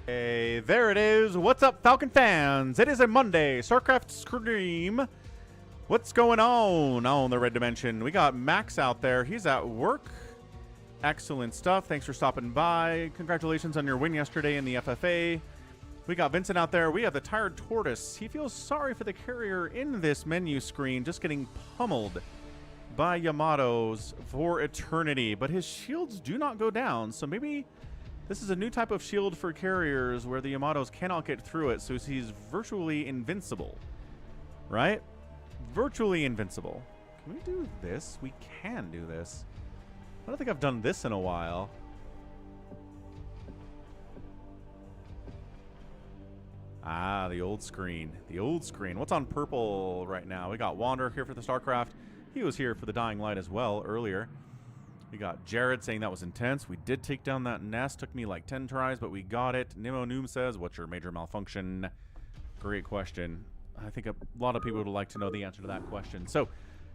Hey, there it is. What's up, Falcon fans? It is a Monday StarCraft stream. What's going on the Red Dimension? We got Max out there. He's at work. Excellent stuff. Thanks for stopping by. Congratulations on your win yesterday in the FFA. We got Vincent out there. We have the Tired Tortoise. He feels sorry for the carrier in this menu screen, just getting pummeled by Yamatos for eternity. But his shields do not go down, so maybe this is a new type of shield for carriers where the Yamatos cannot get through it, so he's virtually invincible. Right? Virtually invincible. Can we do this? We can do this. I don't think I've done this in a while. Ah, the old screen. The old screen. What's on purple right now? We got Wander here for the StarCraft. He was here for the Dying Light as well earlier. We got Jared saying that was intense. We did take down that nest. Took me like 10 tries, but we got it. Nemo Noom says, what's your major malfunction? Great question. I think a lot of people would like to know the answer to that question. So,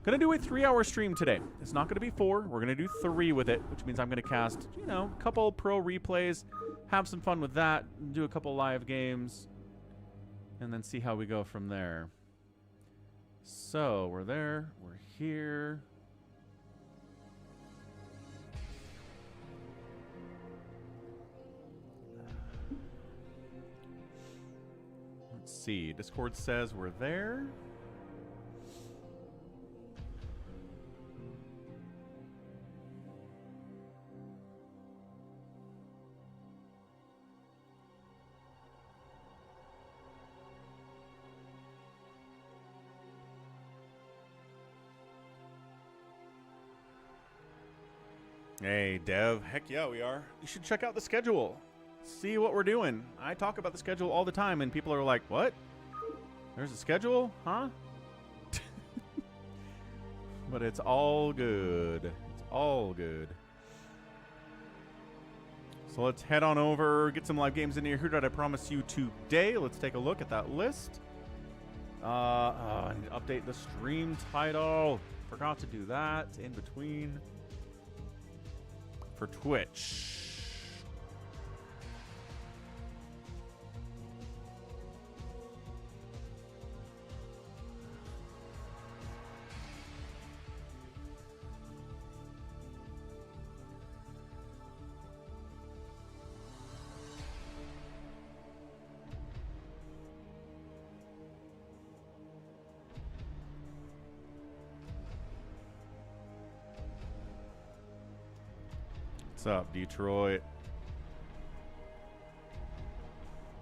gonna do a 3-hour stream today. It's not gonna be 4. We're gonna do 3 with it, which means I'm gonna cast, you know, a couple pro replays, have some fun with that, do a couple live games, and then see how we go from there. So, we're there. We're here. Let's see. Discord says we're there. Hey, Dev. Heck yeah, we are. You should check out the schedule. See what we're doing. I talk about the schedule all the time, and people are like, what? There's a schedule? Huh? But it's all good. It's all good. So let's head on over, get some live games in here. Who did I promise you today? Let's take a look at that list. I need to update the stream title. Forgot to do that in between. For Twitch. What's up, Detroit?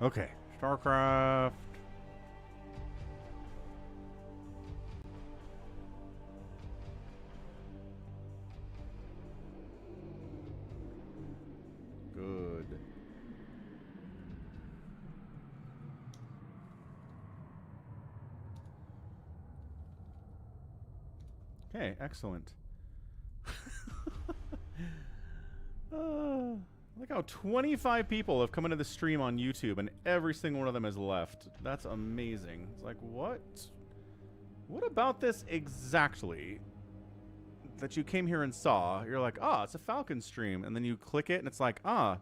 Okay, StarCraft. Good. Okay, excellent. Look how 25 people have come into the stream on YouTube and every single one of them has left. That's amazing. It's like, what? What about this exactly that you came here and saw? You're like, ah, it's a Falcon stream. And then you click it and it's like, ah,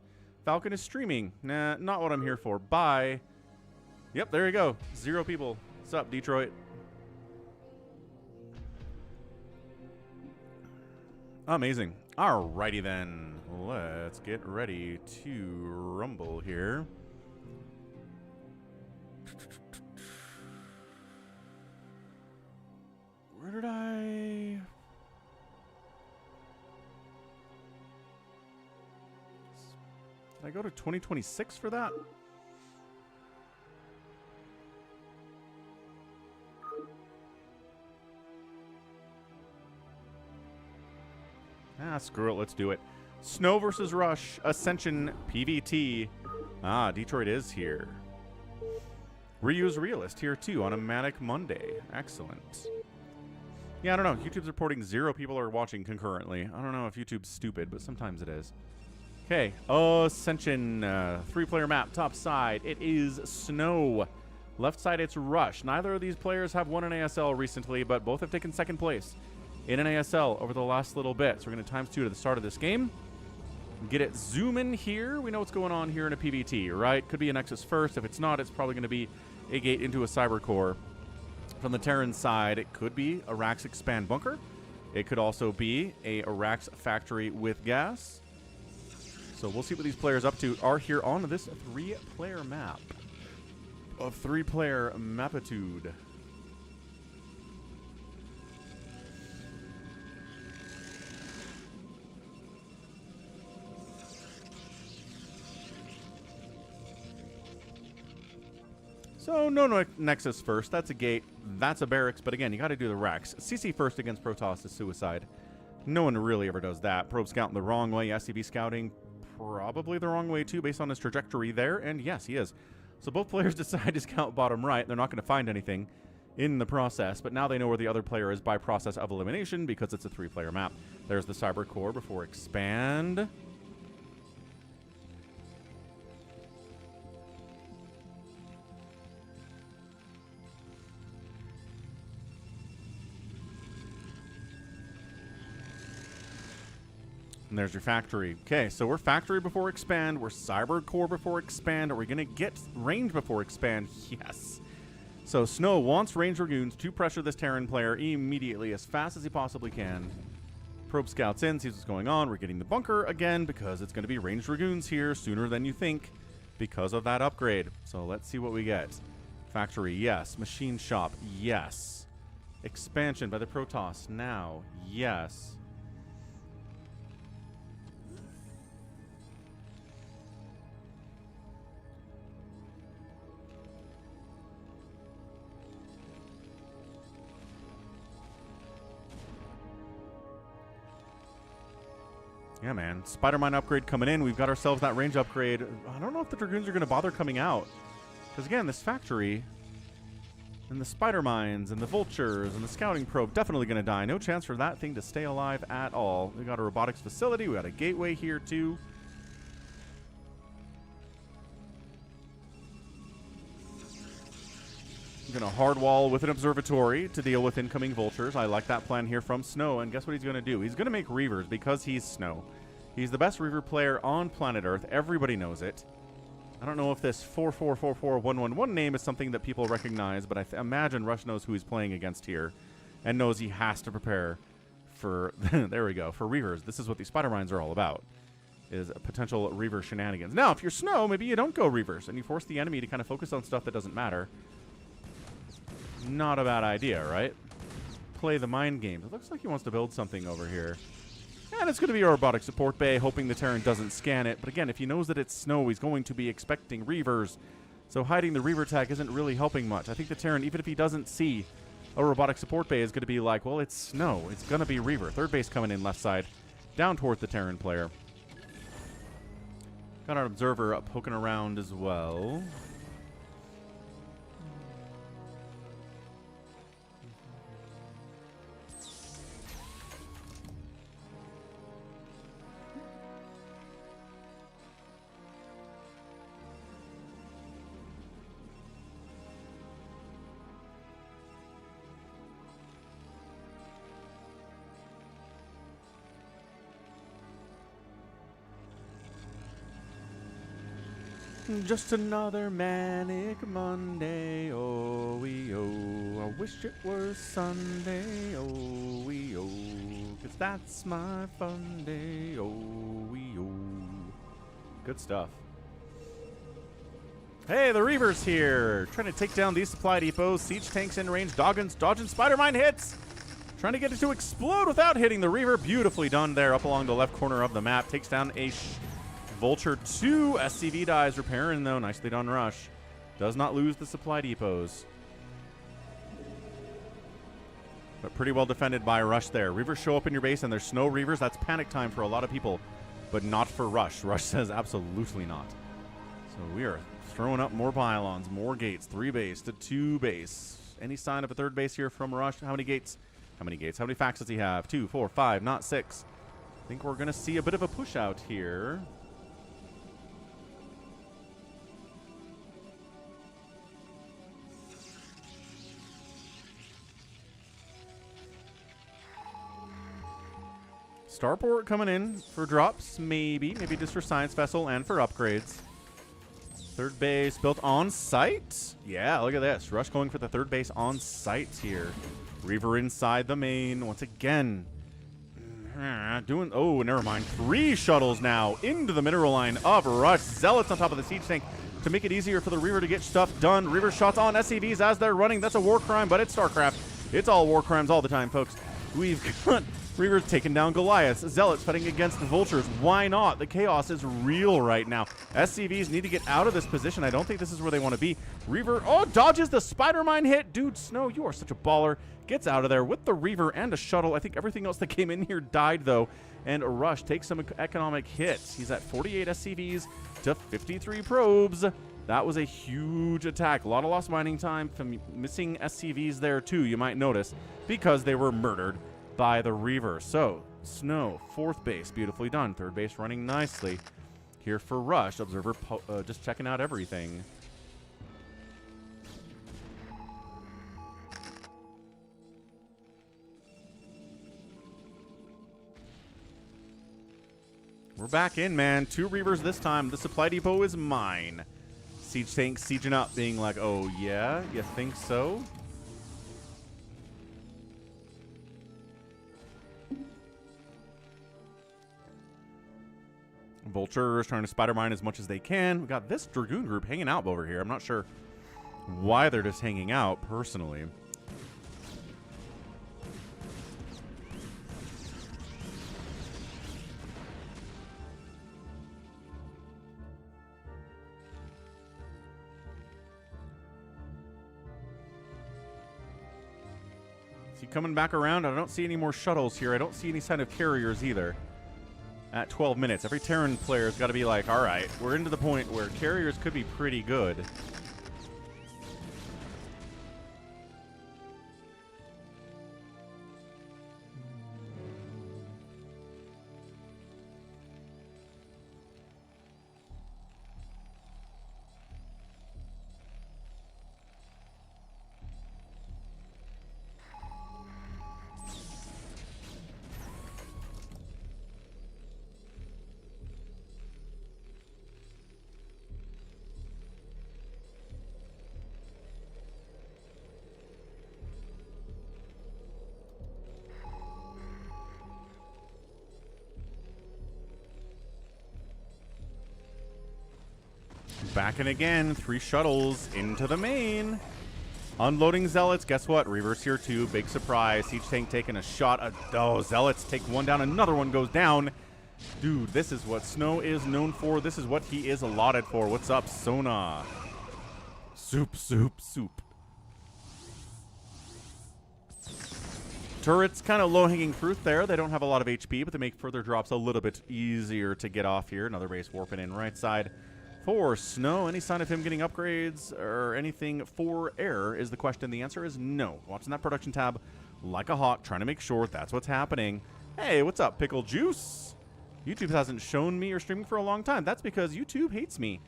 Falcon is streaming. Nah, not what I'm here for. Bye. Yep, there you go. 0 people. What's up, Detroit? Amazing. Alrighty then. Let's get ready to rumble here. Where did I... Did I go to 2026 for that? Ah, screw it. Let's do it. Snow versus Rush, Ascension, PVT. Ah, Detroit is here. Reuse Realist here too on a Manic Monday. Excellent. Yeah, I don't know. YouTube's reporting 0 people are watching concurrently. I don't know if YouTube's stupid, but sometimes it is. Okay, Ascension, 3-player map, top side. It is Snow. Left side, it's Rush. Neither of these players have won an ASL recently, but both have taken 2nd place in an ASL over the last little bit. So we're going to ×2 to the start of this game. Get it zoom in here. We know what's going on here in a PVT, right? Could be a Nexus first. If it's not, it's probably going to be a gate into a Cyber Core. From the Terran side, it could be a Rax Expand Bunker. It could also be a Rax Factory with gas. So we'll see what these players up to are here on this 3-player map. Of 3-player mapitude. So no Nexus first. That's a gate. That's a barracks. But again, you got to do the Rax. CC first against Protoss is suicide. No one really ever does that. Probe scouting the wrong way. SCV scouting probably the wrong way too, based on his trajectory there. And yes, he is. So both players decide to scout bottom right. They're not going to find anything in the process, but now they know where the other player is by process of elimination because it's a 3-player map. There's the Cyber Core before expand. And there's your factory. Okay, so we're factory before expand. We're Cyber Core before expand. Are we going to get range before expand? Yes. So Snow wants range Dragoons to pressure this Terran player immediately as fast as he possibly can. Probe scouts in, sees what's going on. We're getting the bunker again because it's going to be range Dragoons here sooner than you think because of that upgrade. So let's see what we get. Factory, yes. Machine shop, yes. Expansion by the Protoss now, yes. Yeah, man. Spider-Mine upgrade coming in. We've got ourselves that range upgrade. I don't know if the Dragoons are going to bother coming out. Because, again, this factory and the Spider-Mines and the Vultures and the Scouting Probe definitely going to die. No chance for that thing to stay alive at all. We got a robotics facility. We got a gateway here, too. I'm going to hard wall with an observatory to deal with incoming Vultures. I like that plan here from Snow. And guess what he's going to do? He's going to make Reavers because he's Snow. He's the best Reaver player on planet Earth. Everybody knows it. I don't know if this 4444111 name is something that people recognize, but I imagine Rush knows who he's playing against here and knows he has to prepare for, there we go, for Reavers. This is what these Spider-Mines are all about, is potential Reaver shenanigans. Now, if you're Snow, maybe you don't go Reavers and you force the enemy to kind of focus on stuff that doesn't matter. Not a bad idea, right? Play the mind games. It looks like he wants to build something over here. And it's going to be a robotic support bay, hoping the Terran doesn't scan it. But again, if he knows that it's Snow, he's going to be expecting Reavers. So hiding the Reaver tag isn't really helping much. I think the Terran, even if he doesn't see a robotic support bay, is going to be like, well, it's Snow. It's going to be Reaver. Third base coming in left side, down toward the Terran player. Got our observer poking around as well. Just another manic Monday, oh, we oh. I wish it was Sunday, oh, we oh. 'Cause that's my fun day, oh, we oh. Good stuff. Hey, the Reavers here. Trying to take down these supply depots. Siege tanks in range. Doggins dodging Spider-Mine hits. Trying to get it to explode without hitting the Reaver. Beautifully done there up along the left corner of the map. Takes down a Vulture 2. SCV dies. Repairing, though. Nicely done, Rush. Does not lose the supply depots. But pretty well defended by Rush there. Reavers show up in your base, and there's Snow Reavers. That's panic time for a lot of people, but not for Rush. Rush says absolutely not. So we are throwing up more pylons, more gates. 3 base to 2 base. Any sign of a 3rd base here from Rush? How many gates? How many gates? How many facts does he have? 2, 4, 5, not 6. I think we're going to see a bit of a push out here. Starport coming in for drops, maybe just for Science Vessel and for upgrades. Third base built on site. Yeah, look at this. Rush going for the third base on site here. Reaver inside the main once again. Doing, oh, never mind. 3 shuttles now into the mineral line of Rush. Zealots on top of the siege tank to make it easier for the Reaver to get stuff done. Reaver shots on SCVs as they're running. That's a war crime, but it's StarCraft. It's all war crimes all the time, folks. We've got Reaver taking down Goliaths. Zealots fighting against the Vultures. Why not? The chaos is real right now. SCVs need to get out of this position. I don't think this is where they want to be. Reaver, oh, dodges the spider mine hit. Dude, Snow, you are such a baller. Gets out of there with the Reaver and a shuttle. I think everything else that came in here died, though. And Rush takes some economic hits. He's at 48 SCVs to 53 probes. That was a huge attack. A lot of lost mining time from missing SCVs there, too, you might notice, because they were murdered by the Reaver. So, Snow, 4th base, beautifully done. 3rd base running nicely. Here for Rush. Observer just checking out everything. We're back in, man. 2 Reavers this time. The supply depot is mine. Siege tank sieging up, being like, oh, yeah? You think so? Vultures trying to spider mine as much as they can. We got this Dragoon group hanging out over here. I'm not sure why they're just hanging out, personally. Is he coming back around? I don't see any more shuttles here. I don't see any sign of carriers either. At 12 minutes, every Terran player's got to be like, all right, we're into the point where carriers could be pretty good. Back in again, 3 shuttles into the main. Unloading Zealots. Guess what? Reaver's here too. Big surprise. Siege tank taking a shot. Oh, Zealots take one down. Another one goes down. Dude, this is what Snow is known for. This is what he is allotted for. What's up, Sona? Soup, soup, soup. Turrets, kind of low-hanging fruit there. They don't have a lot of HP, but they make further drops a little bit easier to get off here. Another base warping in right side. For Snow, any sign of him getting upgrades or anything for air is the question. The answer is no. Watching that production tab like a hawk, trying to make sure that's what's happening. Hey, what's up, Pickle Juice? YouTube hasn't shown me or streaming for a long time. That's because YouTube hates me.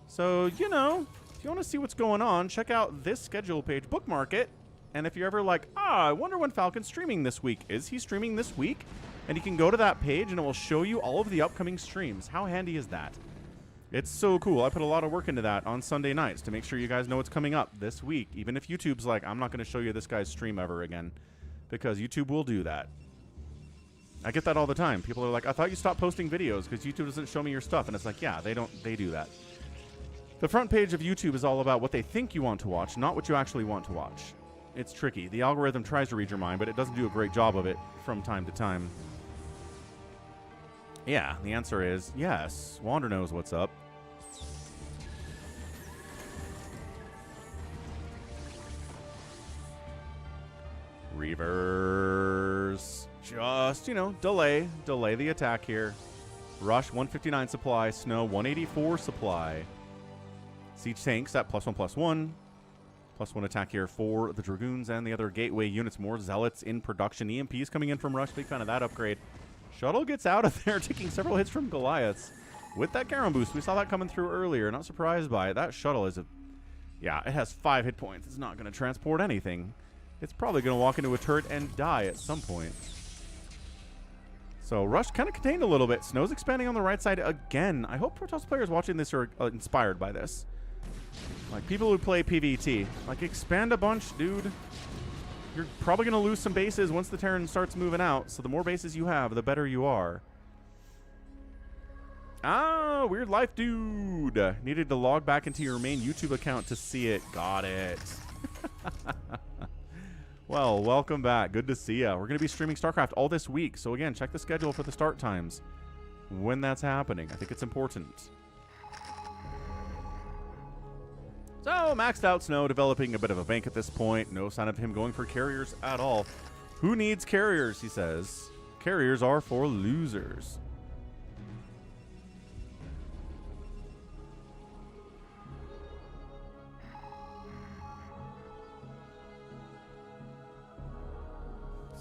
So, you know, if you want to see what's going on, check out this schedule page, bookmark it. And if you're ever like, I wonder when Falcon's streaming this week. Is he streaming this week? And you can go to that page and it will show you all of the upcoming streams. How handy is that? It's so cool. I put a lot of work into that on Sunday nights to make sure you guys know what's coming up this week. Even if YouTube's like, I'm not going to show you this guy's stream ever again. Because YouTube will do that. I get that all the time. People are like, I thought you stopped posting videos because YouTube doesn't show me your stuff. And it's like, yeah, they do that. The front page of YouTube is all about what they think you want to watch, not what you actually want to watch. It's tricky. The algorithm tries to read your mind, but it doesn't do a great job of it from time to time. Yeah, the answer is yes. Wander knows what's up. Reavers. Just, you know, delay the attack here. Rush, 159 supply. Snow, 184 supply. Siege tanks at +1/+1. +1 attack here for the Dragoons and the other gateway units. More Zealots in production. EMPs coming in from Rush. Big fan of that upgrade. Shuttle gets out of there, taking several hits from Goliaths. With that Garum boost, we saw that coming through earlier. Not surprised by it. That shuttle is a... Yeah, it has 5 hit points. It's not going to transport anything. It's probably going to walk into a turret and die at some point. So Rush kind of contained a little bit. Snow's expanding on the right side again. I hope Protoss players watching this are inspired by this. Like, people who play PvT. Like, expand a bunch, dude. You're probably going to lose some bases once the Terran starts moving out. So the more bases you have, the better you are. Ah, Weird Life Dude. Needed to log back into your main YouTube account to see it. Got it. Well, welcome back. Good to see ya. We're going to be streaming StarCraft all this week. So again, check the schedule for the start times when that's happening. I think it's important. So, maxed out Snow, developing a bit of a bank at this point. No sign of him going for carriers at all. Who needs carriers, he says. Carriers are for losers.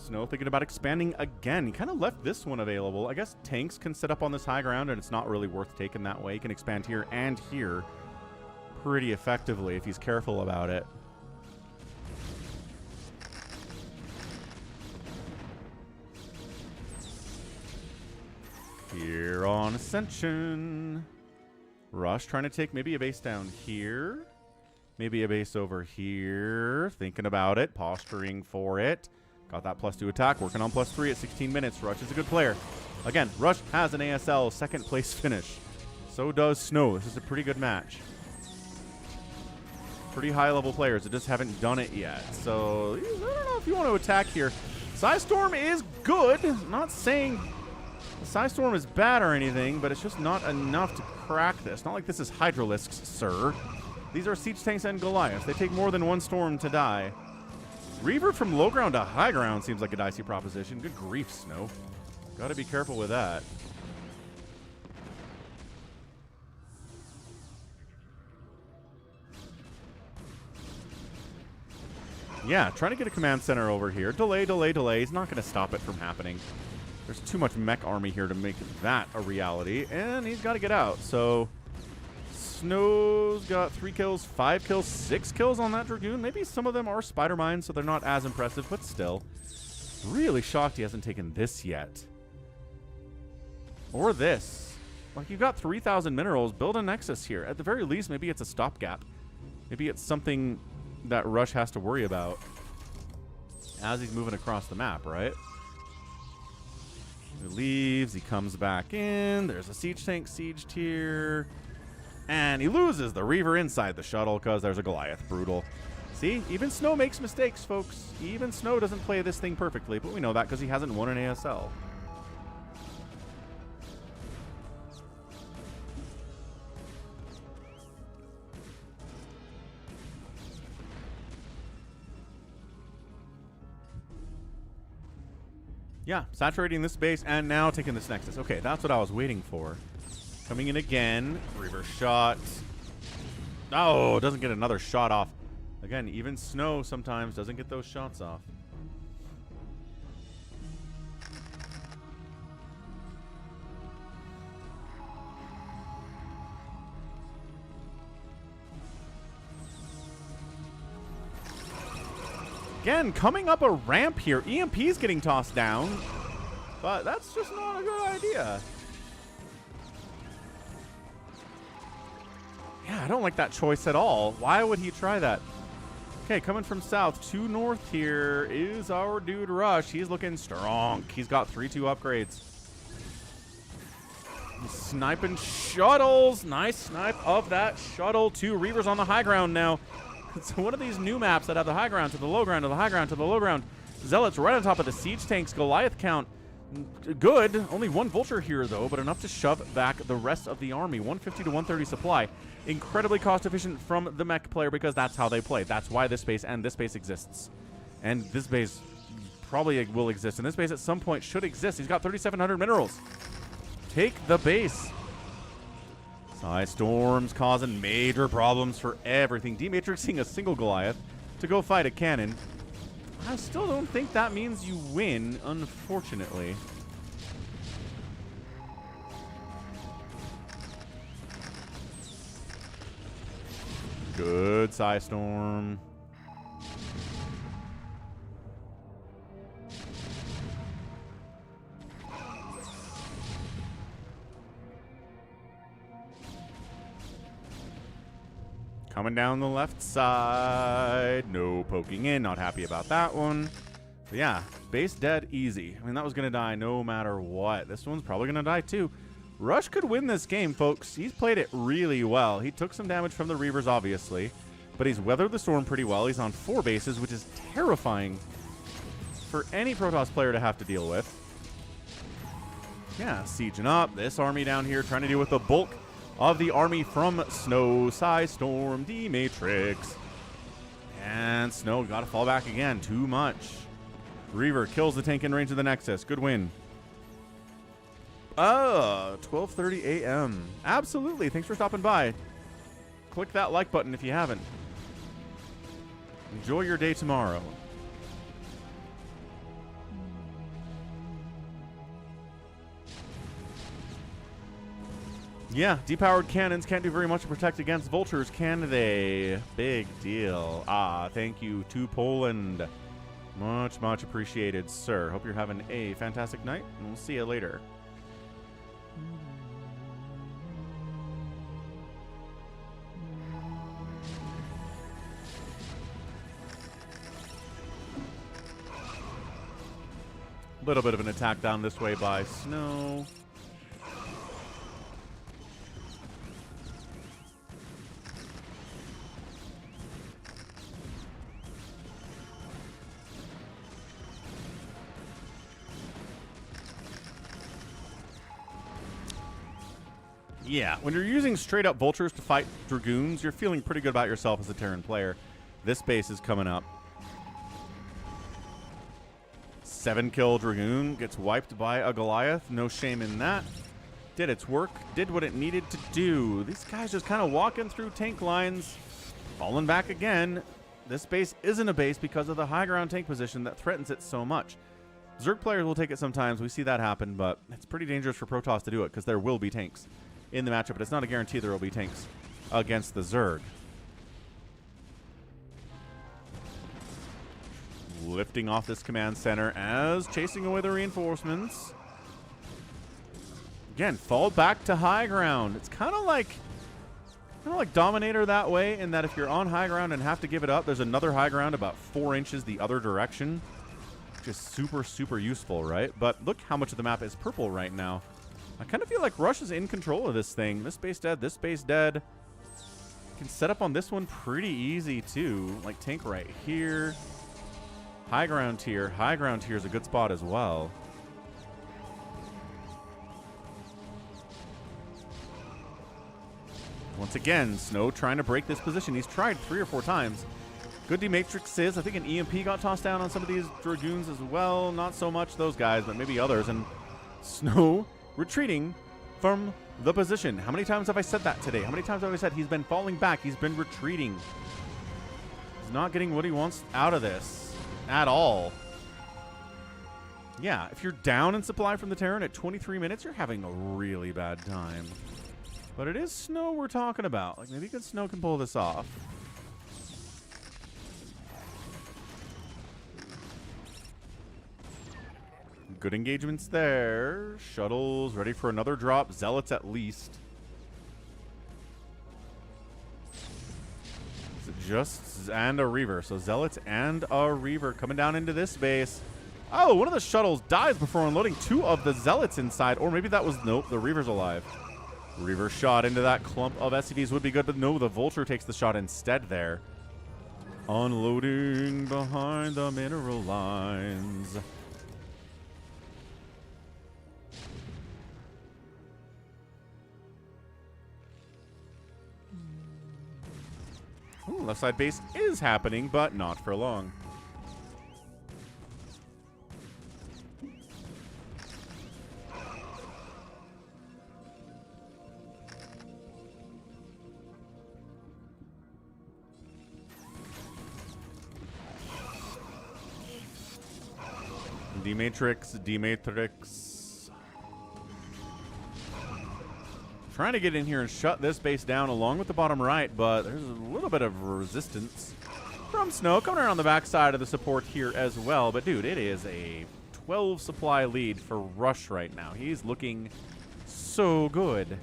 Snow thinking about expanding again. He kind of left this one available. I guess tanks can sit up on this high ground, and it's not really worth taking that way. He can expand here and here pretty effectively if he's careful about it. Here on Ascension. Rush trying to take maybe a base down here. Maybe a base over here. Thinking about it. Posturing for it. Got that +2 attack. Working on +3 at 16 minutes. Rush is a good player. Again, Rush has an ASL second place finish. So does Snow. This is a pretty good match. Pretty high level players that just haven't done it yet. So, I don't know if you want to attack here. Psystorm is good. I'm not saying Psystorm is bad or anything, but it's just not enough to crack this. Not like this is Hydralisks, sir. These are siege tanks and Goliaths. They take more than one storm to die. Reaver from low ground to high ground seems like a dicey proposition. Good grief, Snow. Gotta be careful with that. Yeah, trying to get a command center over here. Delay, delay, delay. He's not going to stop it from happening. There's too much mech army here to make that a reality. And he's got to get out. So, Snow's got 3 kills, 5 kills, 6 kills on that Dragoon. Maybe some of them are spider mines, so they're not as impressive, but still. Really shocked he hasn't taken this yet. Or this. Like, you've got 3,000 minerals. Build a Nexus here. At the very least, maybe it's a stopgap. Maybe it's something that Rush has to worry about as he's moving across the map, right? He leaves. He comes back in. There's a siege tank sieged here. And he loses the Reaver inside the shuttle because there's a Goliath. Brutal. See? Even Snow makes mistakes, folks. Even Snow doesn't play this thing perfectly, but we know that because he hasn't won an ASL. Yeah, saturating this base and now taking this Nexus. Okay, that's what I was waiting for. Coming in again. Reaver shot. Oh, doesn't get another shot off. Again, even Snow sometimes doesn't get those shots off. Again, coming up a ramp here. EMP's getting tossed down, but that's just not a good idea. Yeah, I don't like that choice at all. Why would he try that? Okay, coming from south to north here is our dude Rush. He's looking strong. He's got 3-2 upgrades. He's sniping shuttles. Nice snipe of that shuttle. 2 Reavers on the high ground now. It's one of these new maps that have the high ground to the low ground to the high ground to the low ground. Zealots right on top of the siege tanks. Goliath count good. Only 1 Vulture here, though, but enough to shove back the rest of the army. 150 to 130 supply. Incredibly cost efficient from the mech player because that's how they play. That's why this base and this base exists. And this base probably will exist. And this base at some point should exist. He's got 3,700 minerals. Take the base. Storm's causing major problems for everything. Dematrixing a single Goliath to go fight a cannon. I still don't think that means you win, unfortunately. Good Storm. Coming down the left side. No poking in. Not happy about that one. But yeah, base dead easy. I mean, that was going to die no matter what. This one's probably going to die too. Rush could win this game, folks. He's played it really well. He took some damage from the Reavers, obviously. But he's weathered the storm pretty well. He's on 4 bases, which is terrifying for any Protoss player to have to deal with. Yeah, sieging up. This army down here trying to deal with the bulk of the army from Snow, Sai, Storm, D-Matrix. And Snow got to fall back again. Too much. Reaver kills the tank in range of the Nexus. Good win. 12:30 a.m. Absolutely. Thanks for stopping by. Click that like button if you haven't. Enjoy your day tomorrow. Yeah, depowered cannons can't do very much to protect against vultures, can they? Big deal. Ah, thank you to Poland. Much, much appreciated, sir. Hope you're having a fantastic night, and we'll see you later. A little bit of an attack down this way by Snow. Yeah, when you're using straight up vultures to fight dragoons, you're feeling pretty good about yourself as a Terran player. This base is coming up. 7-kill dragoon gets wiped by a Goliath. No shame in that. Did its work. Did what it needed to do. These guys just kind of walking through tank lines. Falling back again. This base isn't a base because of the high ground tank position that threatens it so much. Zerg players will take it sometimes. We see that happen, but it's pretty dangerous for Protoss to do it because there will be tanks in the matchup, but it's not a guarantee there will be tanks against the Zerg. Lifting off this command center as chasing away the reinforcements. Again, fall back to high ground. It's kind of like Dominator that way, in that if you're on high ground and have to give it up, there's another high ground about 4 inches the other direction. Just super, super useful, right? But look how much of the map is purple right now. I kind of feel like Rush is in control of this thing. This base dead, this base dead. Can set up on this one pretty easy too. Like tank right here. High ground here. High ground here is a good spot as well. Once again, Snow trying to break this position. He's tried 3 or 4 times. Good D-Matrixes. I think an EMP got tossed down on some of these Dragoons as well. Not so much those guys, but maybe others. And Snow retreating from the position. How many times have I said that today? How many times have I said he's been falling back? He's been retreating. He's not getting what he wants out of this at all. Yeah, if you're down in supply from the Terran at 23 minutes, you're having a really bad time. But it is Snow we're talking about. Like, maybe good Snow can pull this off. Good engagements there. Shuttles ready for another drop. Zealots at least. Is it just and a Reaver? So Zealots and a Reaver coming down into this base. Oh, one of the shuttles dies before unloading 2 of the Zealots inside. Or maybe that was, nope, the Reaver's alive. Reaver shot into that clump of SCVs would be good, but no, the Vulture takes the shot instead there. Unloading behind the mineral lines. Ooh, left side base is happening, but not for long. D-Matrix. Trying to get in here and shut this base down along with the bottom right, but there's a little bit of resistance from Snow coming around the backside of the support here as well. But dude, it is a 12 supply lead for Rush right now. He's looking so good.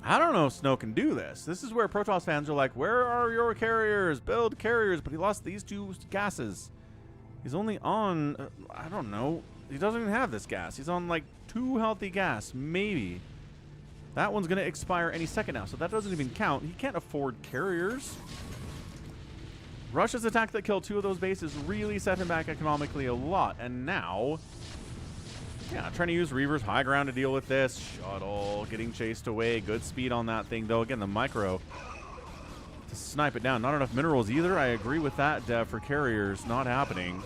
I don't know if Snow can do this. This is where Protoss fans are like, where are your carriers? Build carriers. But he lost these 2 gases. He's only on, I don't know. He doesn't even have this gas. He's on like 2 healthy gas, maybe. That one's going to expire any second now, so that doesn't even count. He can't afford carriers. Russia's attack that killed 2 of those bases really set him back economically a lot. And now, yeah, trying to use Reaver's high ground to deal with this. Shuttle getting chased away. Good speed on that thing, though. Again, the micro to snipe it down. Not enough minerals either. I agree with that, Dev, for carriers. Not happening.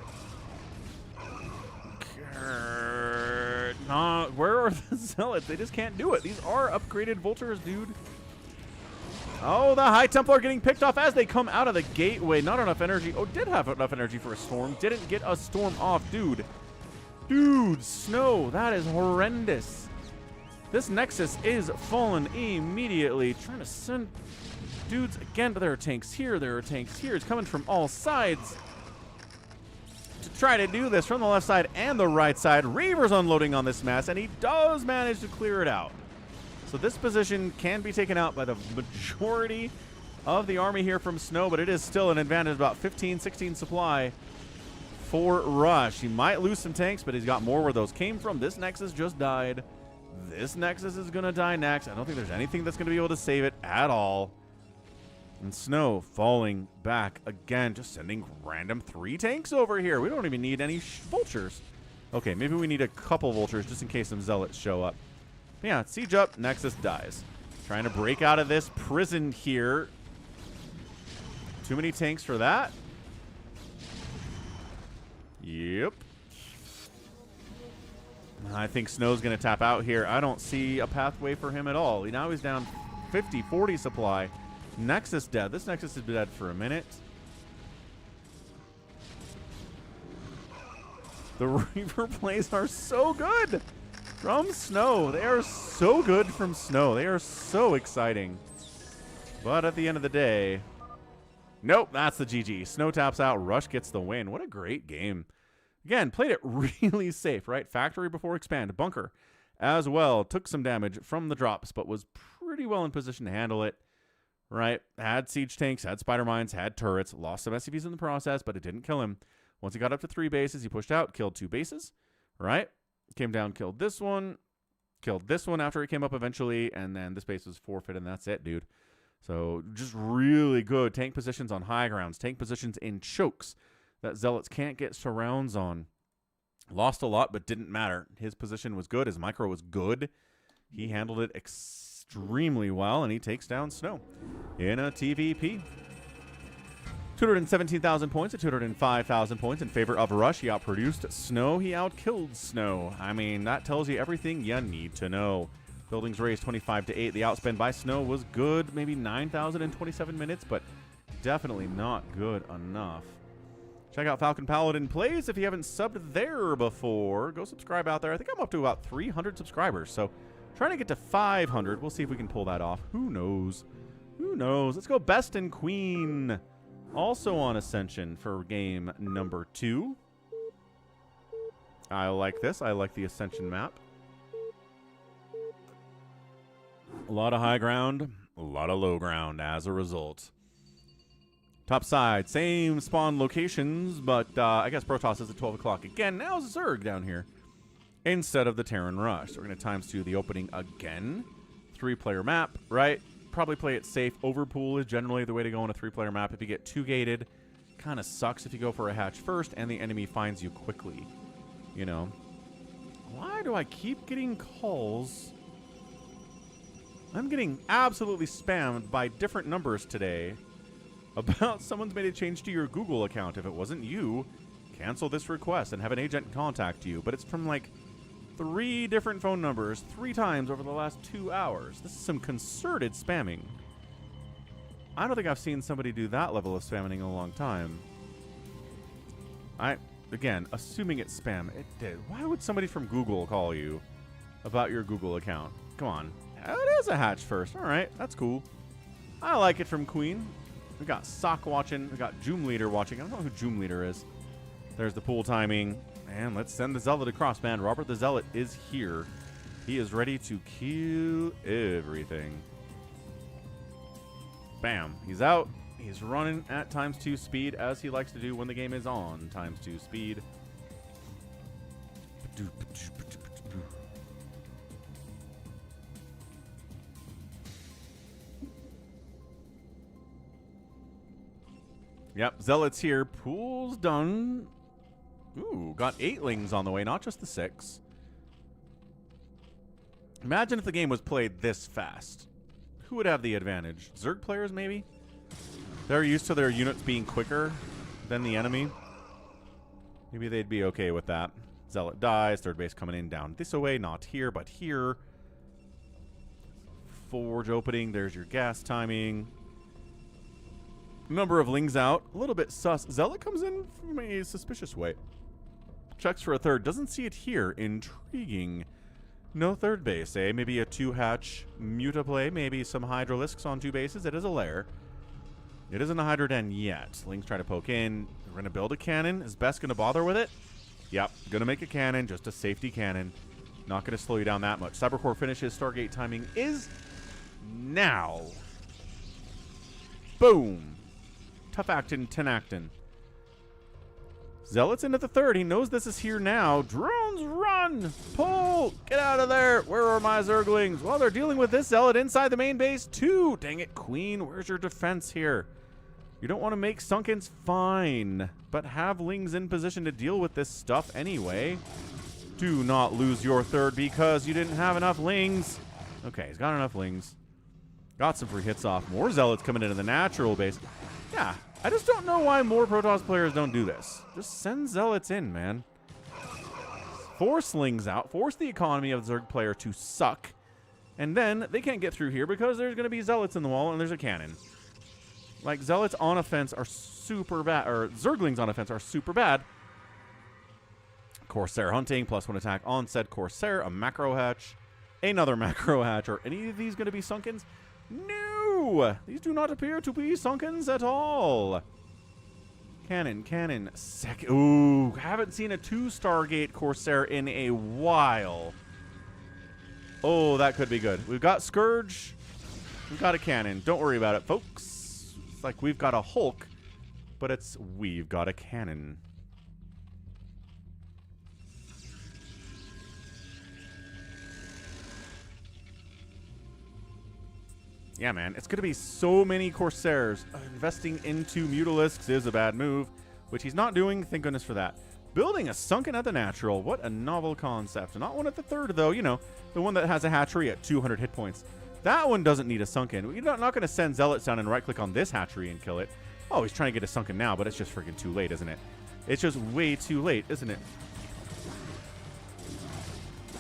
Where are the zealots? They just can't do it. These are upgraded vultures, dude. Oh, the High Templar getting picked off as they come out of the gateway. Not enough energy. Oh, did have enough energy for a storm. Didn't get a storm off, dude. Dude, Snow, that is horrendous. This Nexus is fallen immediately. Trying to send dudes again, but there are tanks here. There are tanks here. It's coming from all sides to try to do this from the left side and the right side. Reaver's unloading on this mess, and he does manage to clear it out. So this position can be taken out by the majority of the army here from Snow, but it is still an advantage, about 15, 16 supply for Rush. He might lose some tanks, but he's got more where those came from. This Nexus just died. This Nexus is going to die next. I don't think there's anything that's going to be able to save it at all. And Snow falling back again, just sending random 3 tanks over here. We don't even need any vultures. Okay, maybe we need a couple vultures just in case some zealots show up. But yeah, siege up, Nexus dies. Trying to break out of this prison here. Too many tanks for that. Yep. I think Snow's going to tap out here. I don't see a pathway for him at all. Now he's down 50, 40 supply. Nexus dead. This Nexus has been dead for a minute. The Reaver plays are so good from Snow. They are so good from Snow. They are so exciting. But at the end of the day, nope, that's the GG. Snow taps out. Rush gets the win. What a great game. Again, played it really safe, right? Factory before expand. Bunker as well. Took some damage from the drops, but was pretty well in position to handle it. Right? Had siege tanks, had spider mines, had turrets. Lost some SCVs in the process, but it didn't kill him. Once he got up to 3 bases, he pushed out, killed 2 bases. Right? Came down, killed this one. Killed this one after he came up eventually, and then this base was forfeit, and that's it, dude. So just really good tank positions on high grounds, tank positions in chokes that Zealots can't get surrounds on. Lost a lot, but didn't matter. His position was good. His micro was good. He handled it extremely well, and he takes down Snow in a TVP. 217,000 points to 205,000 points in favor of Rush. He outproduced Snow. He outkilled Snow. I mean, that tells you everything you need to know. Buildings raised 25 to 8. The outspend by Snow was good, maybe 9,000 in 27 minutes, but definitely not good enough. Check out Falcon Paladin Plays if you haven't subbed there before. Go subscribe out there. I think I'm up to about 300 subscribers, so trying to get to 500. We'll see if we can pull that off. Who knows? Who knows? Let's go Best in Queen. Also on Ascension for game number 2. I like this. I like the Ascension map. A lot of high ground, a lot of low ground as a result. Top side, same spawn locations, but I guess Protoss is at 12 o'clock again. Now Zerg down here instead of the Terran Rush. So we're going to times 2 the opening again. 3-player map, right? Probably play it safe. Overpool is generally the way to go on a 3-player map. If you get 2 gated, kind of sucks if you go for a hatch first and the enemy finds you quickly. You know. Why do I keep getting calls? I'm getting absolutely spammed by different numbers today about someone's made a change to your Google account. If it wasn't you, cancel this request and have an agent contact you. But it's from like 3 different phone numbers 3 times over the last 2 hours. This is some concerted spamming. I don't think I've seen somebody do that level of spamming in a long time. Again, assuming it's spam, it did. Why would somebody from Google call you about your Google account? Come on. It is a hatch first. All right, that's cool. I like it from Queen. We got Sock watching. We got Joom Leader watching. I don't know who Joom Leader is. There's the pool timing. And let's send the Zealot across, man. Robert the Zealot is here. He is ready to kill everything. Bam. He's out. He's running at ×2 speed, as he likes to do when the game is on ×2 speed. Yep, Zealot's here. Pool's done. Ooh, got 8lings on the way, not just the 6. Imagine if the game was played this fast. Who would have the advantage? Zerg players, maybe? They're used to their units being quicker than the enemy. Maybe they'd be okay with that. Zealot dies. Third base coming in down this way. Not here, but here. Forge opening. There's your gas timing. Number of lings out. A little bit sus. Zealot comes in from a suspicious way. Checks for a third. Doesn't see it here. Intriguing. No third base, eh? Maybe a 2-hatch mutaplay. Maybe some Hydralisks on 2 bases. It is a lair. It isn't a Hydra Den yet. Lings try to poke in. We're going to build a cannon. Is Best going to bother with it? Yep. Going to make a cannon. Just a safety cannon. Not going to slow you down that much. Cybercore finishes. Stargate timing is now. Boom. Tough actin, 10 actin. Zealot's into the third. He knows this is here now. Drones, run! Pull! Get out of there! Where are my Zerglings? Well, they're dealing with this Zealot inside the main base, too. Dang it, Queen. Where's your defense here? You don't want to make Sunkens, fine. But have Lings in position to deal with this stuff anyway. Do not lose your third because you didn't have enough Lings. Okay, he's got enough Lings. Got some free hits off. More Zealots coming into the natural base. Yeah, I just don't know why more Protoss players don't do this. Just send Zealots in, man. Force Lings out. Force the economy of the Zerg player to suck. And then they can't get through here because there's going to be Zealots in the wall and there's a cannon. Like, Zealots on offense are super bad. Or Zerglings on offense are super bad. Corsair hunting, +1 attack on said Corsair. A macro hatch. Another macro hatch. Are any of these going to be Sunkens? No! These do not appear to be Sunkens at all. Cannon, cannon. Ooh, haven't seen a 2 Stargate Corsair in a while. Oh, that could be good. We've got Scourge. We've got a cannon. Don't worry about it, folks. It's like we've got a Hulk, but it's we've got a cannon. Yeah, man, it's going to be so many Corsairs. Investing into Mutalisks is a bad move, which he's not doing. Thank goodness for that. Building a Sunken at the natural. What a novel concept. Not one at the third, though. You know, the one that has a hatchery at 200 hit points. That one doesn't need a Sunken. You're not going to send Zealots down and right-click on this hatchery and kill it. Oh, he's trying to get a Sunken now, but it's just freaking too late, isn't it? It's just way too late, isn't it?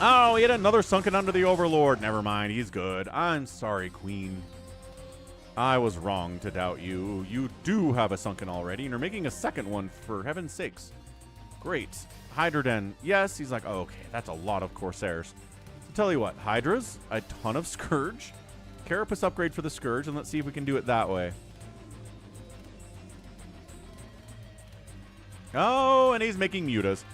Oh, he had another Sunken under the Overlord. Never mind, he's good. I'm sorry, Queen. I was wrong to doubt you. You do have a Sunken already, and you're making a second one, for heaven's sakes. Great. Hydra Den. Yes, he's like, oh, okay, that's a lot of Corsairs. I'll tell you what, Hydras, a ton of Scourge. Carapace upgrade for the Scourge, and let's see if we can do it that way. Oh, and he's making Mutas.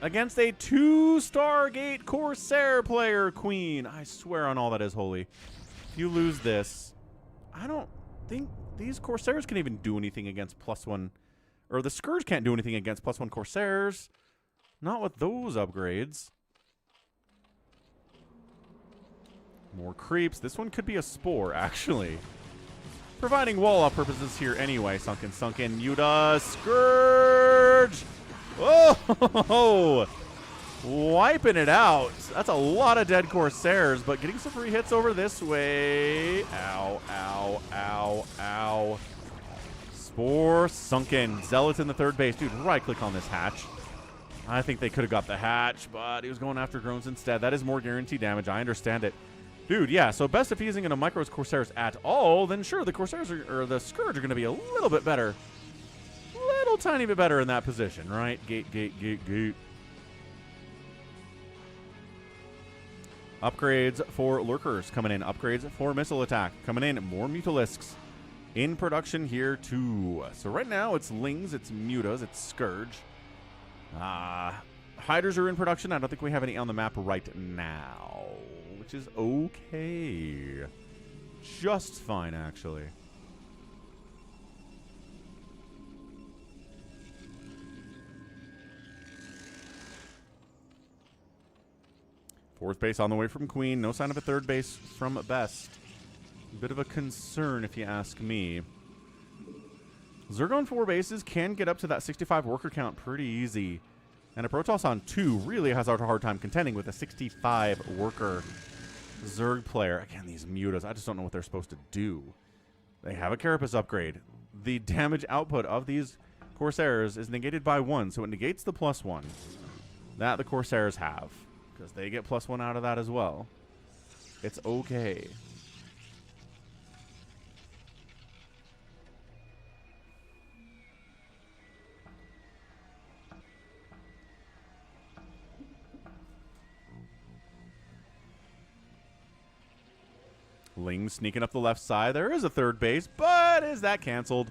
Against a 2 Stargate Corsair player, Queen. I swear on all that is holy. If you lose this, I don't think these Corsairs can even do anything against +1. Or the Scourge can't do anything against +1 Corsairs. Not with those upgrades. More creeps. This one could be a Spore, actually. Providing wall-off purposes here anyway. Sunken, Muta, Scourge! Oh, wiping it out. That's a lot of dead Corsairs, but getting some free hits over this way. Ow, ow, ow, ow. Spore Sunken. Zealots in the third base. Dude, right-click on this hatch. I think they could have got the hatch, but he was going after drones instead. That is more guaranteed damage. I understand it. Dude, yeah, so best if he isn't going to micro his Corsairs at all, then sure, the Corsairs or the Scourge are going to be a little bit better. Little tiny bit better in that position, right? Gate, gate, gate, gate. Upgrades for Lurkers coming in. Upgrades for Missile Attack coming in. More Mutalisks in production here too. So right now it's Lings, it's Mutas, it's Scourge. Hydras are in production. I don't think we have any on the map right now, which is okay. just fine, actually. Fourth base on the way from Queen. No sign of a third base from Best. A bit of a concern, if you ask me. Zerg on 4 bases can get up to that 65 worker count pretty easy. And a Protoss on 2 really has a hard time contending with a 65 worker Zerg player. Again, these mutas, I just don't know what they're supposed to do. They have a Carapace upgrade. The damage output of these Corsairs is negated by 1, so it negates the +1 that the Corsairs have. Because they get +1 out of that as well. It's okay. Ling sneaking up the left side. There is a third base, but is that canceled?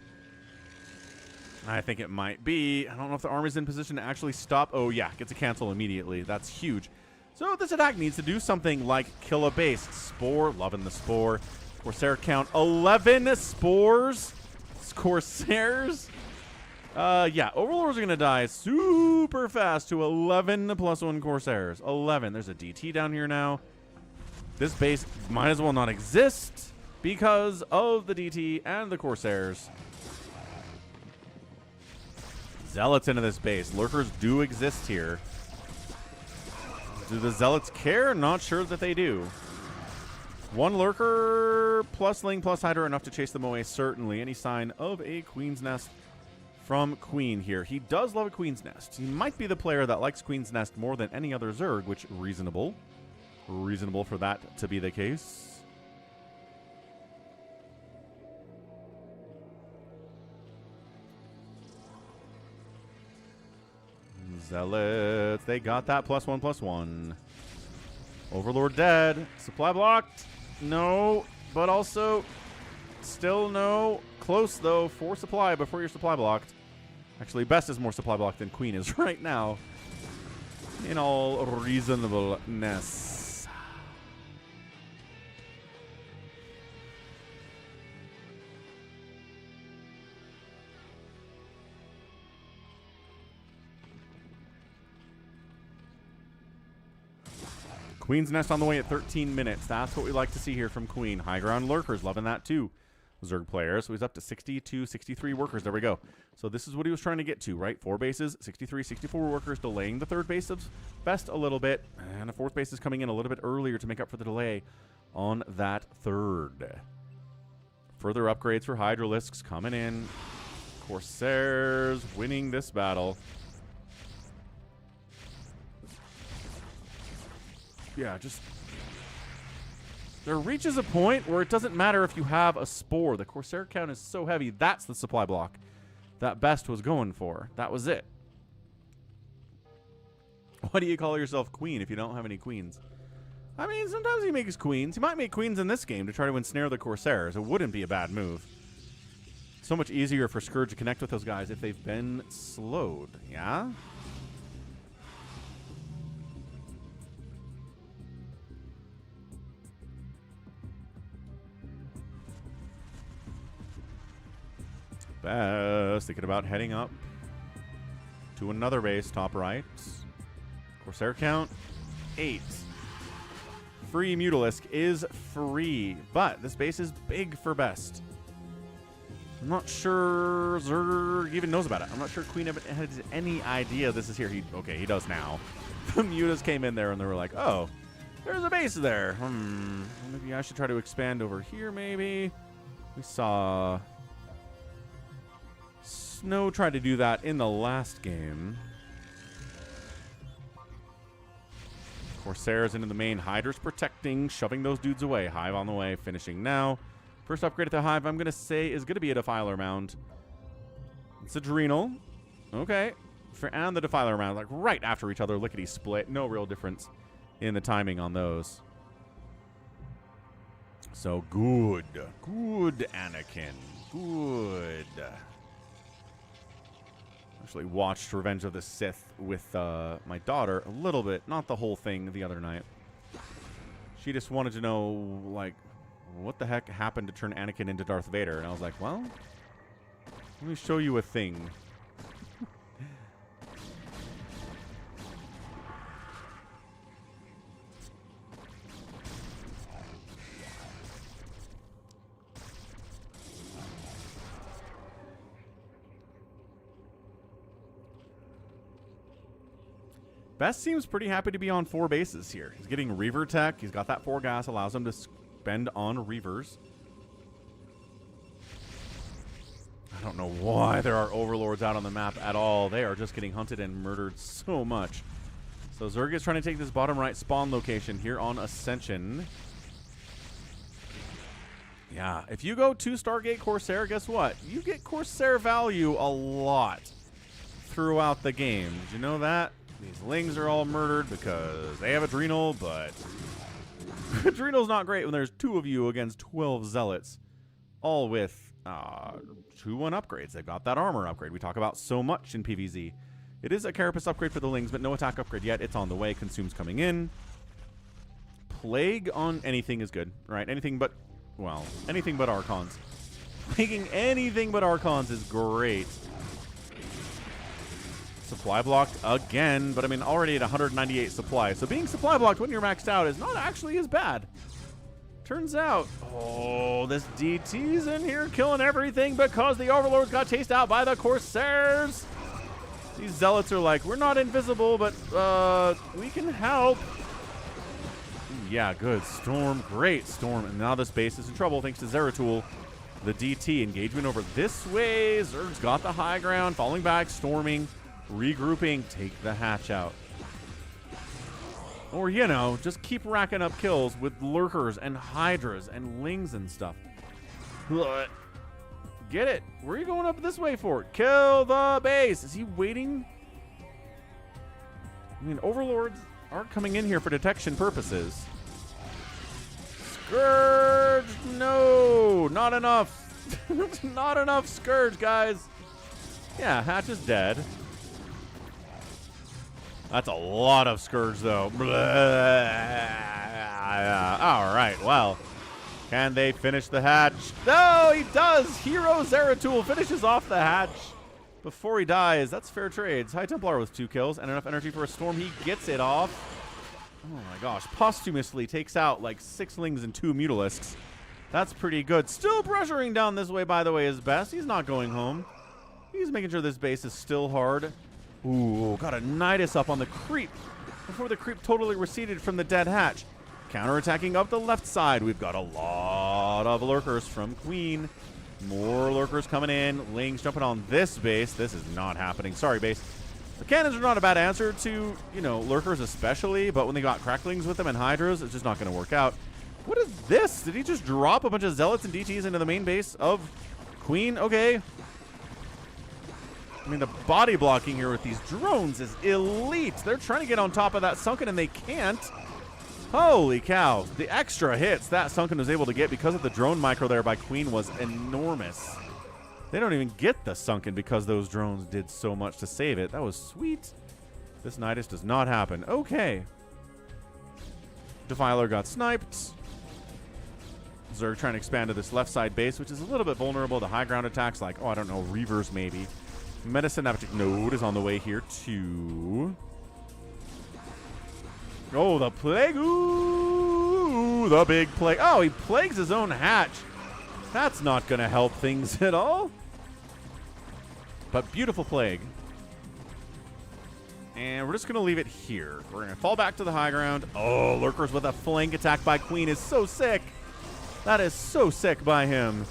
I think it might be. I don't know if the army's in position to actually stop. Oh, yeah. Gets a cancel immediately. That's huge. So this attack needs to do something like kill a base. Spore. Loving the Spore. Corsair count 11 Spores. Corsairs. Yeah. Overlords are going to die super fast to 11 +1 Corsairs. 11. There's a DT down here now. This base might as well not exist because of the DT and the Corsairs. Zealots into this base. Lurkers do exist here. Do the Zealots care? Not sure that they do. One Lurker plus Ling plus Hydra enough to chase them away, certainly. Any sign of a Queen's Nest from Queen here. He does love a Queen's Nest. He might be the player that likes Queen's Nest more than any other Zerg, which reasonable. Reasonable for that to be the case. Zealots, they got that +1/+1. Overlord dead. Supply blocked. No, but also still no. Close though. 4 supply before your supply blocked. Actually, Best is more supply blocked than Queen is right now. In all reasonableness. Queen's Nest on the way at 13 minutes. That's what we like to see here from Queen. High ground Lurkers, loving that too. Zerg player. So he's up to 62, 63 workers. There we go. So this is what he was trying to get to, right? 4 bases, 63, 64 workers, delaying the third base of Best a little bit. And a 4th base is coming in a little bit earlier to make up for the delay on that third. Further upgrades for Hydralisks coming in. Corsairs winning this battle. Yeah, just... There reaches a point where it doesn't matter if you have a Spore. The Corsair count is so heavy. That's the supply block that Best was going for. That was it. Why do you call yourself Queen if you don't have any Queens? I mean, sometimes he makes Queens. He might make Queens in this game to try to ensnare the Corsairs. It wouldn't be a bad move. So much easier for Scourge to connect with those guys if they've been slowed. Yeah? Best thinking about heading up to another base, top right. Corsair count 8. Free Mutalisk is free, but this base is big for Best. I'm not sure Zerg even knows about it. I'm not sure Queen has any idea this is here. Okay, he does now. The Mutas came in there and they were like, oh, there's a base there. Maybe I should try to expand over here, maybe. We saw... Snow tried to do that in the last game. Corsairs into the main. Hydra's protecting, shoving those dudes away. Hive on the way, finishing now. First upgrade at the Hive, I'm going to say, is going to be a Defiler Mound. It's Adrenal. Okay. And the Defiler Mound, like right after each other, lickety split. No real difference in the timing on those. So good. Good, Anakin. Good. Actually watched Revenge of the Sith with my daughter a little bit, not the whole thing the other night. She just wanted to know, like, what the heck happened to turn Anakin into Darth Vader? And I was like, well, let me show you a thing. Best seems pretty happy to be on 4 bases here. He's getting Reaver tech. He's got that 4 gas, allows him to spend on Reavers. I don't know why there are Overlords out on the map at all. They are just getting hunted and murdered so much. So Zerg is trying to take this bottom right spawn location here on Ascension. Yeah, if you go to Stargate Corsair, guess what? You get Corsair value a lot throughout the game. Did you know that? These Lings are all murdered because they have Adrenal, but Adrenal's not great when there's 2 of you against 12 Zealots, all with 2-1 upgrades. They've got that armor upgrade we talk about so much in PvZ. It is a Carapace upgrade for the Lings, but no attack upgrade yet. It's on the way. Consume's coming in. Plague on anything is good, right? Anything but, well, anything but Archons. Plaguing anything but Archons is great. Supply blocked again, but I mean, already at 198 supply. So being supply blocked when you're maxed out is not actually as bad. Turns out, oh, this DT's in here killing everything because the Overlords got chased out by the Corsairs. These Zealots are like, we're not invisible, but we can help. Ooh, yeah, good. Storm, great Storm. And now this base is in trouble thanks to Zeratul. The DT engagement over this way. Zerg's got the high ground, falling back, storming. Regrouping, take the hatch out. Or, you know, just keep racking up kills with lurkers and hydras and lings and stuff. Get it. Where are you going up this way for? Kill the base. Is he waiting? I mean, Overlords aren't coming in here for detection purposes. Scourge! No! Not enough. Not enough Scourge, guys. Yeah, hatch is dead. That's a lot of Scourge, though. All right, well. Can they finish the hatch? No, he does! Hero Zeratul finishes off the hatch before he dies. That's fair trades. High Templar with 2 kills and enough energy for a Storm. He gets it off. Oh, my gosh. Posthumously takes out, like, 6 Lings and 2 Mutalisks. That's pretty good. Still pressuring down this way, by the way, is best. He's not going home. He's making sure this base is still hard. Ooh, got a Nidus up on the creep before the creep totally receded from the dead hatch. Counterattacking up the left side. We've got a lot of lurkers from Queen. More lurkers coming in. Lings jumping on this base. This is not happening. Sorry, base. The cannons are not a bad answer to, you know, lurkers especially, but when they got cracklings with them and hydras, it's just not going to work out. What is this? Did he just drop a bunch of zealots and DTs into the main base of Queen? Okay. I mean, the body blocking here with these drones is elite. They're trying to get on top of that Sunken, and they can't. Holy cow. The extra hits that Sunken was able to get because of the drone micro there by Queen was enormous. They don't even get the Sunken because those drones did so much to save it. That was sweet. This Nidus does not happen. Okay. Defiler got sniped. Zerg trying to expand to this left side base, which is a little bit vulnerable to high ground attacks like, oh, I don't know, Reavers maybe. Metasynaptic Node is on the way here too. Oh, the Plague. Ooh, the big Plague. Oh, he plagues his own hatch. That's not going to help things at all. But beautiful Plague. And we're just going to leave it here. We're going to fall back to the high ground. Oh, Lurkers with a flank attack by Queen is so sick. That is so sick by him.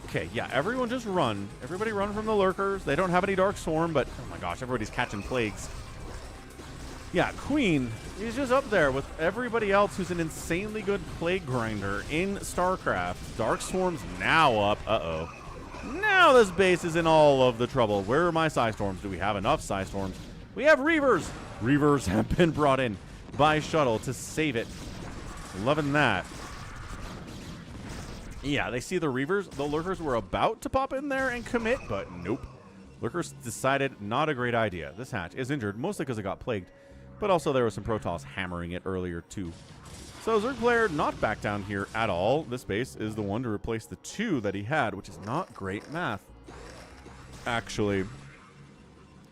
Okay, yeah, everyone just run. Everybody run from the Lurkers. They don't have any Dark Swarm, but oh my gosh, everybody's catching plagues. Yeah, Queen is just up there with everybody else who's an insanely good plague grinder in StarCraft. Dark Swarm's now up. Uh-oh. Now this base is in all of the trouble. Where are my Psy Storms? Do we have enough Psy Storms? We have Reavers. Reavers have been brought in by shuttle to save it. Loving that. Yeah, they see the Reavers. The Lurkers were about to pop in there and commit, but nope. Lurkers decided not a great idea. This hatch is injured, mostly because it got plagued, but also there was some Protoss hammering it earlier too. So Zerg player not back down here at all. This base is the one to replace the 2 that he had, which is not great math. Actually,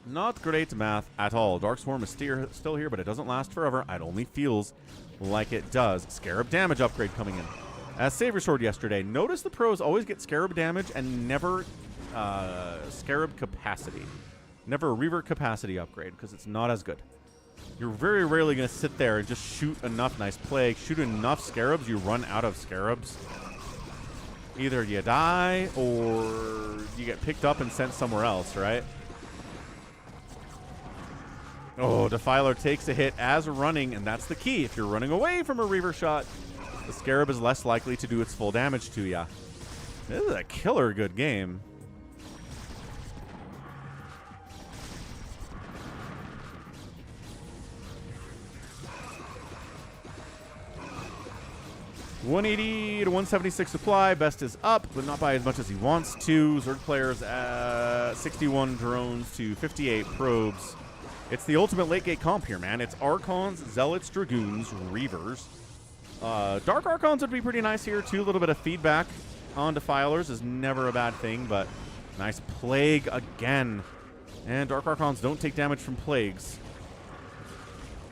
not great math at all. Darkswarm is still here, but it doesn't last forever. It only feels like it does. Scarab damage upgrade coming in. As Savior Sword yesterday, notice the pros always get Scarab damage and never Scarab capacity. Never a Reaver capacity upgrade, because it's not as good. You're very rarely going to sit there and just shoot enough nice plague, shoot enough Scarabs, you run out of Scarabs. Either you die, or you get picked up and sent somewhere else, right? Oh, Defiler takes a hit as running, and that's the key. If you're running away from a Reaver shot, the Scarab is less likely to do its full damage to ya. This is a killer good game. $180 to $176 supply. Best is up, but not by as much as he wants to. Zerg players 61 drones to 58 probes. It's the ultimate late gate comp here, man. It's Archons, Zealots, Dragoons, Reavers. Dark Archons would be pretty nice here, too. A little bit of feedback on Defilers is never a bad thing, but nice Plague again. And Dark Archons don't take damage from Plagues.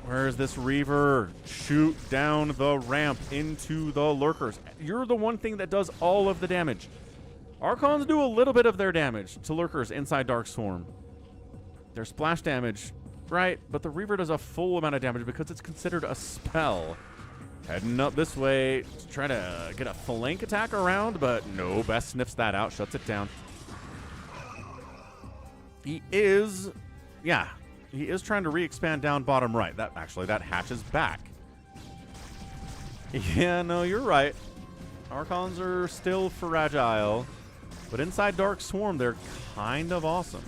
Where's this Reaver? Shoot down the ramp into the Lurkers. You're the one thing that does all of the damage. Archons do a little bit of their damage to Lurkers inside Dark Swarm. Their splash damage, right? But the Reaver does a full amount of damage because it's considered a spell. Heading up this way to try to get a flank attack around, but no, Best sniffs that out, shuts it down. He is trying to re-expand down bottom right. That hatches back. Yeah, no, you're right. Archons are still fragile, but inside Dark Swarm, they're kind of awesome.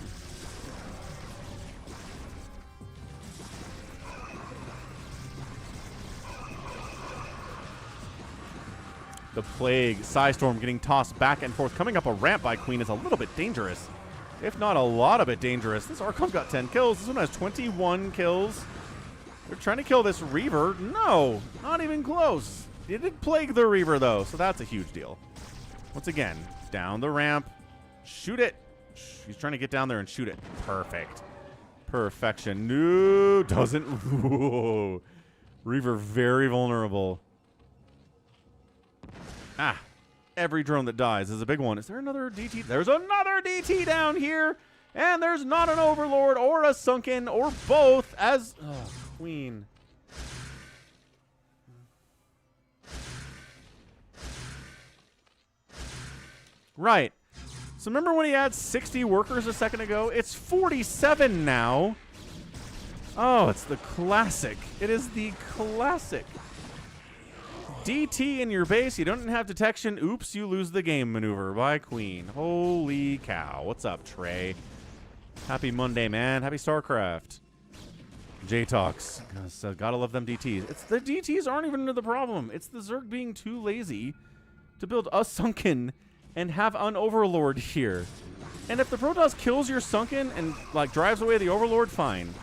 The Plague, Psystorm getting tossed back and forth. Coming up a ramp by Queen is a little bit dangerous. If not a lot of it dangerous. This Archon's got 10 kills. This one has 21 kills. They're trying to kill this Reaver. No, not even close. It did Plague the Reaver, though, so that's a huge deal. Once again, down the ramp. Shoot it. He's trying to get down there and shoot it. Perfect. Perfection. No, doesn't. Whoa. Reaver very vulnerable. Ah. Every drone that dies is a big one. Is there another DT? There's another DT down here. And there's not an Overlord or a Sunken or both as... Oh, Queen. Right. So remember when he had 60 workers a second ago? It's 47 now. Oh, it's the classic. It is the classic. DT in your base, you don't have detection. Oops, you lose the game maneuver by Queen. Holy cow. What's up, Trey? Happy Monday, man. Happy StarCraft. J-Talks. Gotta love them DTs. It's the DTs aren't even the problem. It's the Zerg being too lazy to build a Sunken and have an Overlord here. And if the Protoss kills your Sunken and, like, drives away the Overlord, fine.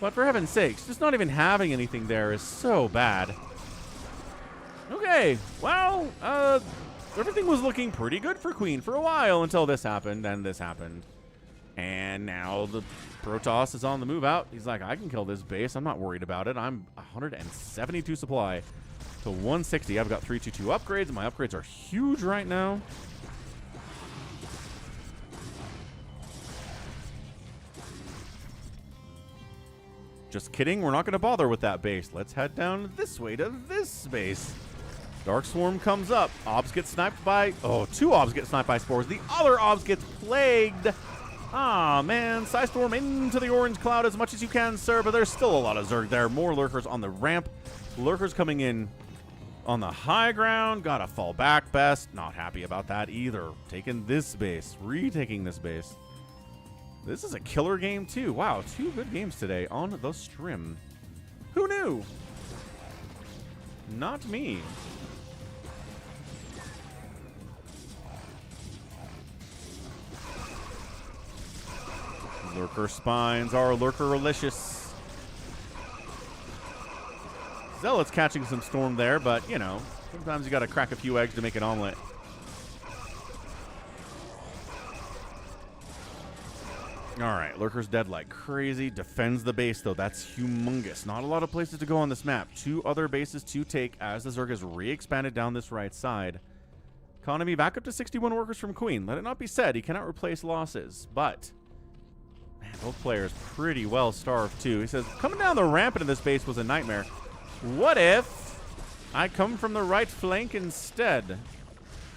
But for heaven's sakes, just not even having anything there is so bad. Okay, well, everything was looking pretty good for Queen for a while until this happened, and this happened. And now the Protoss is on the move out. He's like, I can kill this base. I'm not worried about it. I'm 172 supply to 160. I've got 322 upgrades, and my upgrades are huge right now. Just kidding. We're not going to bother with that base. Let's head down this way to this base. Dark Swarm comes up. Obs get sniped by... Oh, 2 Obs get sniped by Spores. The other Obs gets plagued. Ah, man. Psystorm into the orange cloud as much as you can, sir. But there's still a lot of Zerg there. More Lurkers on the ramp. Lurkers coming in on the high ground. Gotta fall back best. Not happy about that either. Taking this base. Retaking this base. This is a killer game, too. Wow, 2 good games today on the stream. Who knew? Not me. Lurker spines are lurker-alicious. Zealot's catching some storm there, but, you know, sometimes you got to crack a few eggs to make an omelet. All right, Lurker's dead like crazy. Defends the base, though. That's humongous. Not a lot of places to go on this map. 2 other bases to take as the Zerg is re-expanded down this right side. Economy back up to 61 workers from Queen. Let it not be said, he cannot replace losses. But, man, both players pretty well starved, too. He says, coming down the ramp into this base was a nightmare. What if I come from the right flank instead?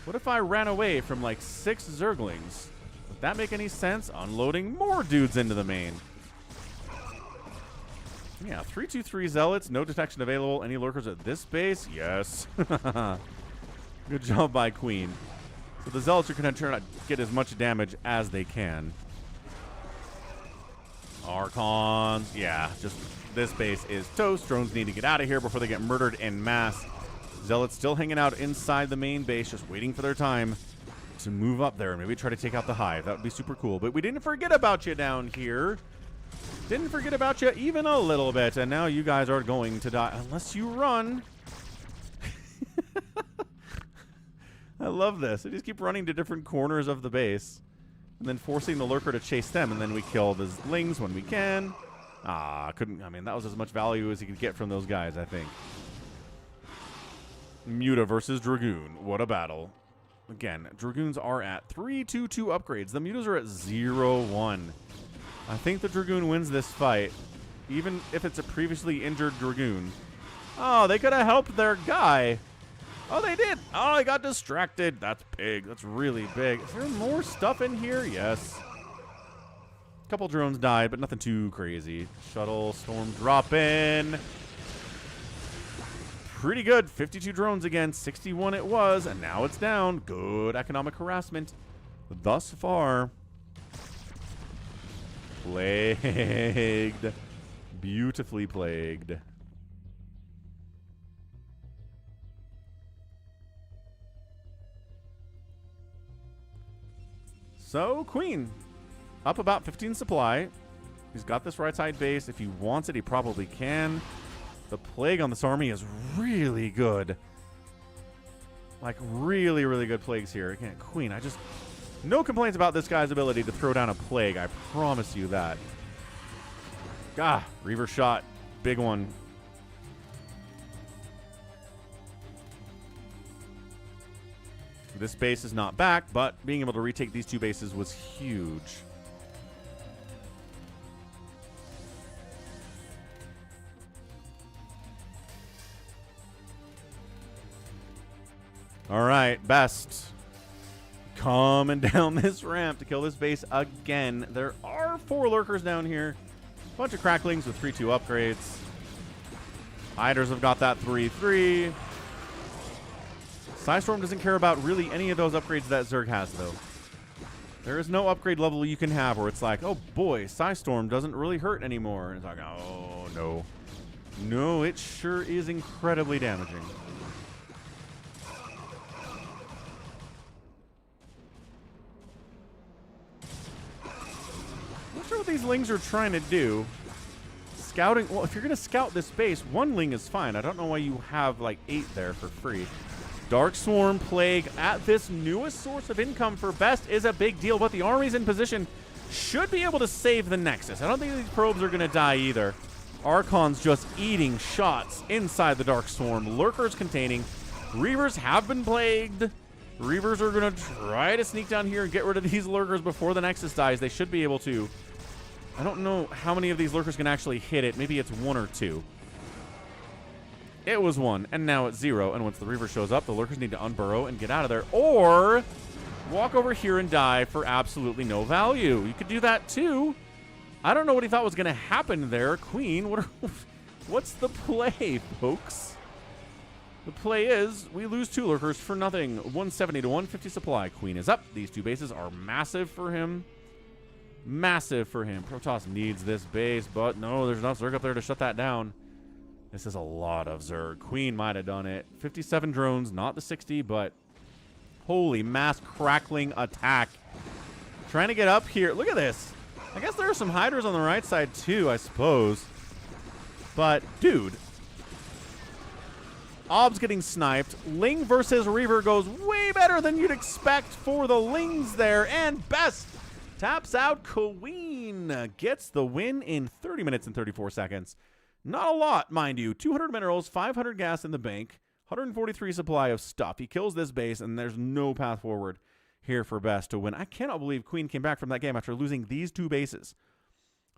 What if I ran away from like 6 Zerglings? Would that make any sense? Unloading more dudes into the main. Yeah, 3-2-3 Zealots. No detection available. Any lurkers at this base? Yes. Good job by Queen. So the Zealots are going to try to get as much damage as they can. Archons. Yeah, just this base is toast. Drones need to get out of here before they get murdered en masse. Zealots still hanging out inside the main base, just waiting for their time to move up there and maybe try to take out the hive. That would be super cool. But we didn't forget about you down here. Didn't forget about you even a little bit. And now you guys are going to die unless you run. I love this. They just keep running to different corners of the base and then forcing the lurker to chase them. And then we kill the Zlings when we can. I mean, that was as much value as he could get from those guys, I think. Muta versus Dragoon. What a battle. Again, Dragoons are at 3-2-2 upgrades. The Mutas are at 0-1. I think the Dragoon wins this fight, even if it's a previously injured Dragoon. Oh, they could have helped their guy. Oh, they did. Oh, I got distracted. That's big. That's really big. Is there more stuff in here? Yes. A couple drones died, but nothing too crazy. Shuttle, storm drop in. Pretty good. 52 drones again. 61 it was, and now it's down. Good economic harassment thus far. Plagued. Beautifully plagued. So, Queen. Up about 15 supply. He's got this right side base. If he wants it, he probably can. The plague on this army is really good. Like, really, really good plagues here. Again, Queen, no complaints about this guy's ability to throw down a plague. I promise you that. Reaver shot. Big one. This base is not back, but being able to retake these 2 bases was huge. All right, Best. Coming down this ramp to kill this base again. There are 4 lurkers down here. A bunch of cracklings with 3-2 upgrades. Hiders have got that 3-3. Psystorm doesn't care about really any of those upgrades that Zerg has, though. There is no upgrade level you can have where it's like, oh boy, Psystorm doesn't really hurt anymore. And it's like, oh no. No, it sure is incredibly damaging. Not sure what these Lings are trying to do. Scouting, well, if you're going to scout this base, 1 Ling is fine. I don't know why you have like 8 there for free. Dark Swarm Plague at this newest source of income for Best is a big deal, but the army's in position. Should be able to save the Nexus. I don't think these probes are going to die either. Archon's just eating shots inside the Dark Swarm. Lurkers containing. Reavers have been plagued. Reavers are going to try to sneak down here and get rid of these Lurkers before the Nexus dies. They should be able to. I don't know how many of these Lurkers can actually hit it. Maybe it's 1 or 2. It was 1, and now it's 0. And once the Reaver shows up, the Lurkers need to unburrow and get out of there. Or walk over here and die for absolutely no value. You could do that too. I don't know what he thought was going to happen there. Queen, what's the play, folks? The play is we lose 2 Lurkers for nothing. 170 to 150 supply. Queen is up. These 2 bases are massive for him. Massive for him. Protoss needs this base, but no, there's enough Zerg up there to shut that down. This is a lot of Zerg. Queen might have done it. 57 drones, not the 60, but holy mass crackling attack. Trying to get up here. Look at this. I guess there are some hiders on the right side too, I suppose. But, dude, Ob's getting sniped. Ling versus Reaver goes way better than you'd expect for the Lings there. And Best taps out Queen. Gets the win in 30 minutes and 34 seconds. Not a lot, mind you. 200 minerals, 500 gas in the bank, 143 supply of stuff. He kills this base, and there's no path forward here for Best to win. I cannot believe Queen came back from that game after losing these two bases.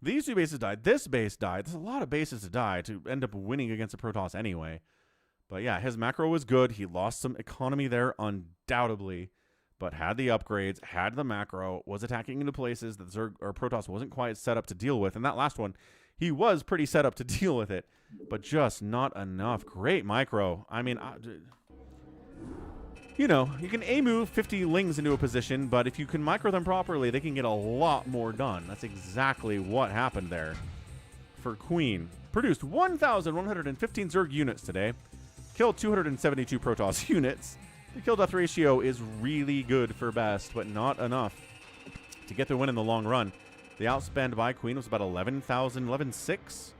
These two bases died. This base died. There's a lot of bases to die to end up winning against a Protoss anyway. But yeah, his macro was good. He lost some economy there undoubtedly, but had the upgrades, had the macro, was attacking into places that Zerg or Protoss wasn't quite set up to deal with. And that last one, he was pretty set up to deal with it, but just not enough. Great micro. I mean, you know, you can A-move 50 Lings into a position, but if you can micro them properly, they can get a lot more done. That's exactly what happened there for Queen. Produced 1,115 Zerg units today. Killed 272 Protoss units. The kill-death ratio is really good for Best, but not enough to get the win in the long run. The outspend by Queen was about 11,000, 11,600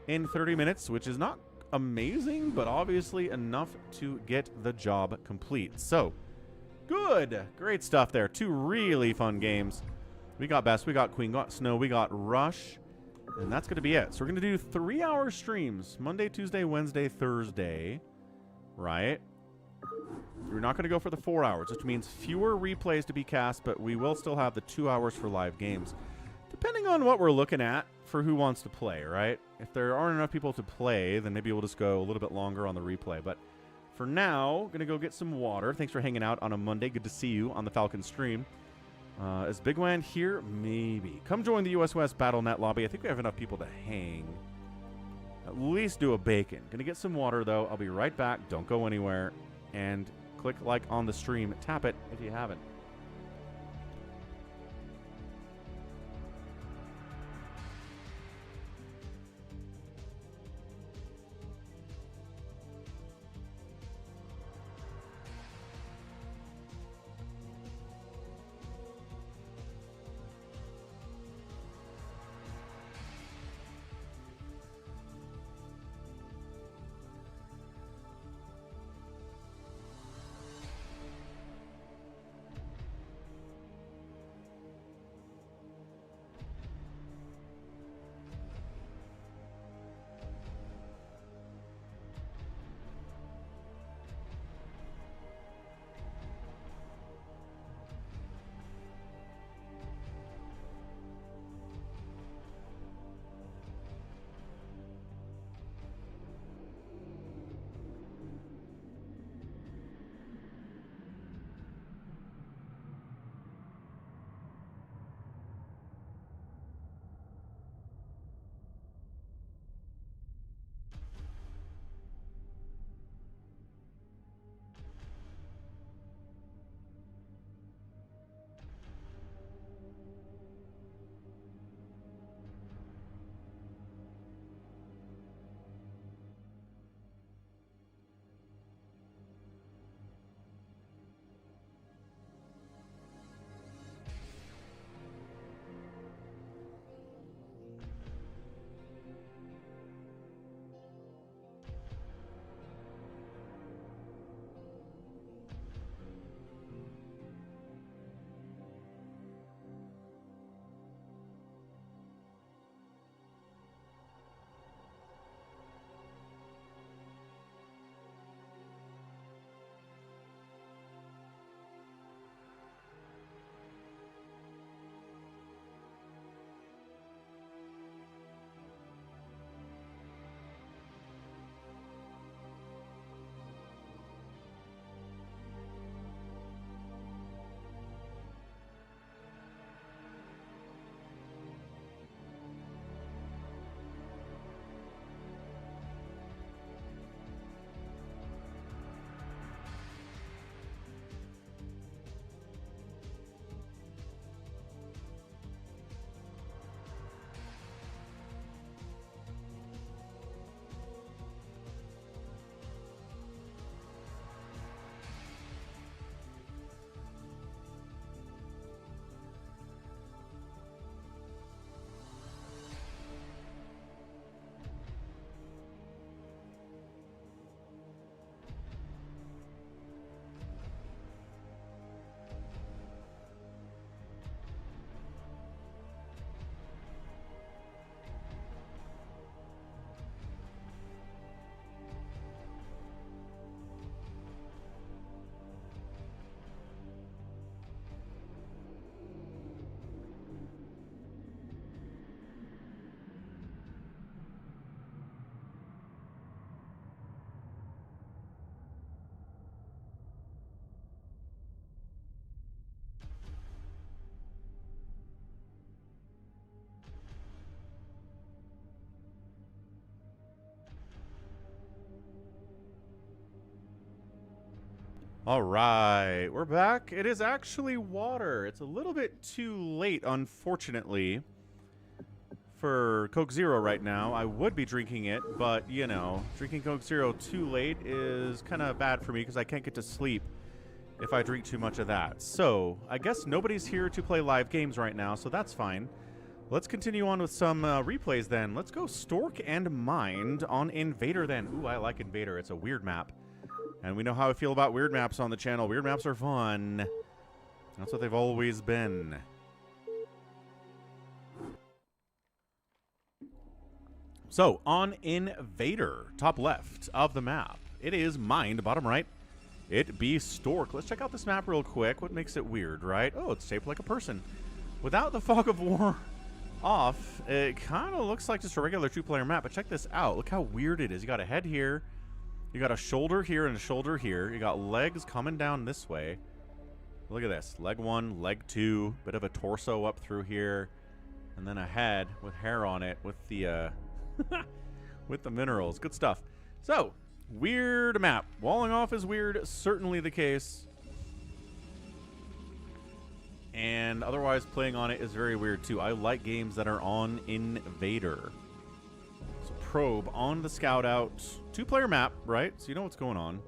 in 30 minutes, which is not amazing, but obviously enough to get the job complete. So, good. Great stuff there. Two really fun games. We got Best, we got Queen, got Snow, we got Rush, and that's going to be it. So we're going to do 3-hour streams, Monday, Tuesday, Wednesday, Thursday, right? We're not going to go for the 4 hours, which means fewer replays to be cast, but we will still have the 2 hours for live games. Depending on what we're looking at for who wants to play, right? If there aren't enough people to play, then maybe we'll just go a little bit longer on the replay. But for now, going to go get some water. Thanks for hanging out on a Monday. Good to see you on the Falcon stream. Is Big Wan here? Maybe. Come join the US West BattleNet lobby. I think we have enough people to hang. At least do a bacon. Going to get some water, though. I'll be right back. Don't go anywhere. And click like on the stream. Tap it if you haven't. All right, we're back. It is actually water. It's a little bit too late, unfortunately, for Coke Zero right now. I would be drinking it, but, you know, drinking Coke Zero too late is kind of bad for me because I can't get to sleep if I drink too much of that. So, I guess nobody's here to play live games right now, so that's fine. Let's continue on with some replays then. Let's go Stork and Mind on Invader then. Ooh, I like Invader. It's a weird map. And we know how I feel about weird maps on the channel. Weird maps are fun. That's what they've always been. So, on Invader, top left of the map, it is Mind, bottom right. It be Stork. Let's check out this map real quick. What makes it weird, right? Oh, it's shaped like a person. Without the fog of war off, it kind of looks like just a regular two-player map. But check this out. Look how weird it is. You got a head here. You got a shoulder here and a shoulder here. You got legs coming down this way. Look at this. Leg 1, leg 2, bit of a torso up through here, and then a head with hair on it with the with the minerals. Good stuff. So, weird map. Walling off is weird, certainly the case. And otherwise playing on it is very weird too. I like games that are on Invader. Probe on the scout out. Two-player map, right? So you know what's going on.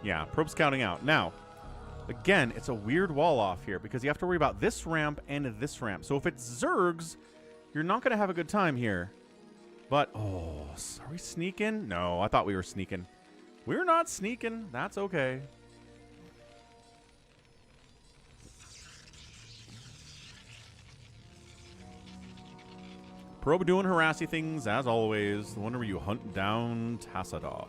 Yeah, probe scouting out. Now, again, it's a weird wall off here because you have to worry about this ramp and this ramp. So if it's Zergs, you're not going to have a good time here. But, oh, are we sneaking? No, I thought we were sneaking. We're not sneaking. That's okay. Probe doing harassy things, as always. The one where you hunt down Tassadar.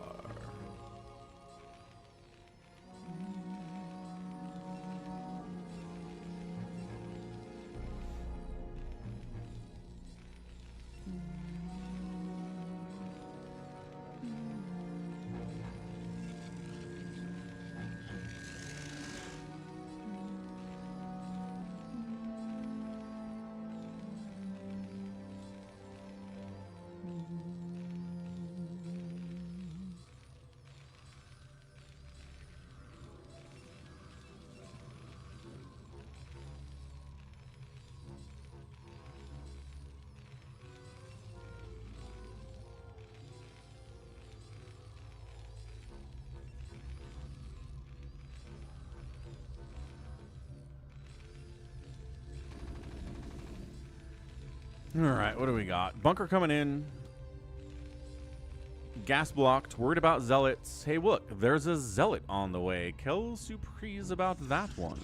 All right, what do we got? Bunker coming in. Gas blocked. Worried about zealots. Hey, look, there's a zealot on the way. Quelle surprise about that one.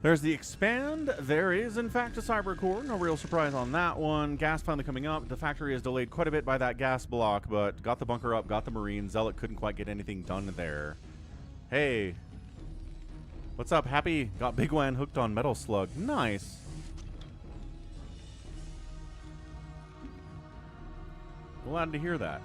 There's the expand. There is, in fact, a cyber core. No real surprise on that one. Gas finally coming up. The factory is delayed quite a bit by that gas block, but got the bunker up, got the Marine. Zealot couldn't quite get anything done there. Hey. What's up, Happy? Got Big Wan hooked on Metal Slug. Nice. Glad to hear that.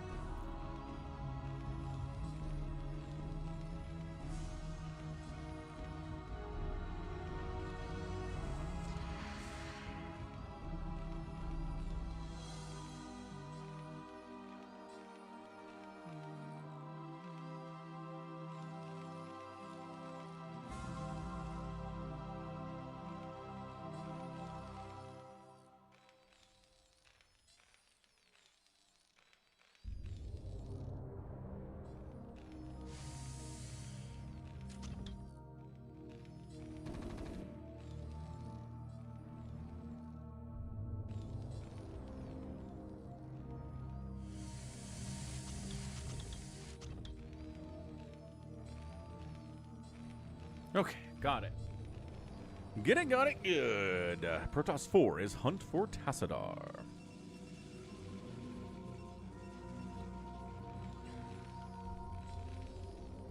Okay, got it. Got it, good. Protoss 4 is Hunt for Tassadar.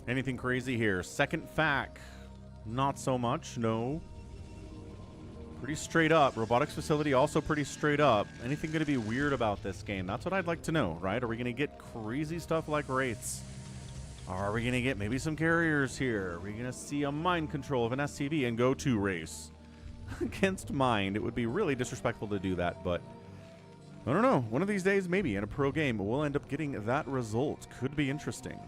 Anything crazy here? Second FAC. Not so much, no. Pretty straight up. Robotics facility also pretty straight up. Anything going to be weird about this game? That's what I'd like to know, right? Are we going to get crazy stuff like wraiths? Are we going to get maybe some carriers here? Are we going to see a mind control of an SCV and go to race against mind? It would be really disrespectful to do that, but I don't know. One of these days, maybe in a pro game, we'll end up getting that result. Could be interesting.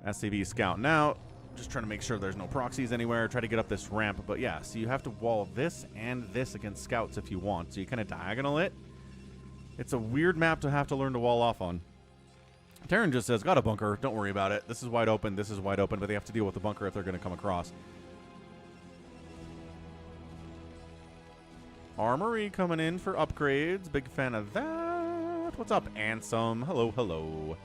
SCV scout. Now, just trying to make sure there's no proxies anywhere. Try to get up this ramp. But yeah, so you have to wall this and this against scouts if you want. So you kind of diagonal it. It's a weird map to have to learn to wall off on. Terran just says, got a bunker. Don't worry about it. This is wide open. This is wide open. But they have to deal with the bunker if they're going to come across. Armory coming in for upgrades. Big fan of that. What's up, Ansem? Hello, hello.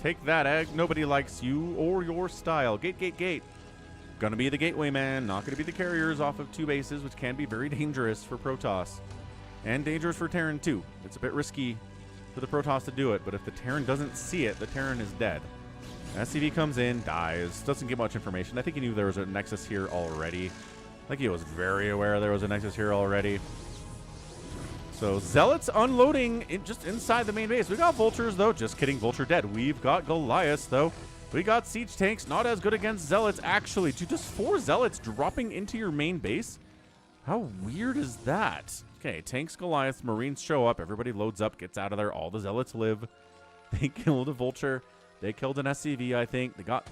Take that, egg. Nobody likes you or your style. Gate, gate, gate. Gonna be the gateway man. Not gonna be the carriers off of 2 bases, which can be very dangerous for Protoss. And dangerous for Terran, too. It's a bit risky for the Protoss to do it, but if the Terran doesn't see it, the Terran is dead. SCV comes in, dies. Doesn't get much information. I think he knew there was a Nexus here already. I think he was very aware there was a Nexus here already. So Zealots unloading just inside the main base. We got Vultures, though. Just kidding. Vulture dead. We've got Goliaths, though. We got Siege Tanks. Not as good against Zealots, actually. Dude, just 4 Zealots dropping into your main base? How weird is that? Okay, Tanks, Goliaths, Marines show up. Everybody loads up, gets out of there. All the Zealots live. They killed a Vulture. They killed an SCV, I think. They got...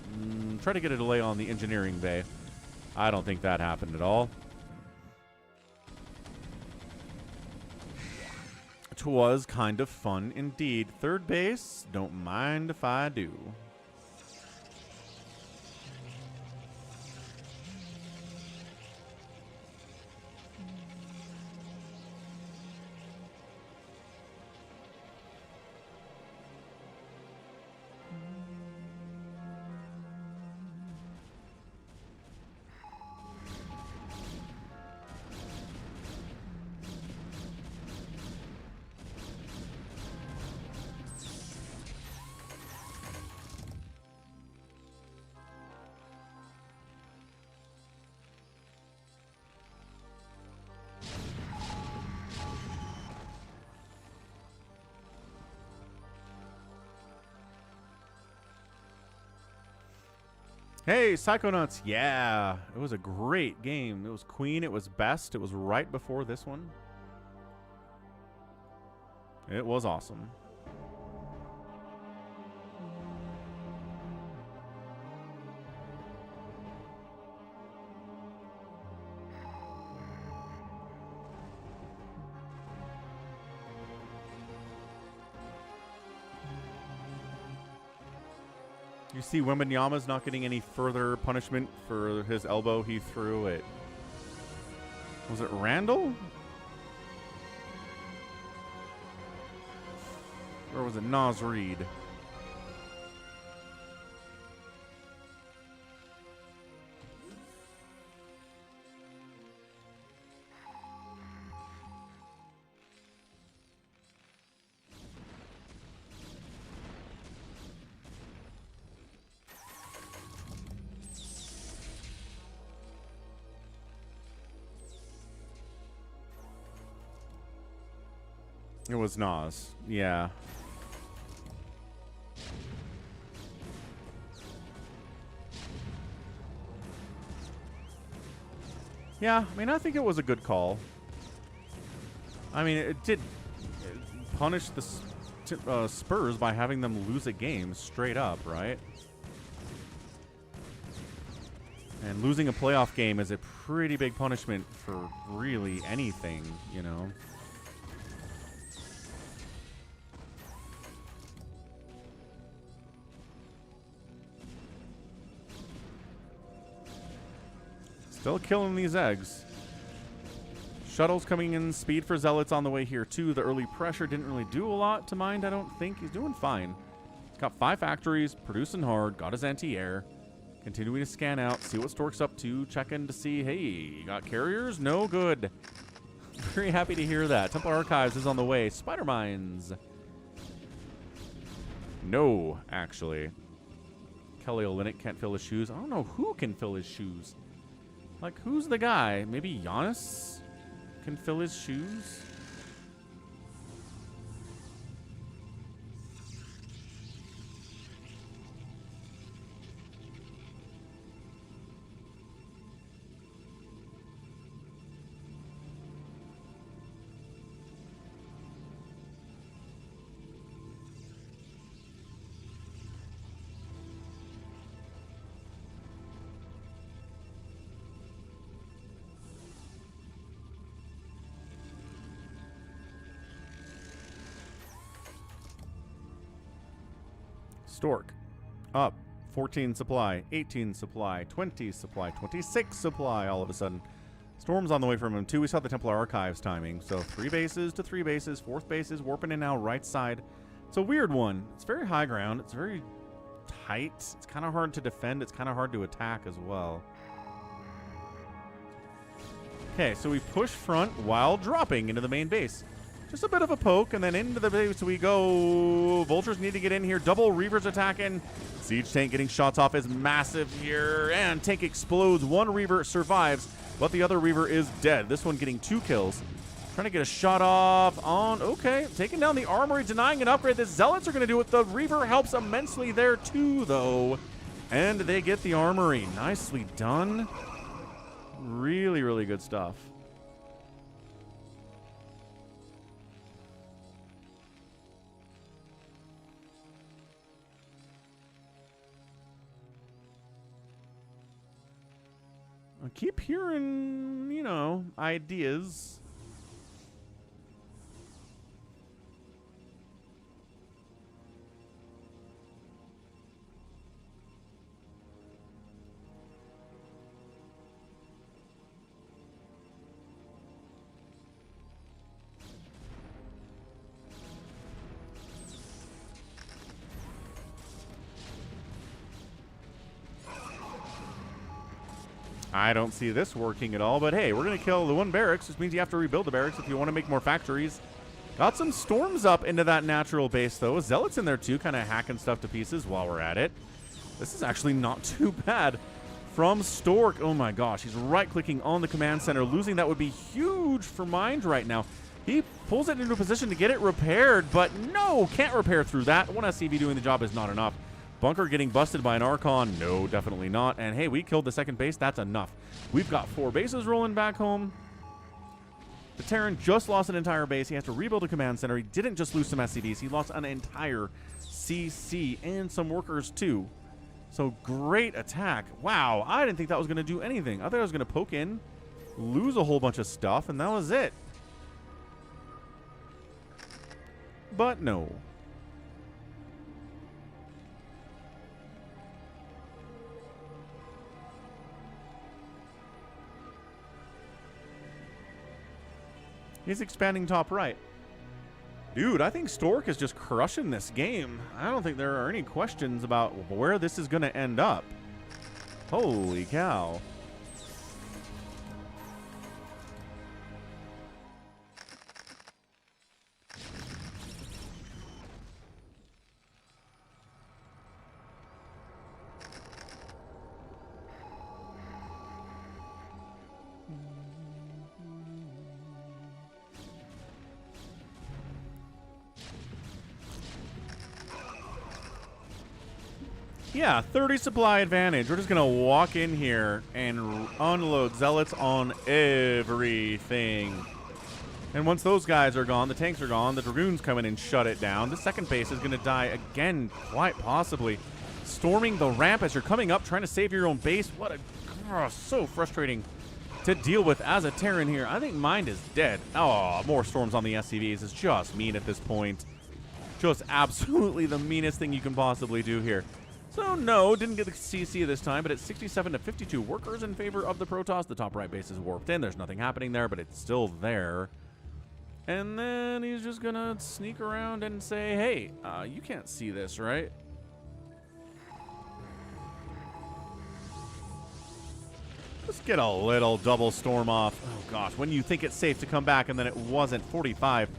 try to get a delay on the engineering bay. I don't think that happened at all. It was kind of fun indeed. Third base, don't mind if I do. Hey, Psychonauts. Yeah, it was a great game. It was Queen. It was best. It was right before this one. It was awesome. You see Wembenyama's not getting any further punishment for his elbow he threw at... Was it Randall? Or was it Nas Reed? It was Nas. Yeah. Yeah, I mean, I think it was a good call. I mean, it did punish the Spurs by having them lose a game straight up, right? And losing a playoff game is a pretty big punishment for really anything, you know? Still killing these eggs. Shuttles coming in, speed for Zealots on the way here too. The early pressure didn't really do a lot to Mind, I don't think. He's doing fine. He's got 5 factories, producing hard, got his anti-air. Continuing to scan out, see what Stork's up to, check in to see, hey, you got carriers? No good. Very happy to hear that. Templar Archives is on the way. Spider Mines. No, actually. Kelly Olynyk can't fill his shoes. I don't know who can fill his shoes. Like, who's the guy? Maybe Giannis can fill his shoes? Stork, up, 14 supply, 18 supply, 20 supply, 26 supply all of a sudden. Storm's on the way from him too. We saw the Templar Archives timing. So 3 bases to 3 bases, 4th base is warping in now, right side. It's a weird one. It's very high ground. It's very tight. It's kind of hard to defend. It's kind of hard to attack as well. Okay, so we push front while dropping into the main base. Just a bit of a poke, and then into the base we go. Vultures need to get in here. Double Reavers attacking. Siege Tank getting shots off is massive here. And Tank explodes. 1 Reaver survives, but the other Reaver is dead. This one getting 2 kills. Trying to get a shot off on... Okay, taking down the armory, denying an upgrade. The Zealots are going to do it. The Reaver helps immensely there too, though. And they get the armory. Nicely done. Really, really good stuff. I keep hearing, you know, ideas. I don't see this working at all, but hey, we're going to kill the 1 barracks, which means you have to rebuild the barracks if you want to make more factories. Got some storms up into that natural base, though. Zealots in there, too, kind of hacking stuff to pieces while we're at it. This is actually not too bad from Stork. Oh, my gosh. He's right-clicking on the command center. Losing that would be huge for Mind right now. He pulls it into a position to get it repaired, but no, can't repair through that. 1 SCV doing the job is not enough. Bunker getting busted by an Archon. No, definitely not. And hey, we killed the 2nd base. That's enough. We've got 4 bases rolling back home. The Terran just lost an entire base. He has to rebuild a command center. He didn't just lose some SCVs. He lost an entire CC and some workers too. So great attack. Wow, I didn't think that was going to do anything. I thought I was going to poke in, lose a whole bunch of stuff, and that was it. But no. He's expanding top right. Dude, I think Stork is just crushing this game. I don't think there are any questions about where this is going to end up. Holy cow. Yeah, 30 supply advantage. We're just going to walk in here and unload Zealots on everything. And once those guys are gone, the tanks are gone, the Dragoons come in and shut it down. The 2nd base is going to die again, quite possibly. Storming the ramp as you're coming up, trying to save your own base. What a... Oh, so frustrating to deal with as a Terran here. I think Mind is dead. Oh, more storms on the SCVs is just mean at this point. Just absolutely the meanest thing you can possibly do here. So no, didn't get the CC this time, but it's 67 to 52 workers in favor of the Protoss. The top right base is warped in. There's nothing happening there, but it's still there. And then he's just gonna sneak around and say, hey, you can't see this, right? Let's get a little double storm off. Oh gosh, when you think it's safe to come back and then it wasn't. 45.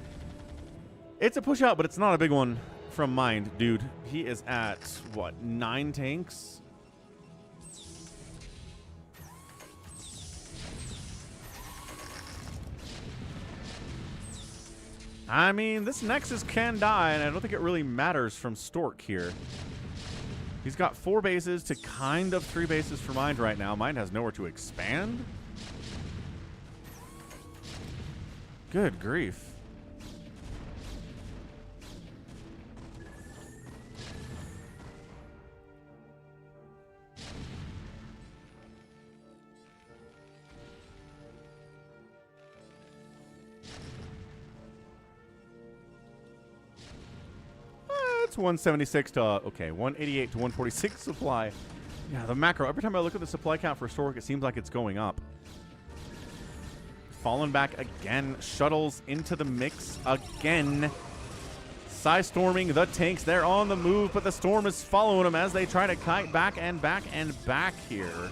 It's a push out, but it's not a big one from Mind, dude. He is at, what, 9 tanks? I mean, this Nexus can die, and I don't think it really matters from Stork here. He's got 4 bases to kind of 3 bases for Mind right now. Mind has nowhere to expand. Good grief. It's 176 to, okay, 188 to 146 supply. Yeah, the macro, every time I look at the supply count for Stork, it seems like it's going up. Fallen back again. Shuttles into the mix again. Storming the tanks. They're on the move, but the storm is following them as they try to kite back and back and back here.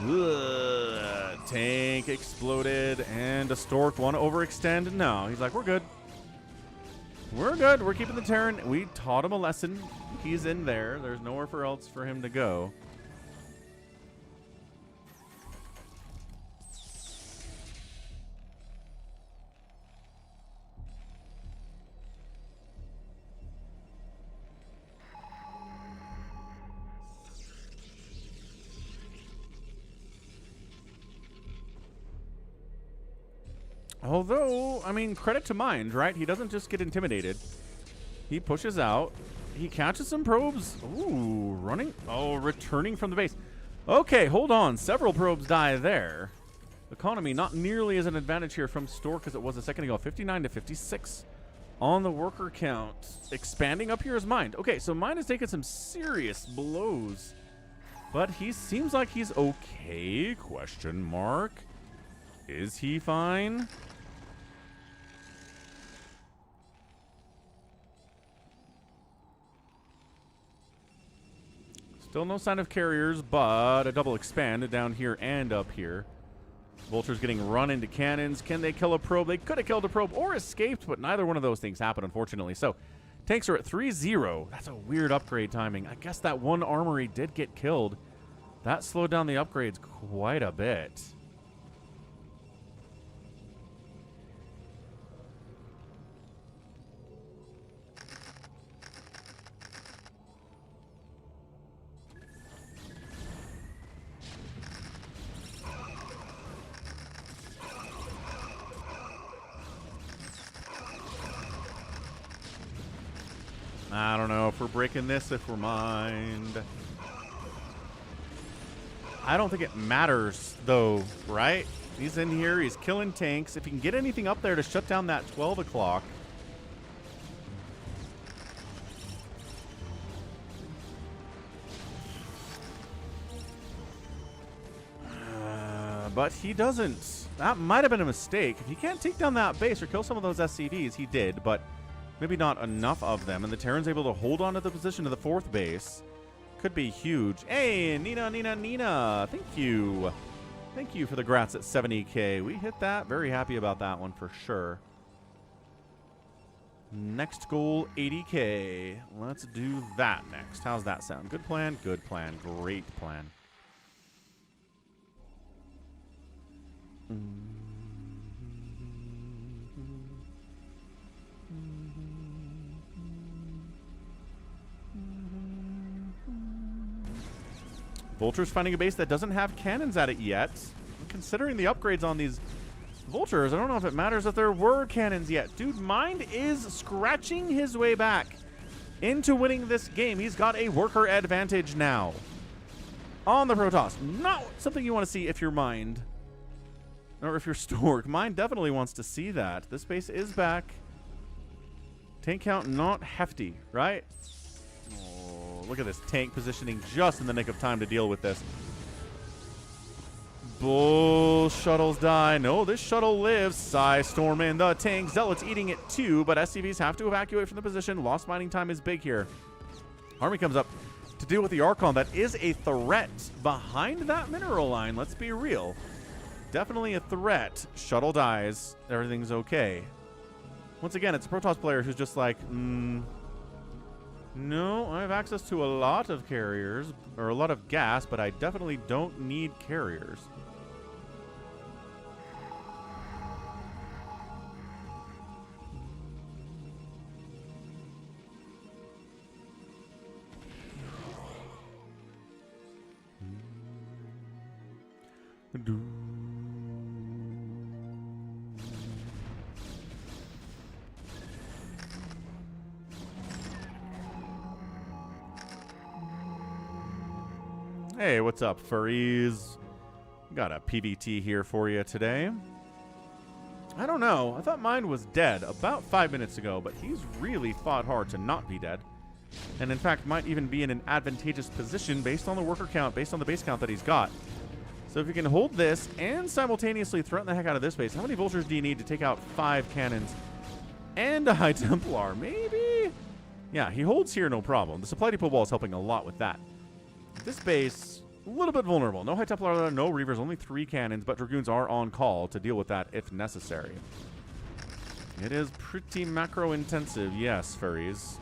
Ugh, tank exploded, and a Stork want to overextend. No, he's like, we're good. We're good. We're keeping the Terran. We taught him a lesson. He's in there. There's nowhere else for him to go. Although, I mean, credit to Mind, right? He doesn't just get intimidated. He pushes out. He catches some probes. Ooh, running. Oh, returning from the base. Okay, hold on. Several probes die there. Economy not nearly as an advantage here from Stork as it was a second ago. 59 to 56 on the worker count. Expanding up here is Mind. Okay, so Mind has taken some serious blows. But he seems like he's okay. Question mark. Is he fine? Still no sign of carriers, but a double expand down here and up here. Vultures getting run into cannons. Can they kill a probe? They could have killed a probe or escaped, but neither one of those things happened, unfortunately. So tanks are at 3-0. That's a weird upgrade timing. I guess that one armory did get killed. That slowed down the upgrades quite a bit. I don't know if we're breaking this, if we're Mind. I don't think it matters, though, right? He's in here. He's killing tanks. If he can get anything up there to shut down that 12 o'clock. But he doesn't. That might have been a mistake. If he can't take down that base or kill some of those SCVs, he did, but maybe not enough of them. And the Terran's able to hold on to the position of the 4th base. Could be huge. Hey, Nina. Thank you. Thank you for the grats at 70K. We hit that. Very happy about that one for sure. Next goal, 80K. Let's do that next. How's that sound? Good plan? Good plan. Great plan. Vulture's finding a base that doesn't have cannons at it yet. Considering the upgrades on these Vultures, I don't know if it matters if there were cannons yet. Dude, Mind is scratching his way back into winning this game. He's got a worker advantage now on the Protoss. Not something you want to see if you're Mind. Or if you're Stork. Mind definitely wants to see that. This base is back. Tank count not hefty, right? Oh, look at this tank positioning just in the nick of time to deal with this. Bull shuttles die. No, this shuttle lives. Psy storm in the tank. Zealots eating it too, but SCVs have to evacuate from the position. Lost mining time is big here. Army comes up to deal with the Archon. That is a threat behind that mineral line. Let's be real. Definitely a threat. Shuttle dies. Everything's okay. Once again, it's a Protoss player who's just like, no, I have access to a lot of carriers, or a lot of gas, but I definitely don't need carriers. Hey, what's up, furries? Got a PVT here for you today. I don't know. I thought mine was dead about 5 minutes ago, but he's really fought hard to not be dead. And in fact, might even be in an advantageous position based on the worker count, based on the base count that he's got. So if you can hold this and simultaneously threaten the heck out of this base, how many vultures do you need to take out 5 cannons and a High Templar? Maybe? Yeah, he holds here, no problem. The supply depot wall is helping a lot with that. This base, a little bit vulnerable. No High Templar, no Reavers, only 3 cannons, but Dragoons are on call to deal with that if necessary. It is pretty macro intensive, yes, furries.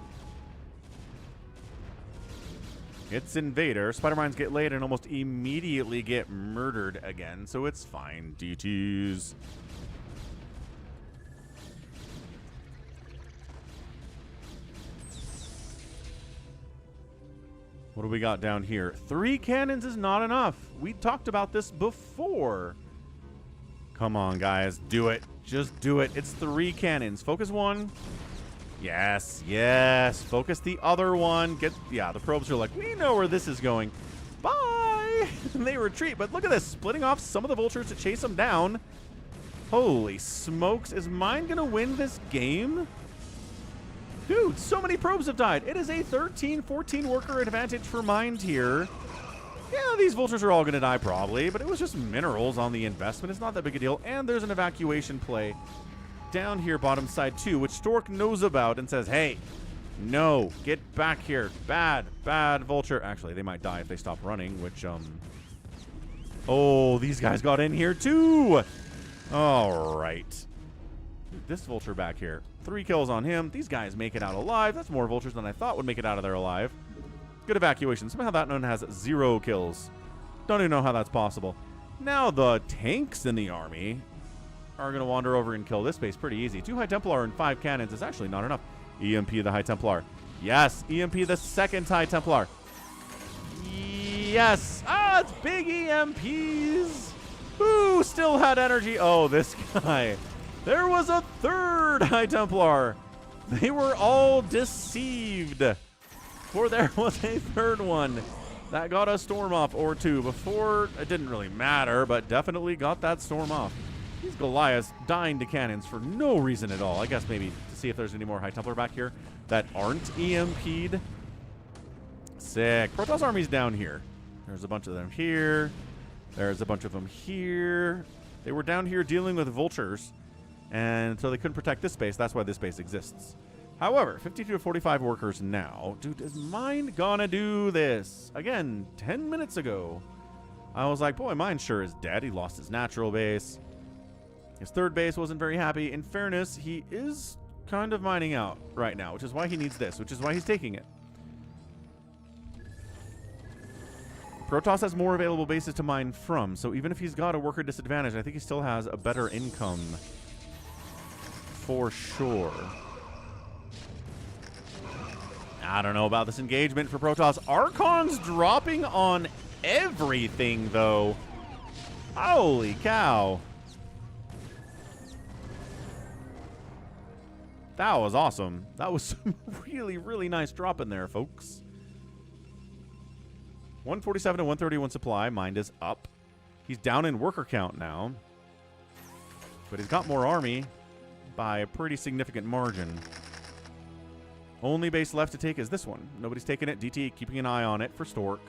It's Invader. Spider mines get laid and almost immediately get murdered again, so it's fine. DTs. What do we got down here? 3 cannons is not enough. We talked about this before. Come on, guys. Do it. Just do it. It's 3 cannons. Focus 1. Yes, yes. Focus the other one. Yeah, the probes are like, we know where this is going. Bye. And they retreat. But look at this. Splitting off some of the vultures to chase them down. Holy smokes. Is mine going to win this game? Dude, so many probes have died. It is a 13-14 worker advantage for Mind here. Yeah, these vultures are all going to die probably, but it was just minerals on the investment. It's not that big a deal. And there's an evacuation play down here, bottom side too, which Stork knows about and says, hey, no, get back here. Bad, bad vulture. Actually, they might die if they stop running, which, oh, these guys got in here too. All right. This vulture back here. 3 kills on him. These guys make it out alive. That's more vultures than I thought would make it out of there alive. Good evacuation. Somehow that one has 0 kills. Don't even know how that's possible. Now the tanks in the army are going to wander over and kill this base pretty easy. 2 High Templar and 5 cannons is actually not enough. EMP the High Templar. Yes, EMP the second High Templar. Yes. Ah, it's big EMPs. Who still had energy? Oh, this guy. There was a 3rd High Templar. They were all deceived. For there was a 3rd one that got a storm off or 2 before. It didn't really matter, but definitely got that storm off. These Goliaths dying to cannons for no reason at all. I guess maybe to see if there's any more High Templar back here that aren't EMP'd. Sick. Protoss army's down here. There's a bunch of them here. There's a bunch of them here. They were down here dealing with vultures. And so they couldn't protect this base. That's why this base exists. However, 52 to 45 workers now. Dude, is mine gonna do this? Again, 10 minutes ago, I was like, boy, mine sure is dead. He lost his natural base. His 3rd base wasn't very happy. In fairness, he is kind of mining out right now, which is why he needs this, which is why he's taking it. Protoss has more available bases to mine from, so even if he's got a worker disadvantage, I think he still has a better income. For sure. I don't know about this engagement for Protoss. Archon's dropping on everything, though. Holy cow. That was awesome. That was some really, really nice drop in there, folks. 147 to 131 supply. Mind is up. He's down in worker count now. But he's got more army by a pretty significant margin. Only base left to take is this one. Nobody's taking it. DT keeping an eye on it for Stork.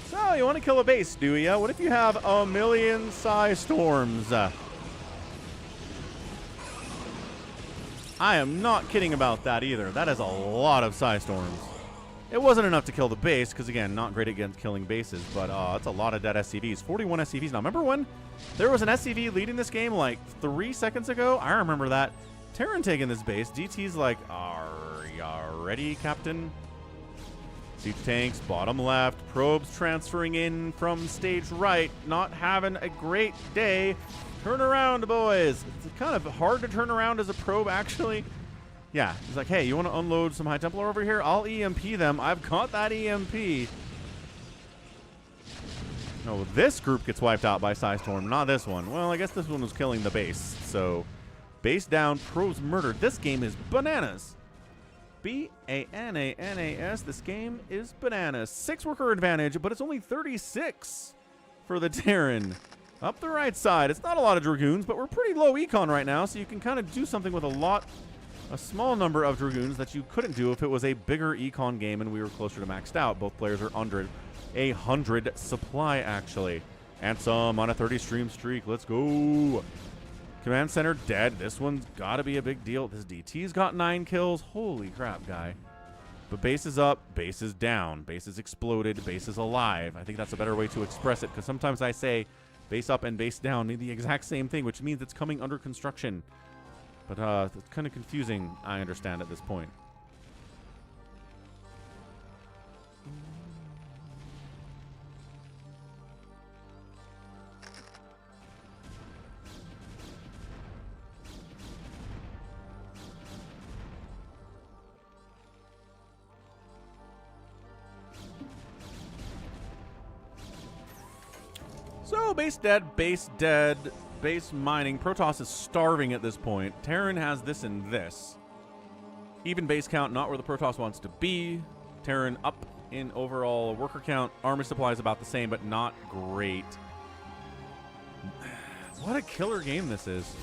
So, you want to kill a base, do ya? What if you have a million Ssays Storms? I am not kidding about that either. That is a lot of Ssays Storms. It wasn't enough to kill the base, because again, not great against killing bases, but it's a lot of dead SCVs. 41 SCVs. Now, remember when there was an SCV leading this game like 3 seconds ago? I remember that. Terran taking this base. DT's like, are ya ready, Captain? Siege tanks, bottom left. Probes transferring in from stage right. Not having a great day. Turn around, boys. It's kind of hard to turn around as a probe, actually. Yeah, he's like, hey, you want to unload some High Templar over here? I'll EMP them. I've got that EMP. No, this group gets wiped out by Ssays Storm, not this one. Well, I guess this one was killing the base. So, base down, probes murdered. This game is bananas. B-A-N-A-N-A-S. This game is bananas. 6 worker advantage, but it's only 36 for the Terran. Up the right side. It's not a lot of Dragoons, but we're pretty low econ right now, so you can kind of do something with a small number of Dragoons that you couldn't do if it was a bigger econ game and we were closer to maxed out. Both players are under 100 supply, actually. And some on a 30 stream streak. Let's go. Command center dead. This one's got to be a big deal. This DT's got 9 kills. Holy crap, guy. But base is up, base is down, base is exploded, base is alive. I think that's a better way to express it, because sometimes I say base up and base down mean the exact same thing, which means it's coming under construction. But it's kind of confusing, I understand, at this point. So, base dead, base mining. Protoss is starving at this point. Terran has this and this. Even base count, not where the Protoss wants to be. Terran up in overall worker count. Army supply is about the same, but not great. What a killer game this is.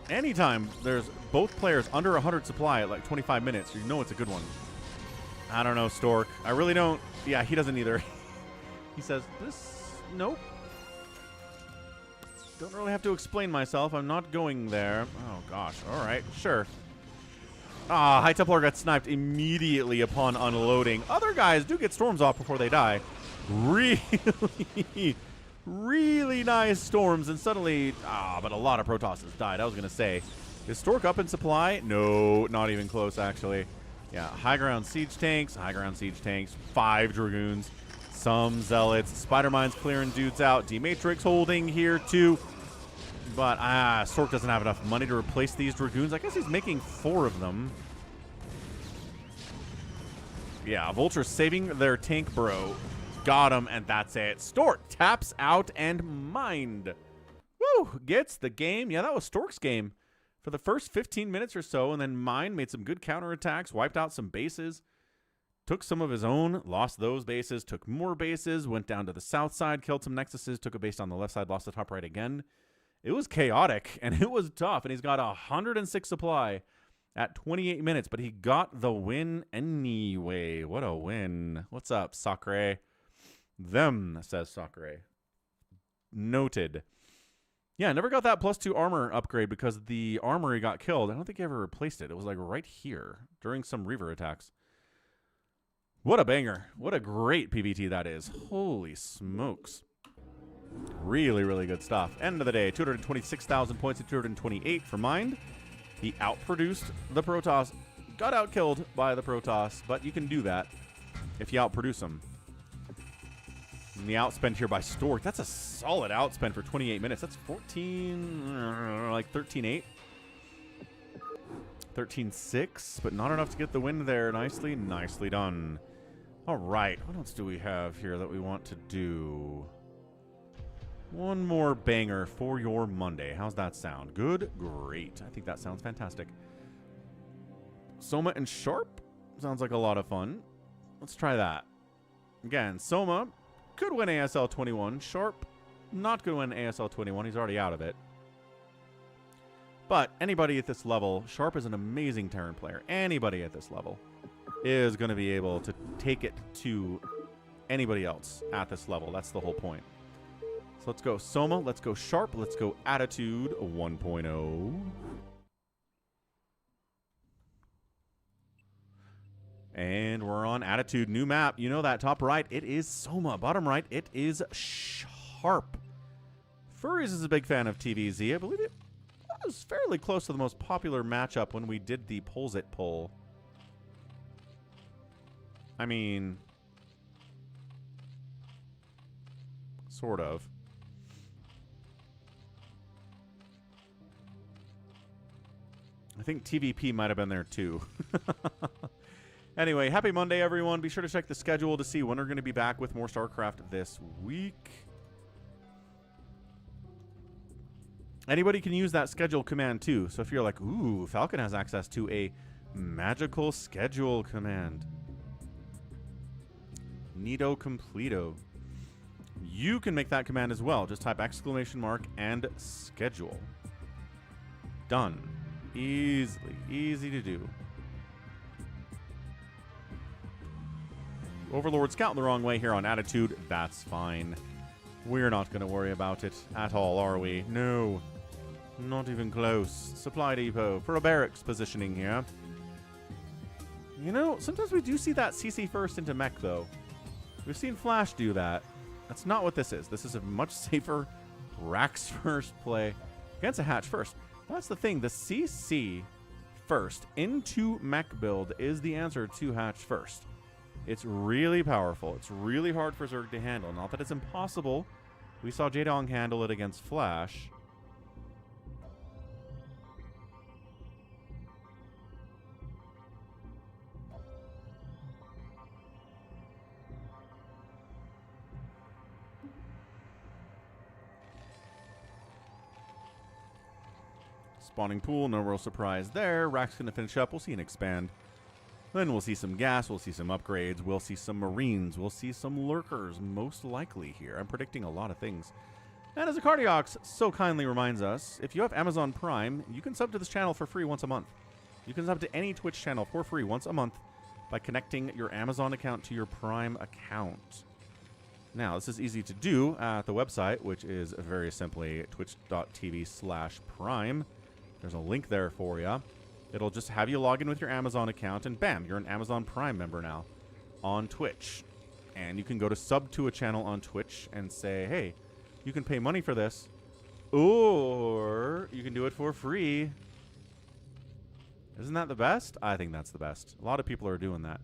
Anytime there's both players under 100 supply at like 25 minutes, you know it's a good one. I don't know, Stork. I really don't. Yeah, he doesn't either. He says, nope. Don't really have to explain myself. I'm not going there. Oh, gosh. All right, sure. Ah, High Templar got sniped immediately upon unloading. Other guys do get storms off before they die. Really, really nice storms. And suddenly, but a lot of Protosses died. I was going to say, is Stork up in supply? No, not even close, actually. Yeah, high ground siege tanks, 5 Dragoons. Some Zealots. Spider-Mine's clearing dudes out. D-Matrix holding here, too. But, Stork doesn't have enough money to replace these Dragoons. I guess he's making 4 of them. Yeah, Vulture saving their tank, bro. Got him, and that's it. Stork taps out and mined. Woo! Gets the game. Yeah, that was Stork's game for the first 15 minutes or so, and then Mine made some good counterattacks, wiped out some bases. Took some of his own, lost those bases, took more bases, went down to the south side, killed some Nexuses, took a base on the left side, lost the top right again. It was chaotic, and it was tough, and he's got 106 supply at 28 minutes, but he got the win anyway. What a win. What's up, Sacre? Them, says Sacre. Noted. Yeah, I never got that +2 armor upgrade because the armory got killed. I don't think he ever replaced it. It was like right here during some Reaver attacks. What a banger. What a great PvT that is. Holy smokes. Really, really good stuff. End of the day, 226,000 points at 228 for Mind. He outproduced the Protoss. Got outkilled by the Protoss, but you can do that if you outproduce them. And the outspend here by Stork. That's a solid outspend for 28 minutes. That's 14, like 13-8. 13-6, but not enough to get the win there. Nicely, nicely done. All right, what else do we have here that we want to do? One more banger for your Monday. How's that sound? Good? Great. I think that sounds fantastic. Soma and Sharp? Sounds like a lot of fun. Let's try that. Again, Soma could win ASL 21. Sharp, not going to win ASL 21. He's already out of it. But anybody at this level, Sharp is an amazing Terran player. Anybody at this level is going to be able to take it to anybody else at this level. That's the whole point. So let's go Soma, let's go Sharp, let's go Attitude 1.0. And we're on Attitude, new map. You know that, top right, it is Soma. Bottom right, it is Sharp. Furries is a big fan of TVZ. I believe it was fairly close to the most popular matchup when we did the Polls It poll. I mean, sort of. I think TVP might have been there too. Anyway, happy Monday, everyone. Be sure to check the schedule to see when we're going to be back with more StarCraft this week. Anybody can use that schedule command too. So if you're like, ooh, Falcon has access to a magical schedule command. Neato completo. You can make that command as well. Just type exclamation mark and schedule. Done. Easy to do. Overlord scouting the wrong way here on Attitude. That's fine. We're not going to worry about it at all, are we? No. Not even close. Supply depot for a barracks positioning here. You know, sometimes we do see that CC first into mech, though. We've seen Flash do that. That's not what this is. This is a much safer Rax first play against a Hatch first. That's the thing. The CC first into mech build is the answer to Hatch first. It's really powerful. It's really hard for Zerg to handle. Not that it's impossible. We saw Jaedong handle it against Flash. Spawning pool, no real surprise there. Rack's going to finish up. We'll see an expand. Then we'll see some gas. We'll see some upgrades. We'll see some Marines. We'll see some Lurkers, most likely here. I'm predicting a lot of things. And as a Cardiox so kindly reminds us, if you have Amazon Prime, you can sub to this channel for free once a month. You can sub to any Twitch channel for free once a month by connecting your Amazon account to your Prime account. Now, this is easy to do at the website, which is very simply twitch.tv/prime. There's a link there for you. It'll just have you log in with your Amazon account, and bam, you're an Amazon Prime member now on Twitch. And you can go to sub to a channel on Twitch and say, hey, you can pay money for this, or you can do it for free. Isn't that the best? I think that's the best. A lot of people are doing that.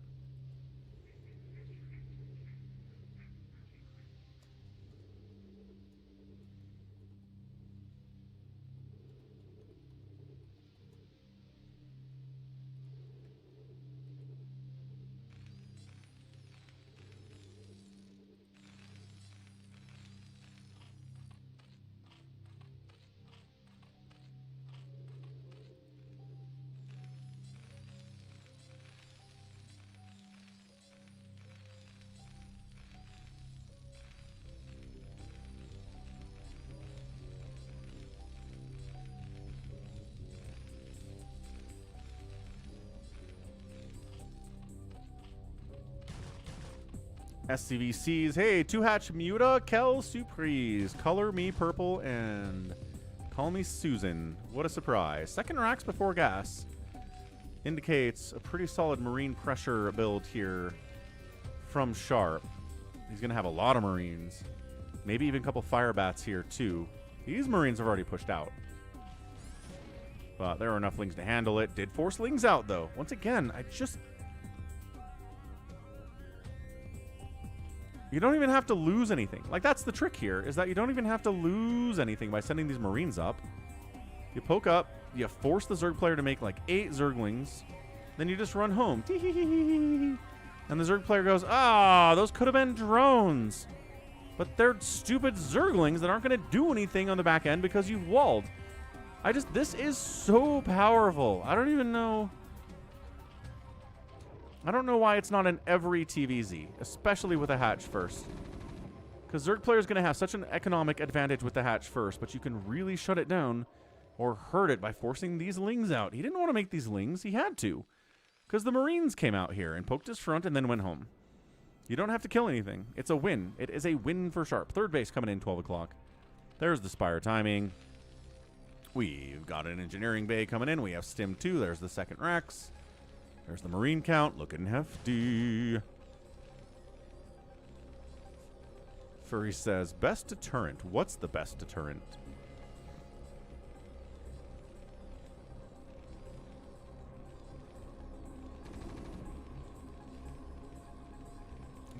SCVCs, hey, 2-hatch Muta, Kel Surprise, color me purple and call me Susan. What a surprise. Second racks before gas indicates a pretty solid Marine pressure build here from Sharp. He's going to have a lot of Marines. Maybe even a couple fire bats here too. These Marines have already pushed out. But there are enough Lings to handle it. Did force Lings out though. Once again, you don't even have to lose anything. Like, that's the trick here, is that you don't even have to lose anything by sending these Marines up. You poke up, you force the Zerg player to make like 8 Zerglings, then you just run home. And the Zerg player goes, ah, those could have been drones. But they're stupid Zerglings that aren't going to do anything on the back end because you've walled. This is so powerful. I don't even know. I don't know why it's not in every TVZ, especially with a hatch first. Because Zerg player is going to have such an economic advantage with the hatch first, but you can really shut it down or hurt it by forcing these Lings out. He didn't want to make these Lings. He had to. Because the Marines came out here and poked his front and then went home. You don't have to kill anything. It's a win. It is a win for Sharp. Third base coming in 12 o'clock. There's the Spire timing. We've got an engineering bay coming in. We have Stim 2. There's the second Rex. There's the Marine count. Looking hefty. Furry says, best deterrent. What's the best deterrent?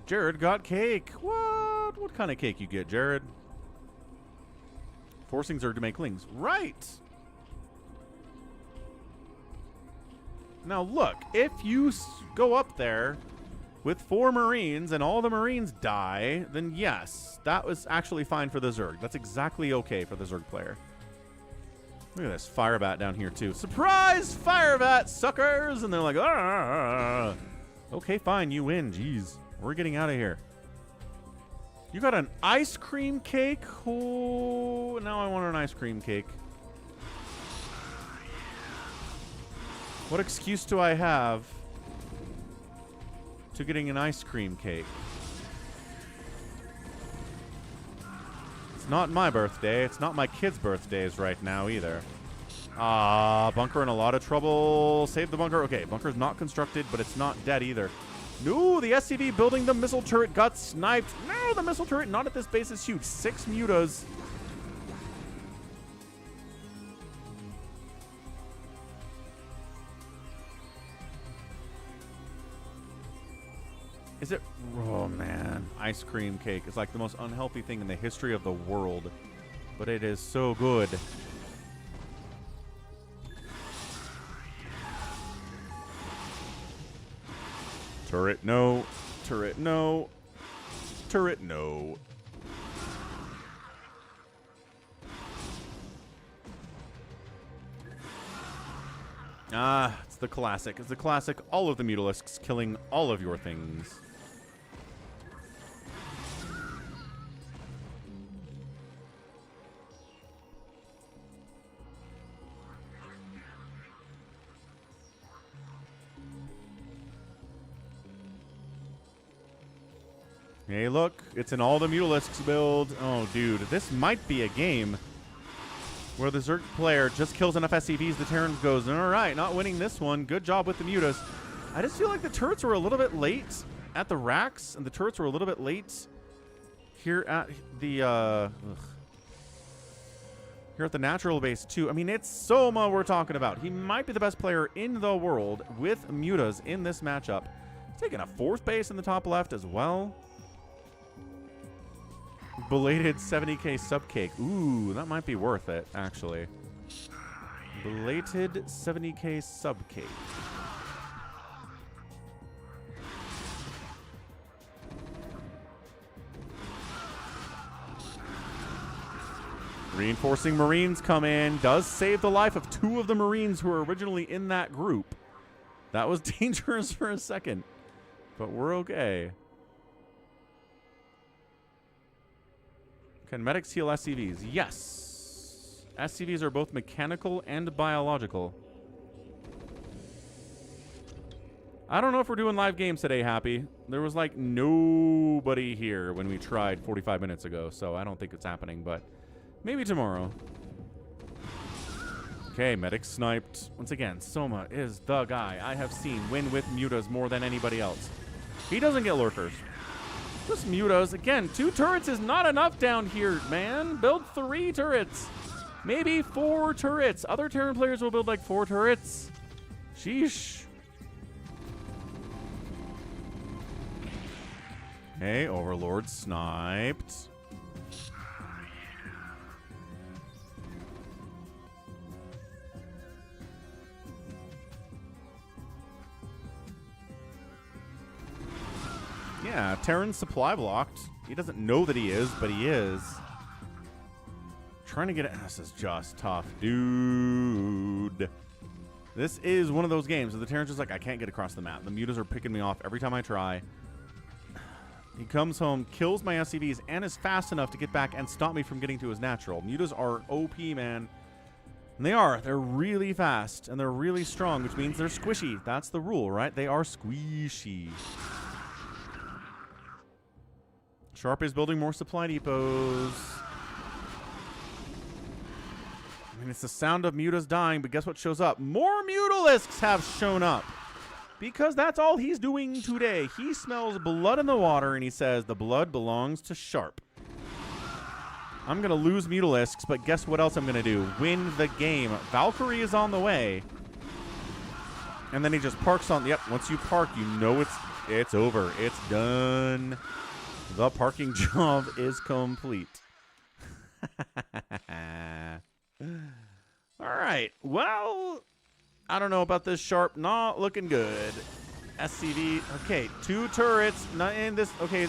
Jared got cake. What? What kind of cake you get, Jared? Forcing Zerg to make Lings. Right! Now look, if you go up there with 4 Marines and all the Marines die, then yes, that was actually fine for the Zerg. That's exactly okay for the Zerg player. Look at this Firebat down here too. Surprise! Firebat, suckers! And they're like, ah. Okay, fine, you win. Jeez. We're getting out of here. You got an ice cream cake? Oh, now I want an ice cream cake. What excuse do I have to getting an ice cream cake? It's not my birthday. It's not my kids' birthdays right now either. Ah, bunker in a lot of trouble. Save the bunker. Okay, bunker's not constructed, but it's not dead either. No, the SCV building the missile turret got sniped. No, the missile turret not at this base is huge. 6 mutas. Is it? Oh, man. Ice cream cake is like the most unhealthy thing in the history of the world. But it is so good. Turret, no. Turret, no. Turret, no. Ah, it's the classic. It's the classic. All of the Mutalisks killing all of your things. Hey, look. It's in all the Mutalisks build. Oh, dude. This might be a game where the Zerg player just kills enough SCVs, the Terran goes, all right, not winning this one. Good job with the Mutas. I just feel like the turrets were a little bit late at the racks, and the turrets were a little bit late here at the here at the natural base too. I mean, it's Soma we're talking about. He might be the best player in the world with Mutas in this matchup. He's taking a 4th base in the top left as well. Belated 70k sub cake. Ooh, that might be worth it, actually. Belated 70k sub cake. Reinforcing Marines come in. Does save the life of 2 of the Marines who were originally in that group. That was dangerous for a second, but we're okay. Can medics heal SCVs? Yes. SCVs are both mechanical and biological. I don't know if we're doing live games today, Happy. There was like nobody here when we tried 45 minutes ago, so I don't think it's happening, but maybe tomorrow. Okay, medic sniped. Once again, Soma is the guy I have seen win with mutas more than anybody else. He doesn't get lurkers. Just mutas. Again, 2 turrets is not enough down here, man. Build 3 turrets. Maybe 4 turrets. Other Terran players will build like 4 turrets. Sheesh. Hey, Overlord sniped. Yeah, Terran supply blocked. He doesn't know that he is, but he is. Trying to get it. This is just tough, dude. This is one of those games where the Terran's just like, I can't get across the map. The mutas are picking me off every time I try. He comes home, kills my SCVs, and is fast enough to get back and stop me from getting to his natural. Mutas are OP, man. And they are. They're really fast, and they're really strong, which means they're squishy. That's the rule, right? They are squishy. Sharp is building more supply depots. I mean, it's the sound of mutas dying, but guess what shows up? More mutalisks have shown up. Because that's all he's doing today. He smells blood in the water, and he says the blood belongs to Sharp. I'm going to lose mutalisks, but guess what else I'm going to do? Win the game. Valkyrie is on the way. And then he just parks on... Yep, once you park, you know it's over. It's done. The parking job is complete. All right. Well, I don't know about this Sharp. Not looking good. SCV. Okay, 2 turrets. Not in this. Okay,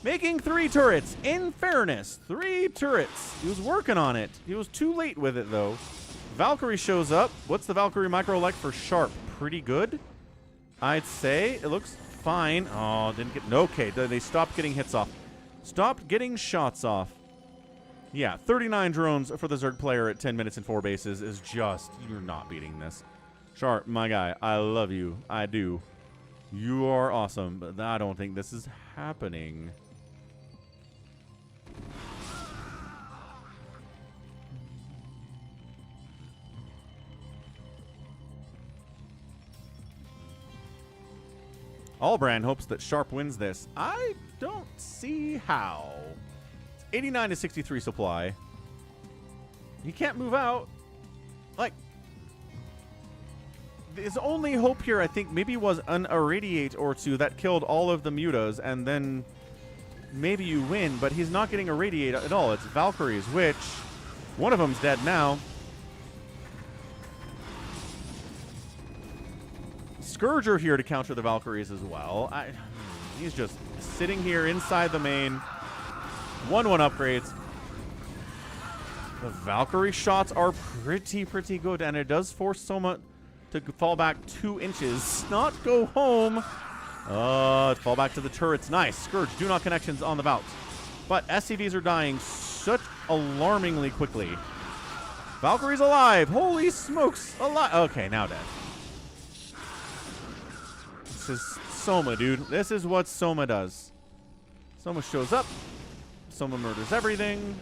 making 3 turrets. In fairness, 3 turrets. He was working on it. He was too late with it, though. Valkyrie shows up. What's the Valkyrie micro like for Sharp? Pretty good, I'd say. It looks fine. Oh, didn't get... Okay, they stopped getting hits off. Stopped getting shots off. Yeah, 39 drones for the Zerg player at 10 minutes and 4 bases is just... You're not beating this. Sharp, my guy, I love you. I do. You are awesome, but I don't think this is happening. Allbrand hopes that Sharp wins this. I don't see how. 89 to 63 supply. He can't move out. Like, his only hope here, I think, maybe was an irradiate or 2 that killed all of the mutas, and then maybe you win, but he's not getting irradiate at all. It's Valkyries, which one of them's dead now. Scourger here to counter the Valkyries as well. He's just sitting here inside the main. 1-1 upgrades. The Valkyrie shots are pretty good, and it does force Soma to fall back 2 inches. Not go home. Fall back to the turrets. Nice. Scourge, do not connections on the Valks. But SCVs are dying such alarmingly quickly. Valkyrie's alive. Holy smokes. Alive. Okay, now dead. This is Soma, dude. This is what Soma does. Soma shows up. Soma murders everything.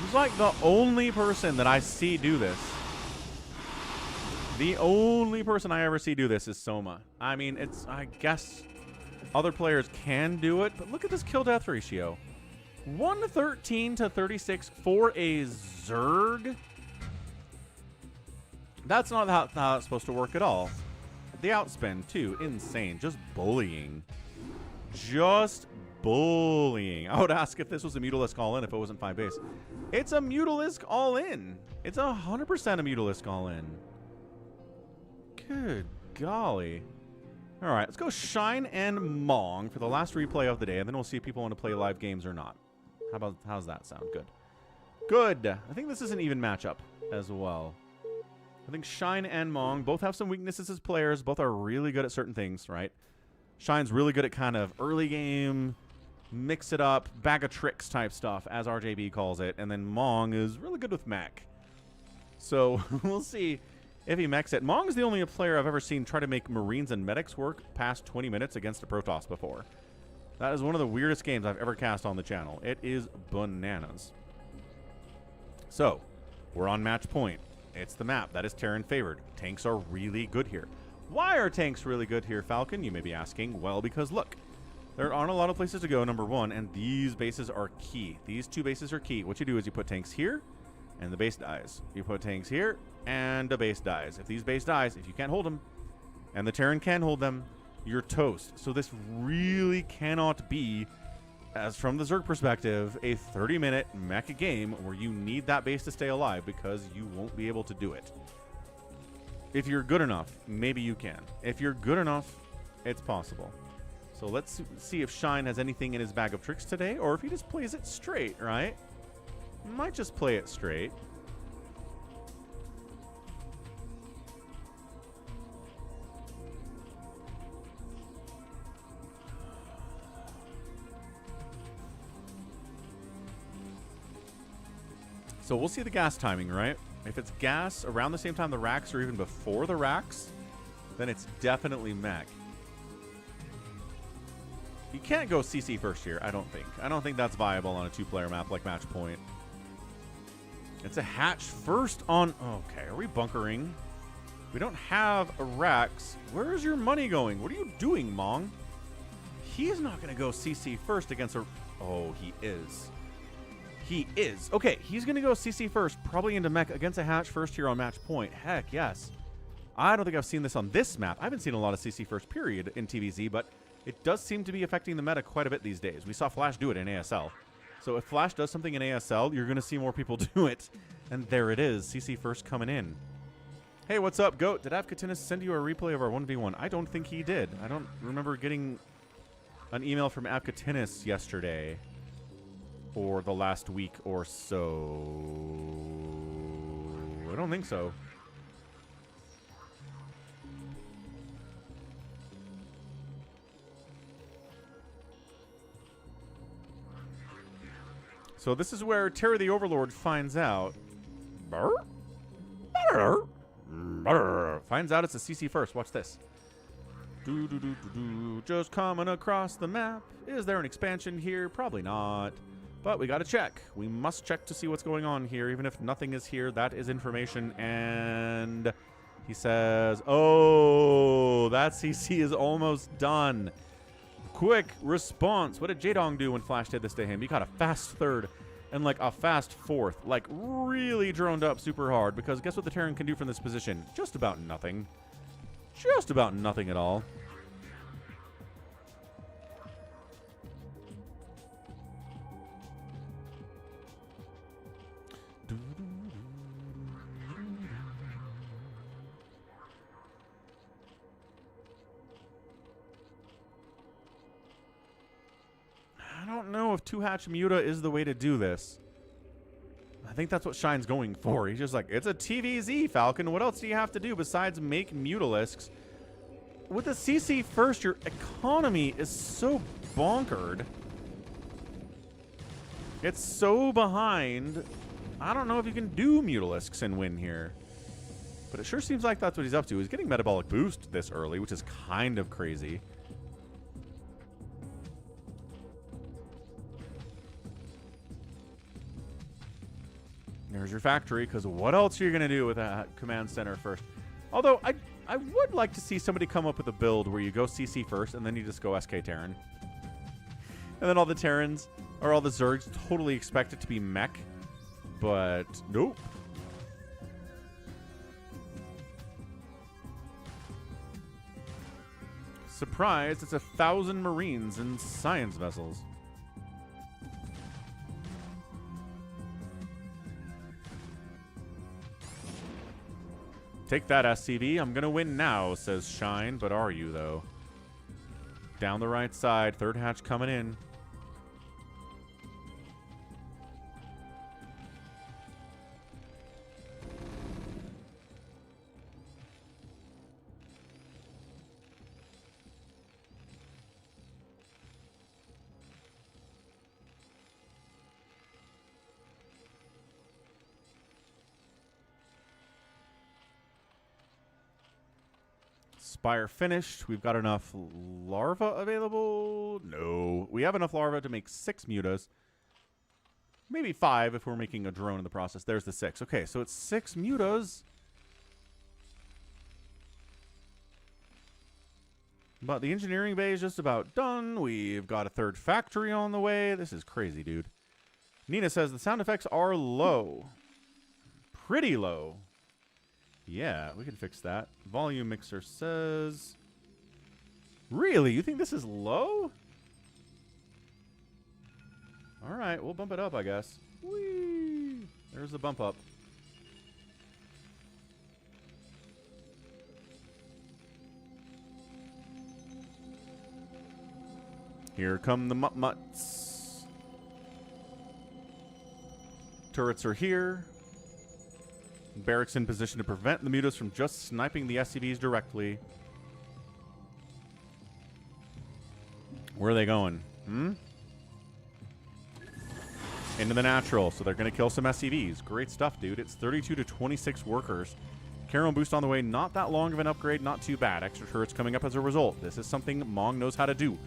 He's like the only person that I see do this. The only person I ever see do this is Soma. I mean, it's, I guess other players can do it, but look at this kill death ratio. 113 to 36 for a Zerg. That's not how it's supposed to work at all. The outspend, too. Insane. Just bullying. Just bullying. I would ask if this was a Mutalisk all-in if it wasn't 5 base. It's a Mutalisk all-in. It's 100% a Mutalisk all-in. Good golly. All right, let's go Shine and Mong for the last replay of the day, and then we'll see if people want to play live games or not. How's that sound? Good. Good. I think this is an even matchup as well. I think Shine and Mong both have some weaknesses as players. Both are really good at certain things, right? Shine's really good at kind of early game, mix it up, bag of tricks type stuff, as RJB calls it. And then Mong is really good with mech. So we'll see if he mechs it. Mong's the only player I've ever seen try to make Marines and medics work past 20 minutes against a Protoss before. That is one of the weirdest games I've ever cast on the channel. It is bananas. So, we're on match point. It's the map. That is Terran favored. Tanks are really good here. Why are tanks really good here, Falcon? You may be asking. Well, because look, there aren't a lot of places to go, number one, and these bases are key. These 2 bases are key. What you do is you put tanks here, and the base dies. You put tanks here, and the base dies. If these base dies, if you can't hold them, and the Terran can hold them, you're toast. So this really cannot be, as from the Zerg perspective, a 30-minute mecha game where you need that base to stay alive because you won't be able to do it. If you're good enough, maybe you can. If you're good enough, it's possible. So let's see if Shine has anything in his bag of tricks today, or if he just plays it straight, right? Might just play it straight. So we'll see the gas timing, right? If it's gas around the same time the racks or even before the racks, then it's definitely mech. You can't go CC first here, I don't think. I don't think that's viable on a two-player map like Match Point. It's a hatch first on... Okay, are we bunkering? We don't have a racks. Where is your money going? What are you doing, Mong? He's not going to go CC first against a... Oh, he is. He is. Okay, he's going to go CC first, probably into mech against a hatch first here on Match Point. Heck, yes. I don't think I've seen this on this map. I haven't seen a lot of CC first, period, in TVZ, but it does seem to be affecting the meta quite a bit these days. We saw Flash do it in ASL. So if Flash does something in ASL, you're going to see more people do it. And there it is, CC first coming in. Hey, what's up, Goat? Did Avkatinis send you a replay of our 1v1? I don't think he did. I don't remember getting an email from Avkatinis yesterday. Or the last week or so. I don't think so. So this is where Terror the Overlord finds out. Finds out it's a CC first. Watch this. Just coming across the map. Is there an expansion here? Probably not. But we gotta check. We must check to see what's going on here. Even if nothing is here, that is information. And he says, oh, that CC is almost done. Quick response. What did Jaedong do when Flash did this to him? He got a fast third and like a fast fourth. Like really droned up super hard. Because guess what the Terran can do from this position? Just about nothing. Just about nothing at all. I don't know if two-hatch Muta is the way to do this. I think that's what Shine's going for. He's just like, it's a TVZ, Falcon. What else do you have to do besides make Mutalisks? With the CC first, your economy is so bonkered. It's so behind. I don't know if you can do Mutalisks and win here. But it sure seems like that's what he's up to. He's getting Metabolic Boost this early, which is kind of crazy. There's your factory, because what else are you going to do with that command center first? Although, I would like to see somebody come up with a build where you go CC first, and then you just go SK Terran. And then all the Terrans, or all the Zergs, totally expect it to be mech. But, nope. Surprise, it's 1,000 Marines and science vessels. Take that, SCV. I'm going to win now, says Shine. But are you, though? Down the right side. Third hatch coming in. Spire finished. We've got enough larva available. No. We have enough larva to make 6 mutas. Maybe 5 if we're making a drone in the process. There's the 6. Okay, so it's 6 mutas. But the engineering bay is just about done. We've got a third factory on the way. This is crazy, dude. Nina says the sound effects are low. Pretty low. Yeah, we can fix that. Volume mixer says... Really? You think this is low? Alright, we'll bump it up, I guess. Whee! There's the bump up. Here come the mutts. Turrets are here. Barracks in position to prevent the mutas from just sniping the SCVs directly. Where are they going? Into the natural, so they're going to kill some SCVs. Great stuff, dude. It's 32 to 26 workers. Carol boost on the way. Not that long of an upgrade. Not too bad. Extra turrets coming up as a result. This is something Mong knows how to do.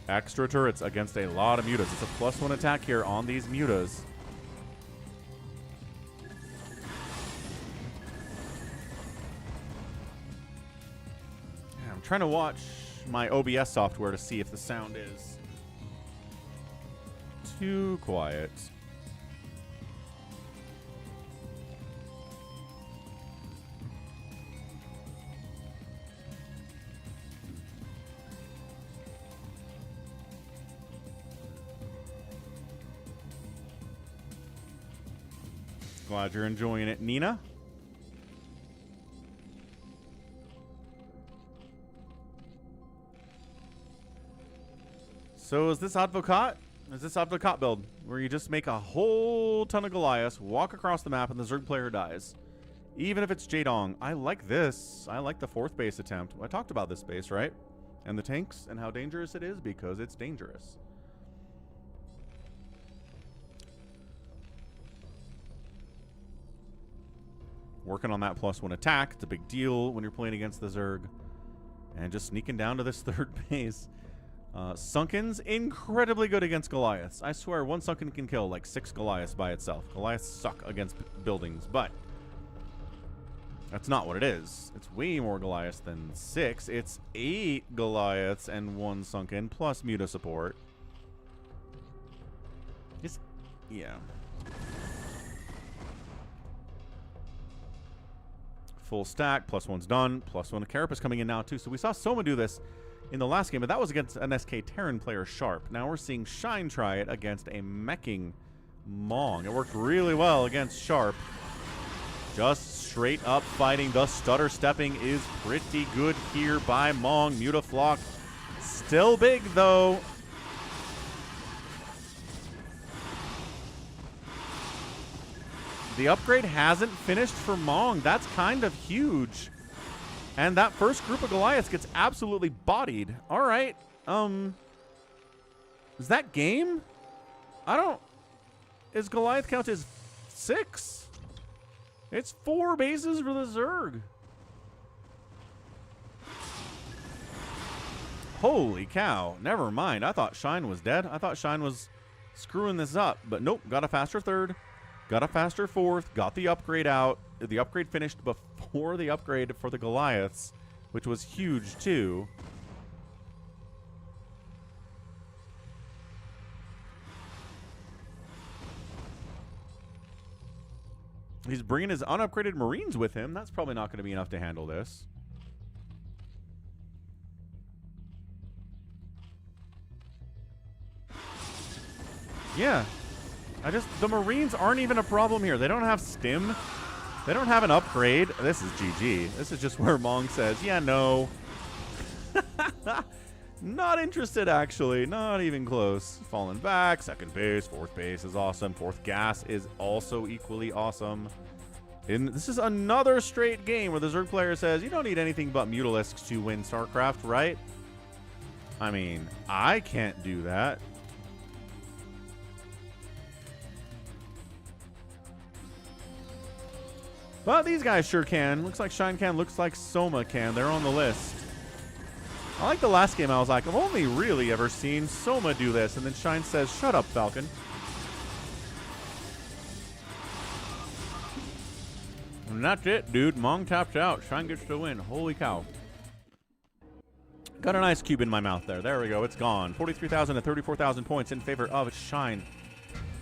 Extra turrets against a lot of mutas. It's a +1 attack here on these mutas. Yeah, I'm trying to watch my OBS software to see if the sound is too quiet. Glad you're enjoying it, Nina. So is this Advocat? Is this Advocat build where you just make a whole ton of Goliaths, walk across the map, and the Zerg player dies? Even if it's Jaedong. I like this. I like the 4th base attempt. I talked about this base, right? And the tanks and how dangerous it is because it's dangerous. Working on that +1 attack. It's a big deal when you're playing against the Zerg. And just sneaking down to this 3rd base. Sunken's incredibly good against Goliaths. I swear, one Sunken can kill like 6 Goliaths by itself. Goliaths suck against buildings, but that's not what it is. It's way more Goliaths than 6. It's 8 Goliaths and 1 Sunken plus Muta support. It's, yeah. Full stack, +1's done. +1 Carapace coming in now too. So we saw Soma do this in the last game, but that was against an SK Terran player, Sharp. Now we're seeing Shine try it against a meching Mong. It worked really well against Sharp. Just straight up fighting. The stutter stepping is pretty good here by Mong. Mutaflock still big though. The upgrade hasn't finished for Mong. That's kind of huge. And that first group of Goliaths gets absolutely bodied. All right. Is that game? I don't... Is Goliath count as 6? It's 4 bases for the Zerg. Holy cow. Never mind. I thought Shine was dead. I thought Shine was screwing this up. But nope. Got a faster 3rd. Got a faster 4th, got the upgrade out. The upgrade finished before the upgrade for the Goliaths, which was huge too. He's bringing his unupgraded Marines with him. That's probably not going to be enough to handle this. Yeah. The Marines aren't even a problem here. They don't have stim. They don't have an upgrade. This is GG. This is just where Mong says, yeah, no. Not interested, actually. Not even close. Falling back. 2nd base. 4th base is awesome. 4th gas is also equally awesome. And this is another straight game where the Zerg player says, you don't need anything but Mutalisks to win StarCraft, right? I mean, I can't do that. But these guys sure can. Looks like Shine can. Looks like Soma can. They're on the list. I like the last game. I was like, I've only really ever seen Soma do this. And then Shine says, shut up, Falcon. And that's it, dude. Mong taps out. Shine gets to win. Holy cow. Got an ice cube in my mouth there. There we go. It's gone. 43,000 to 34,000 points in favor of Shine.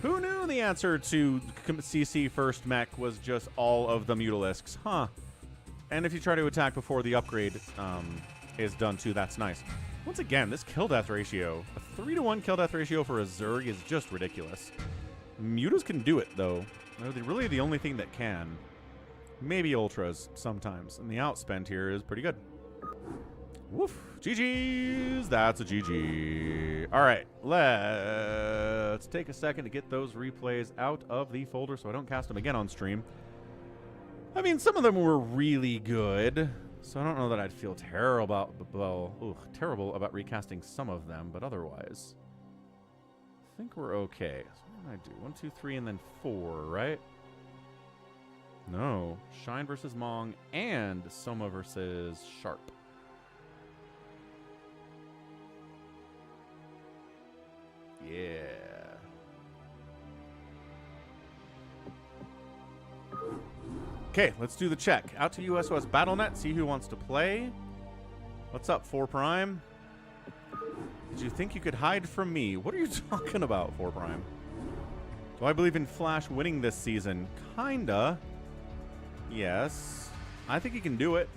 Who knew the answer to CC first mech was just all of the Mutalisks? Huh. And if you try to attack before the upgrade is done too, that's nice. Once again, this kill-death ratio, a 3-to-1 kill-death ratio for a Zerg is just ridiculous. Mutas can do it, though. They're really the only thing that can. Maybe Ultras sometimes. And the outspend here is pretty good. Woof. GG's. That's a GG. All right. Let's take a second to get those replays out of the folder so I don't cast them again on stream. I mean, some of them were really good, so I don't know that I'd feel terrible about recasting some of them, but otherwise, I think we're okay. So what did I do? 1, 2, 3, and then 4, right? No. Shine versus Mong and Soma versus Sharp. Yeah. Okay, let's do the check. Out to USOS BattleNet, see who wants to play. What's up, 4 Prime? Did you think you could hide from me? What are you talking about, 4 Prime? Do I believe in Flash winning this season? Kinda. Yes. I think he can do it.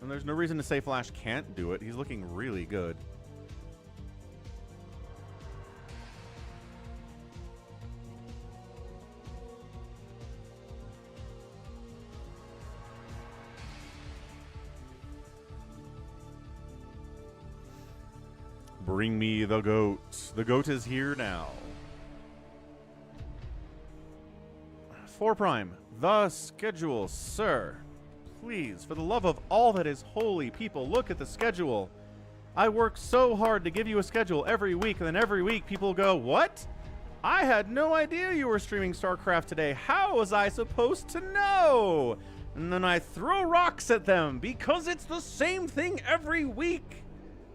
And there's no reason to say Flash can't do it. He's looking really good. Bring me the goat. The goat is here now. 4 Prime. The schedule, sir. Please, for the love of all that is holy, people, look at the schedule. I work so hard to give you a schedule every week, and then every week people go, what? I had no idea you were streaming StarCraft today. How was I supposed to know? And then I throw rocks at them because it's the same thing every week.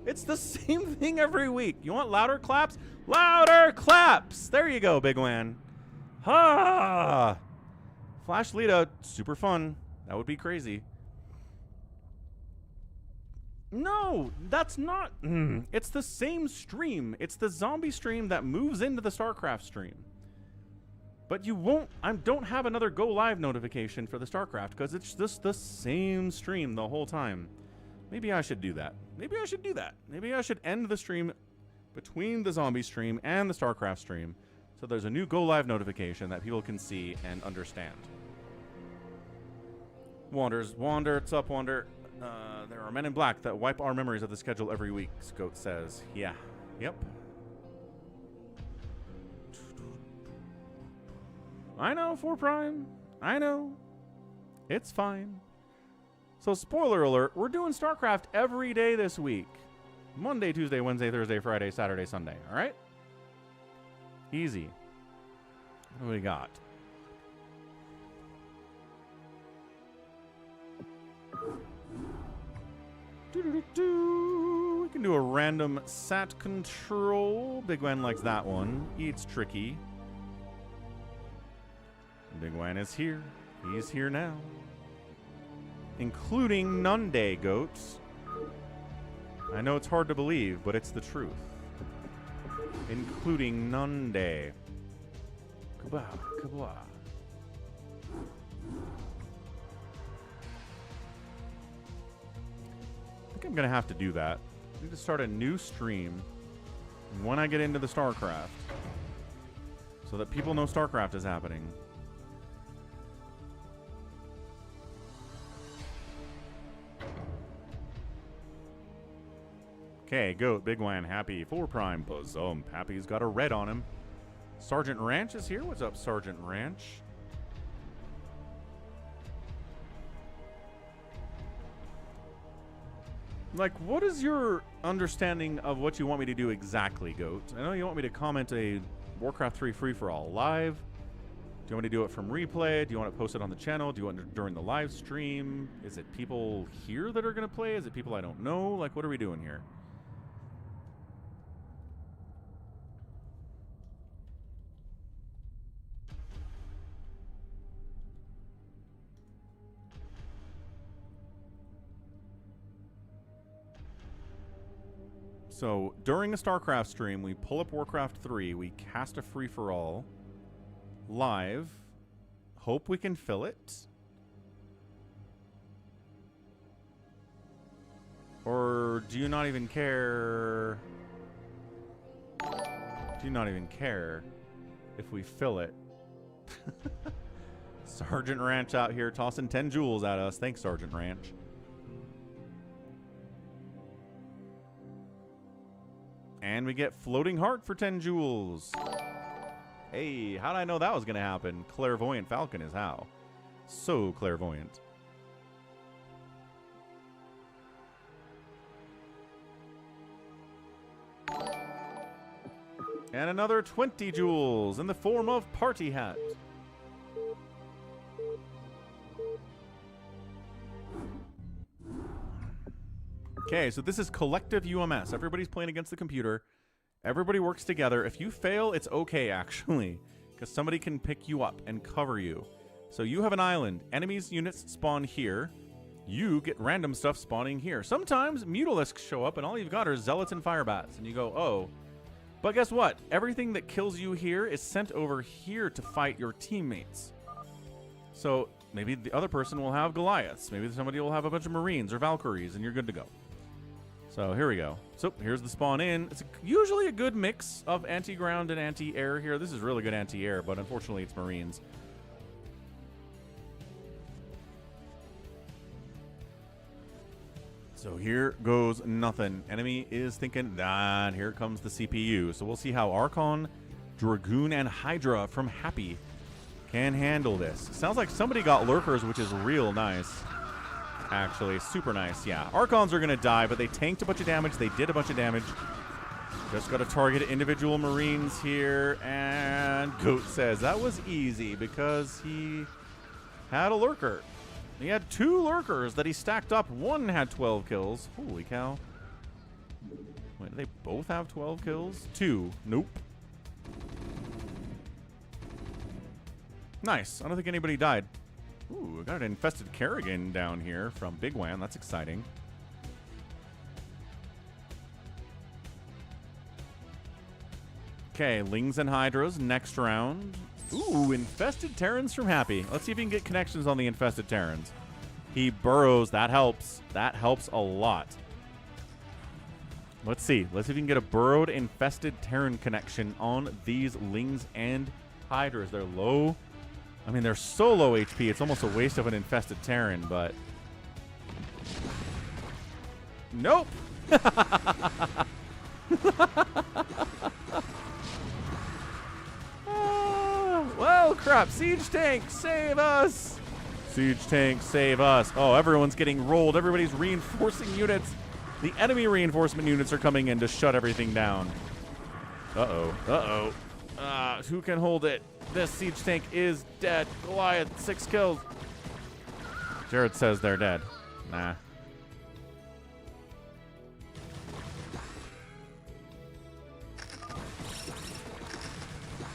It's the same thing every week. You want louder claps? Louder claps! There you go, Big Wan. Ha! Flash Lita, super fun. That would be crazy. No, that's not. It's the same stream. It's the zombie stream that moves into the StarCraft stream. But you won't. I don't have another go live notification for the StarCraft because it's just the same stream the whole time. Maybe I should do that. Maybe I should do that. Maybe I should end the stream between the zombie stream and the StarCraft stream so there's a new go live notification that people can see and understand. Wander, what's up, Wander? There are men in black that wipe our memories of the schedule every week, Goat says. Yeah. Yep. I know, 4 Prime. I know. It's fine. So, spoiler alert, we're doing StarCraft every day this week. Monday, Tuesday, Wednesday, Thursday, Friday, Saturday, Sunday. All right? Easy. What do we got? We can do a random sat control. Big Wan likes that one. It's tricky. Big Wan is here. He's here now. Including Nunday goats. I know it's hard to believe, but it's the truth. Including Nunday. Kabah, kabah. I think I'm going to have to do that. I need to start a new stream when I get into the StarCraft so that people know StarCraft is happening. Okay, Goat, Big Wan, Happy, 4 Prime, Bazump. Happy's got a red on him. Sergeant Ranch is here. What's up, Sergeant Ranch? Like, what is your understanding of what you want me to do exactly, Goat? I know you want me to comment a Warcraft 3 free-for-all live. Do you want me to do it from replay? Do you want to post it on the channel? Do you want it during the live stream? Is it people here that are going to play? Is it people I don't know? Like, what are we doing here? So, during a StarCraft stream, we pull up Warcraft 3, we cast a free-for-all, live, hope we can fill it. Or do you not even care? Do you not even care if we fill it? Sergeant Ranch out here tossing 10 jewels at us. Thanks, Sergeant Ranch. And we get Floating Heart for 10 jewels. Hey, how did I know that was going to happen? Clairvoyant Falcon is how. So clairvoyant. And another 20 jewels in the form of Party Hat. Okay, so this is collective UMS. Everybody's playing against the computer. Everybody works together. If you fail, it's okay, actually, because somebody can pick you up and cover you. So you have an island. Enemies' units spawn here. You get random stuff spawning here. Sometimes Mutalisks show up, and all you've got are Zealots and Firebats, and you go, oh. But guess what? Everything that kills you here is sent over here to fight your teammates. So maybe the other person will have Goliaths. Maybe somebody will have a bunch of Marines or Valkyries, and you're good to go. So here we go. So here's the spawn in. It's usually a good mix of anti-ground and anti-air here. This is really good anti-air, but unfortunately it's Marines. So here goes nothing. Enemy is thinking, and here comes the CPU. So we'll see how Archon, Dragoon, and Hydra from Happy can handle this. Sounds like somebody got lurkers, which is real nice. Actually, super nice, yeah. Archons are going to die, but they tanked a bunch of damage. They did a bunch of damage. Just got to target individual Marines here. And Goat says that was easy because he had a lurker. He had 2 lurkers that he stacked up. One had 12 kills. Holy cow. Wait, do they both have 12 kills? 2. Nope. Nice. I don't think anybody died. Ooh, I got an infested Kerrigan down here from Big Wan. That's exciting. Okay, Lings and Hydras next round. Ooh, infested Terrans from Happy. Let's see if he can get connections on the infested Terrans. He burrows. That helps. That helps a lot. Let's see. Let's see if we can get a burrowed infested Terran connection on these Lings and Hydras. They're low. I mean, they're so low HP, it's almost a waste of an infested Terran, but... Nope! Well, crap. Siege tank, save us! Siege tank, save us. Oh, everyone's getting rolled. Everybody's reinforcing units. The enemy reinforcement units are coming in to shut everything down. Uh-oh. Uh-oh. Who can hold it? This siege tank is dead. Goliath, 6 kills. Jared says they're dead. Nah.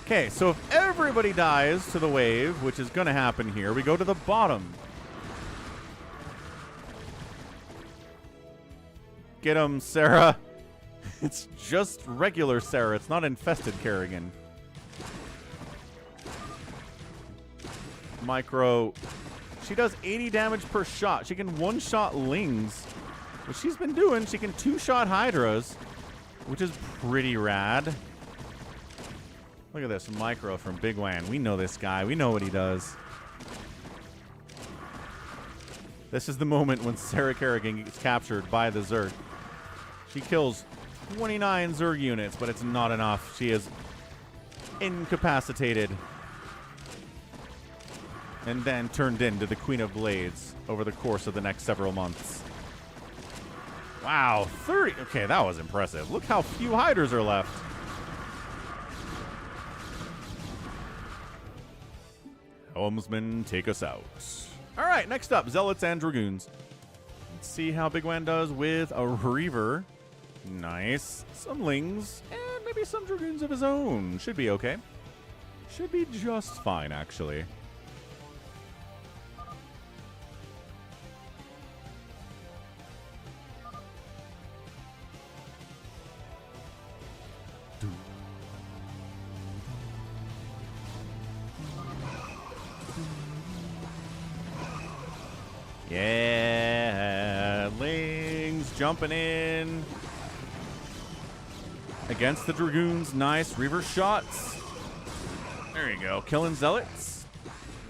Okay, so if everybody dies to the wave, which is going to happen here, we go to the bottom. Get him, Sarah. It's just regular Sarah. It's not infested Kerrigan. Micro. She does 80 damage per shot. She can one-shot Lings. What she's been doing, she can 2-shot Hydras, which is pretty rad. Look at this Micro from Big Wan. We know this guy. We know what he does. This is the moment when Sarah Kerrigan gets captured by the Zerg. She kills 29 Zerg units, but it's not enough. She is incapacitated. And then turned into the Queen of Blades over the course of the next several months. Wow, 30. Okay, that was impressive. Look how few Hydras are left. Helmsman, take us out. All right, next up, Zealots and Dragoons. Let's see how Big Wan does with a Reaver. Nice. Some Lings, and maybe some Dragoons of his own. Should be okay. Should be just fine, actually. Yeah, Lings jumping in against the Dragoons. Nice Reaver shots. There you go. Killing Zealots.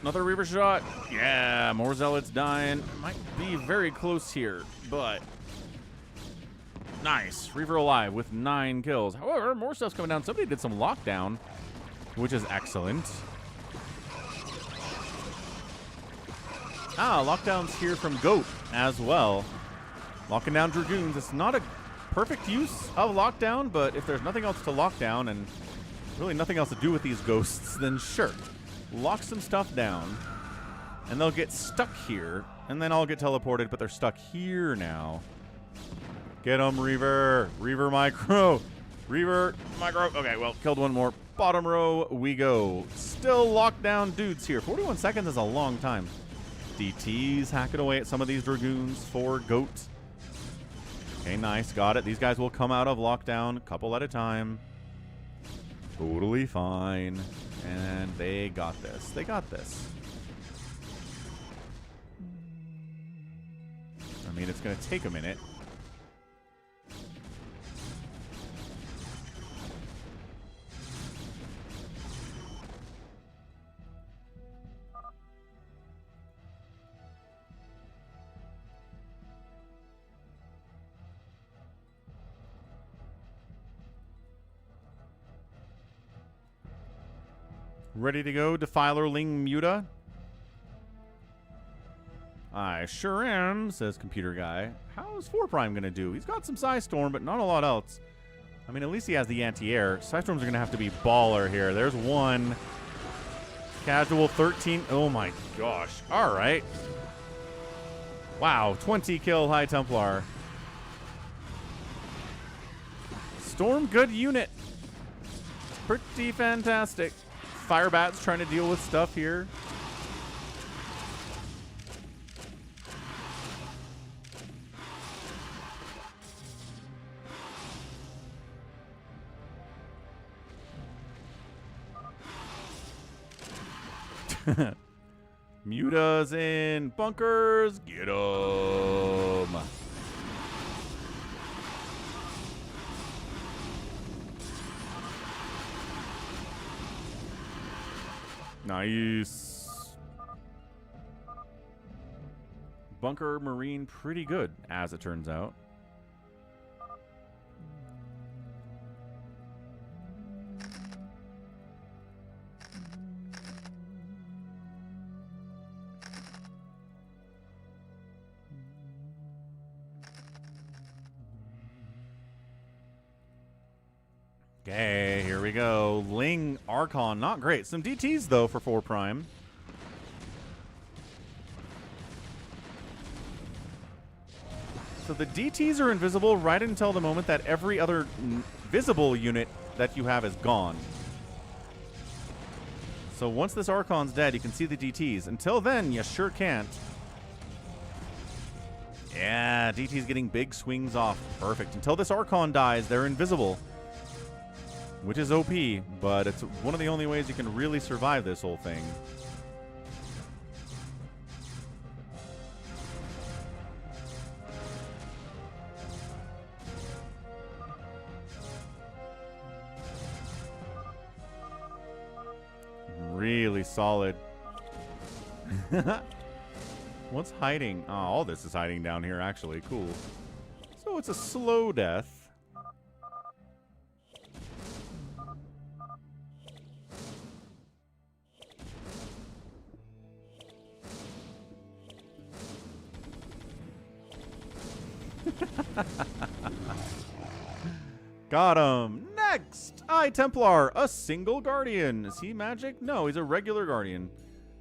Another Reaver shot. Yeah, more Zealots dying. Might be very close here, but Nice. Reaver alive with 9 kills. However, more stuff's coming down. Somebody did some lockdown, which is excellent. Lockdown's here from Goat as well. Locking down Dragoons. It's not a perfect use of lockdown, but if there's nothing else to lock down and really nothing else to do with these ghosts, then sure. Lock some stuff down, and they'll get stuck here, and then I'll get teleported, but they're stuck here now. Get them, Reaver. Reaver micro. Reaver micro. Okay, well, killed one more. Bottom row we go. Still locked down dudes here. 41 seconds is a long time. DT's hacking away at some of these Dragoons for Goat. Okay, nice. Got it. These guys will come out of lockdown a couple at a time. Totally fine. And they got this. They got this. I mean, it's going to take a minute. Ready to go, Defilerling Muta? I sure am, says Computer Guy. How is 4 Prime going to do? He's got some Psystorm, but not a lot else. I mean, at least he has the anti-air. Psystorms are going to have to be baller here. There's one. Casual 13. Oh my gosh. All right. Wow, 20 kill High Templar. Storm, good unit. Pretty fantastic. Firebat's trying to deal with stuff here. Muta's in bunkers. Get 'em. Nice. Bunker Marine pretty good, as it turns out. Okay, here we go. Ling Archon, not great. Some DTs, though, for 4 Prime. So the DTs are invisible right until the moment that every other visible unit that you have is gone. So once this Archon's dead, you can see the DTs. Until then, you sure can't. Yeah, DT's getting big swings off. Perfect. Until this Archon dies, they're invisible. Which is OP, but it's one of the only ways you can really survive this whole thing. Really solid. What's hiding? Oh, all this is hiding down here, actually. Cool. So it's a slow death. Got him. Next, High Templar, a single Guardian. Is he magic? No, he's a regular Guardian.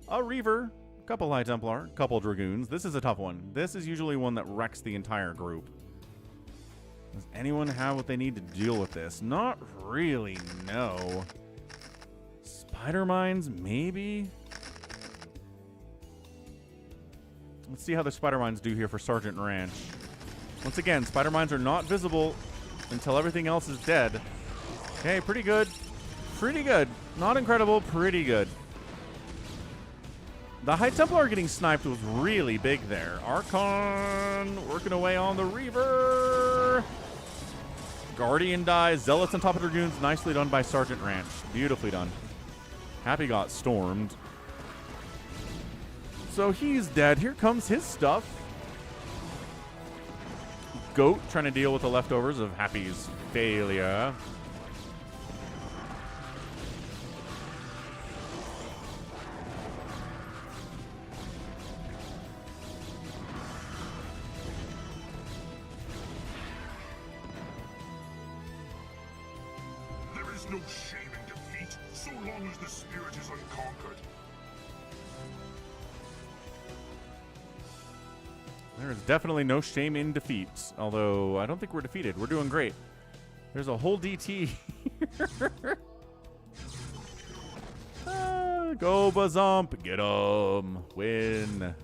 A Reaver, a couple High Templar, a couple Dragoons. This is a tough one. This is usually one that wrecks the entire group. Does anyone have what they need to deal with this? Not really, no. Spider Mines, maybe? Let's see how the Spider Mines do here for Sergeant Ranch. Once again, Spider Mines are not visible until everything else is dead. Okay, pretty good. Pretty good. Not incredible, pretty good. The High Templar getting sniped was really big there. Archon working away on the Reaver. Guardian dies. Zealots on top of Dragoons. Nicely done by Sergeant Ranch. Beautifully done. Happy got stormed. So he's dead. Here comes his stuff. goat trying to deal with the leftovers of Happy's failure. There is no shame in defeat, so long as the spirit is unconquered. There is definitely no shame in defeat, although I don't think we're defeated. We're doing great. There's a whole DT here. Go Bazump, get 'em, win.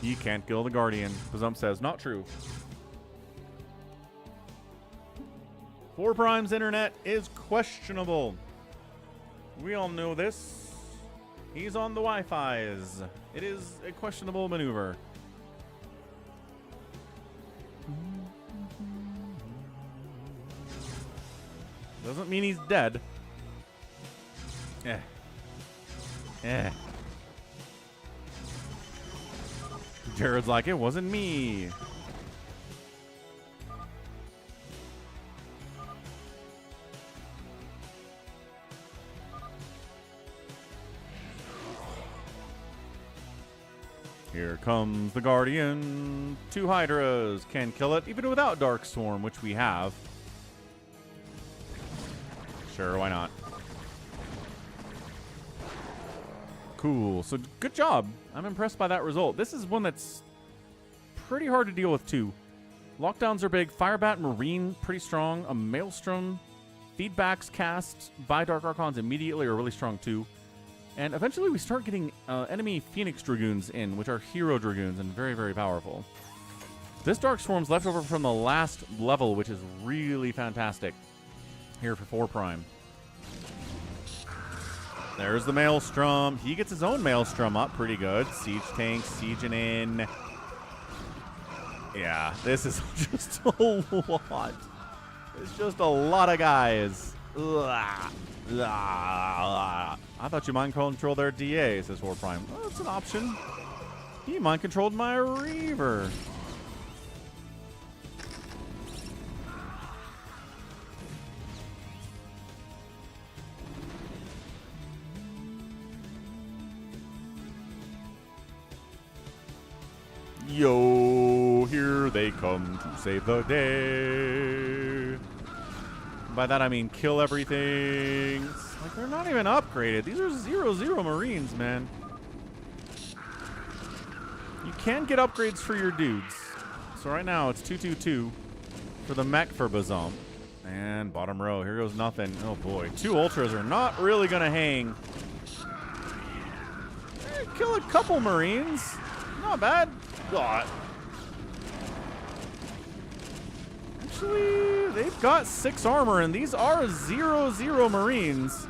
He can't kill the Guardian. Bazump says, not true. 4 Prime's internet is questionable. We all know this. He's on the Wi-Fi's. It is a questionable maneuver. Doesn't mean he's dead. Jared's like, it wasn't me. Here comes the Guardian. 2 Hydras can kill it, even without Dark Storm, which we have. Sure, why not? Cool. So good job. I'm impressed by that result. This is one that's pretty hard to deal with, too. Lockdowns are big. Firebat Marine, pretty strong. A Maelstrom. Feedbacks cast by Dark Archons immediately are really strong, too. And eventually we start getting enemy Phoenix Dragoons in, which are hero Dragoons and very, very powerful. This Dark Storm's left over from the last level, which is really fantastic here for 4 Prime. There's the Maelstrom. He gets his own Maelstrom up pretty good. Siege tanks, sieging in. Yeah, this is just a lot. It's just a lot of guys. I thought you mind control their DA, says 4 Prime. Well, that's an option. He mind controlled my Reaver. Yo, here they come to save the day. By that I mean kill everything. It's like they're not even upgraded. These are 0-0 Marines, man. You can get upgrades for your dudes. So right now it's 2-2-2 for the mech for Bazump. And bottom row, here goes nothing. Oh boy, 2 Ultras are not really gonna hang. Kill a couple Marines. Not bad. God. Actually, they've got 6 armor, and these are 0-0 Marines.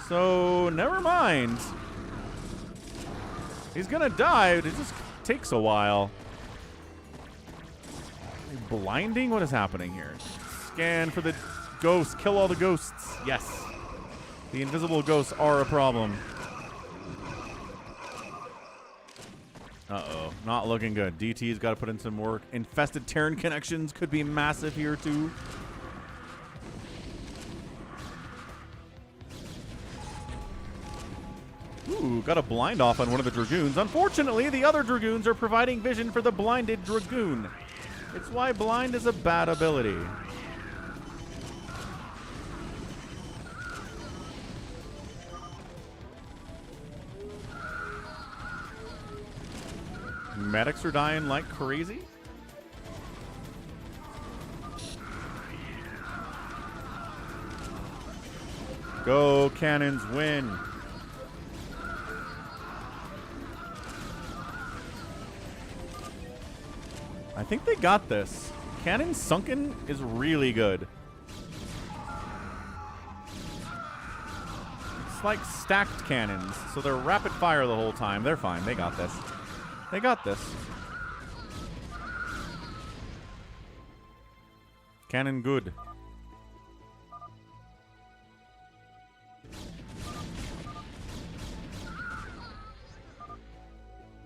So, never mind. He's gonna die, but it just takes a while. Blinding? What is happening here? Scan for the ghosts. Kill all the ghosts. Yes. The invisible ghosts are a problem. Uh-oh. Not looking good. DT's got to put in some work. Infested Terran connections could be massive here, too. Ooh, got a blind off on one of the Dragoons. Unfortunately, the other Dragoons are providing vision for the blinded Dragoon. It's why blind is a bad ability. Medics are dying like crazy. Go, cannons, win. I think they got this. Cannon Sunken is really good. It's like stacked cannons, so they're rapid fire the whole time. They're fine. They got this. They got this. Cannon good.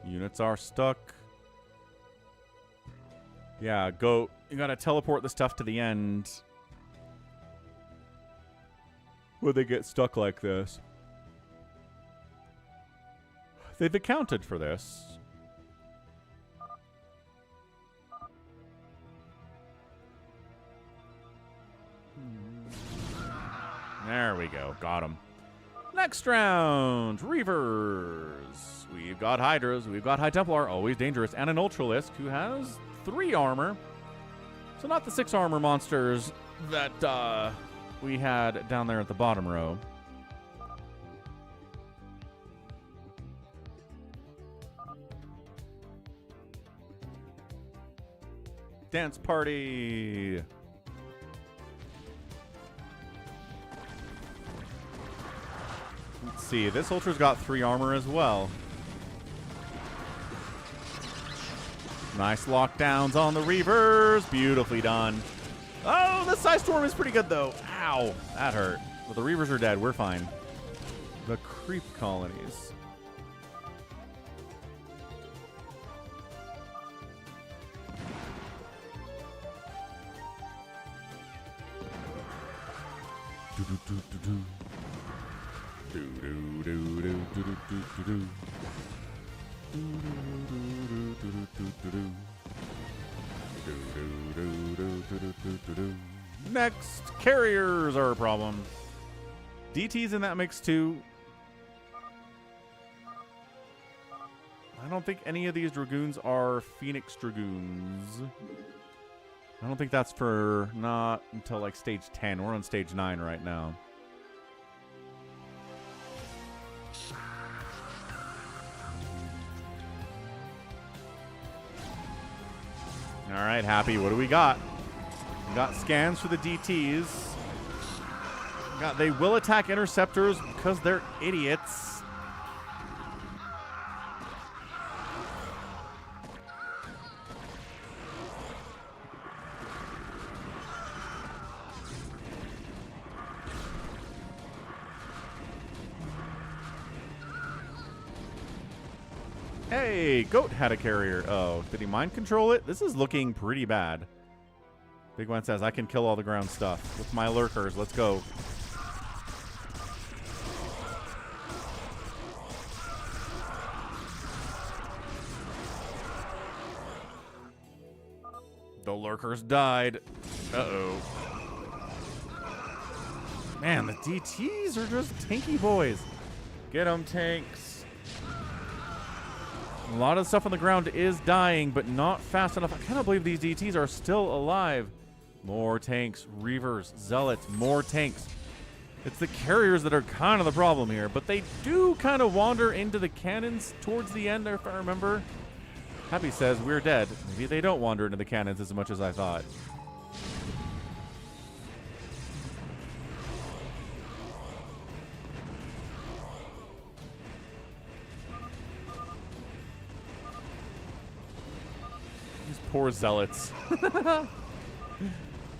Units are stuck. Yeah, go. You gotta teleport the stuff to the end. Where they get stuck like this. They've accounted for this. There we go. Got him. Next round. Reavers. We've got Hydras. We've got High Templar. Always dangerous. And an Ultralisk who has 3 armor. So not the 6 armor monsters that we had down there at the bottom row. Dance party. Let's see. This Ultra's got 3 armor as well. Nice lockdowns on the Reavers. Beautifully done. Oh, the Psy Storm is pretty good, though. Ow. That hurt. But the Reavers are dead. We're fine. The creep colonies. Next, carriers are a problem. DT's in that mix too. I don't think any of these Dragoons are Phoenix Dragoons. I don't think that's for not until like stage 10. We're on stage 9 right now. All right, Happy, what do we got? We got scans for the DTs. They will attack interceptors because they're idiots. Hey, Goat had a carrier. Oh, did he mind control it? This is looking pretty bad. Big One says, I can kill all the ground stuff with my lurkers. Let's go. The lurkers died. Uh-oh. Man, the DTs are just tanky boys. Get them, tanks. A lot of stuff on the ground is dying, but not fast enough. I cannot believe these DTs are still alive. More tanks, Reavers, Zealots, more tanks. It's the carriers that are kind of the problem here, but they do kind of wander into the cannons towards the end, if I remember. Happy says, we're dead. Maybe they don't wander into the cannons as much as I thought. These poor Zealots.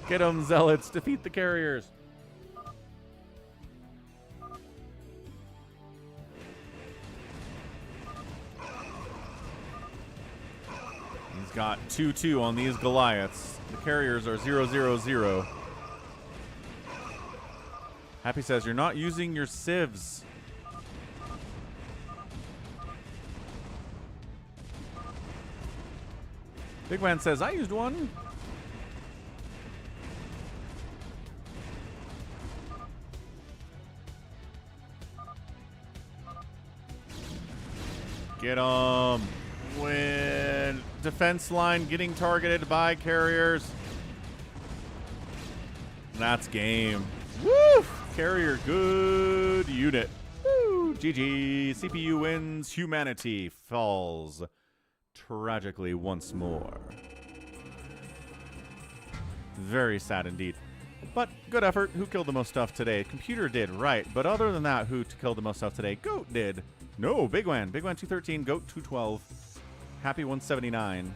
Get them, Zealots. Defeat the carriers. He's got 2-2 on these Goliaths. The carriers are 0-0-0. Happy says, you're not using your civs. Big Man says, I used one. Get them. Win. Defense line getting targeted by carriers. That's game. Woo! Carrier, good unit. Woo! GG. CPU wins. Humanity falls tragically once more. Very sad indeed. But good effort. Who killed the most stuff today? Computer did, right. But other than that, who killed the most stuff today? Goat did. No, Big Wan. Big Wan 213, Goat 212, Happy 179.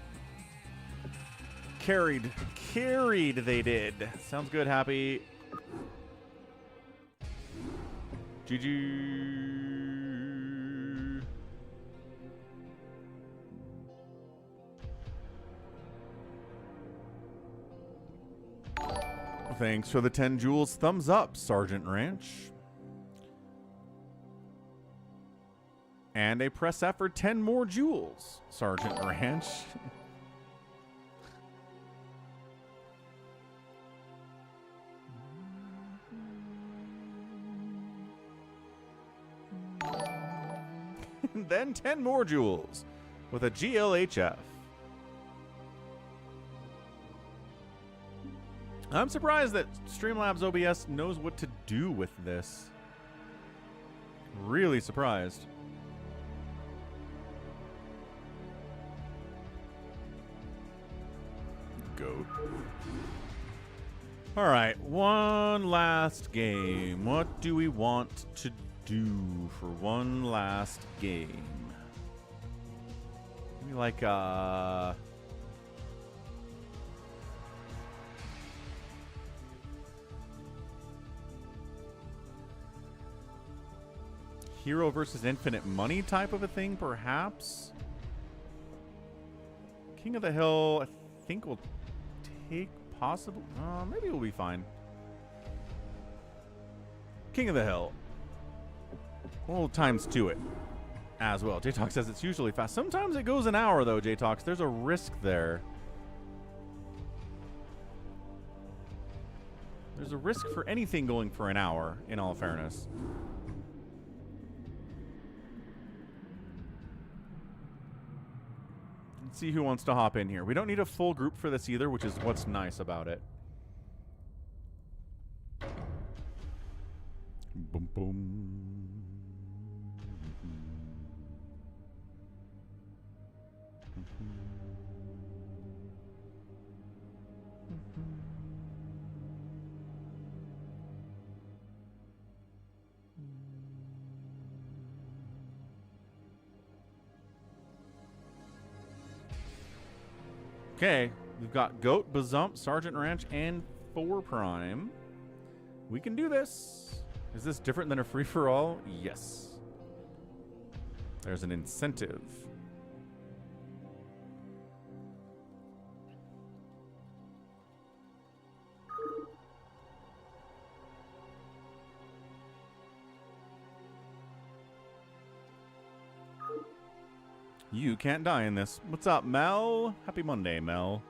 carried. Carried they did. Sounds good, Happy. GG. Thanks for the 10 jewels. Thumbs up, Sergeant Ranch. And a press F for 10 more jewels, Sergeant Ranch. Then 10 more jewels with a GLHF. I'm surprised that Streamlabs OBS knows what to do with this. Really surprised. Goat. All right, one last game. What do we want to do for one last game? Maybe like Hero versus Infinite Money type of a thing, perhaps. King of the Hill, I think will take possible. Maybe we'll be fine. King of the Hill. Well, times 2 it as well. J-Talk says it's usually fast. Sometimes it goes an hour, though, J-Talks. There's a risk there. There's a risk for anything going for an hour, in all fairness. Let's see who wants to hop in here. We don't need a full group for this either, which is what's nice about it. Boom, boom. Okay, we've got Goat, Bazump, Sergeant Ranch, and 4 Prime. We can do this. Is this different than a free-for-all? Yes. There's an incentive. You can't die in this. What's up, Mel? Happy Monday, Mel.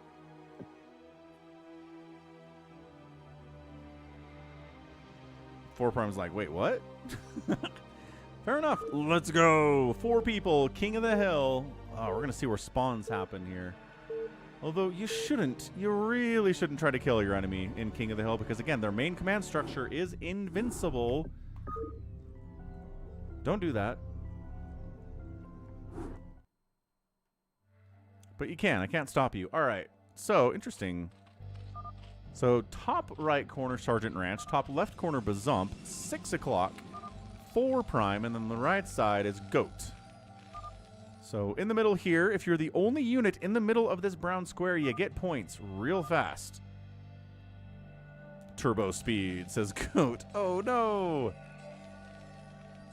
Four Prime's like, wait, what? Fair enough. Let's go. 4 people. King of the Hill. Oh, we're going to see where spawns happen here. Although you shouldn't. You really shouldn't try to kill your enemy in King of the Hill because, again, their main command structure is invincible. Don't do that. But you can. I can't stop you. All right. So, interesting. So, top right corner, Sergeant Ranch. Top left corner, Bazump. 6 o'clock, 4 Prime. And then the right side is Goat. So, in the middle here, if you're the only unit in the middle of this brown square, you get points real fast. Turbo speed, says Goat. Oh, no.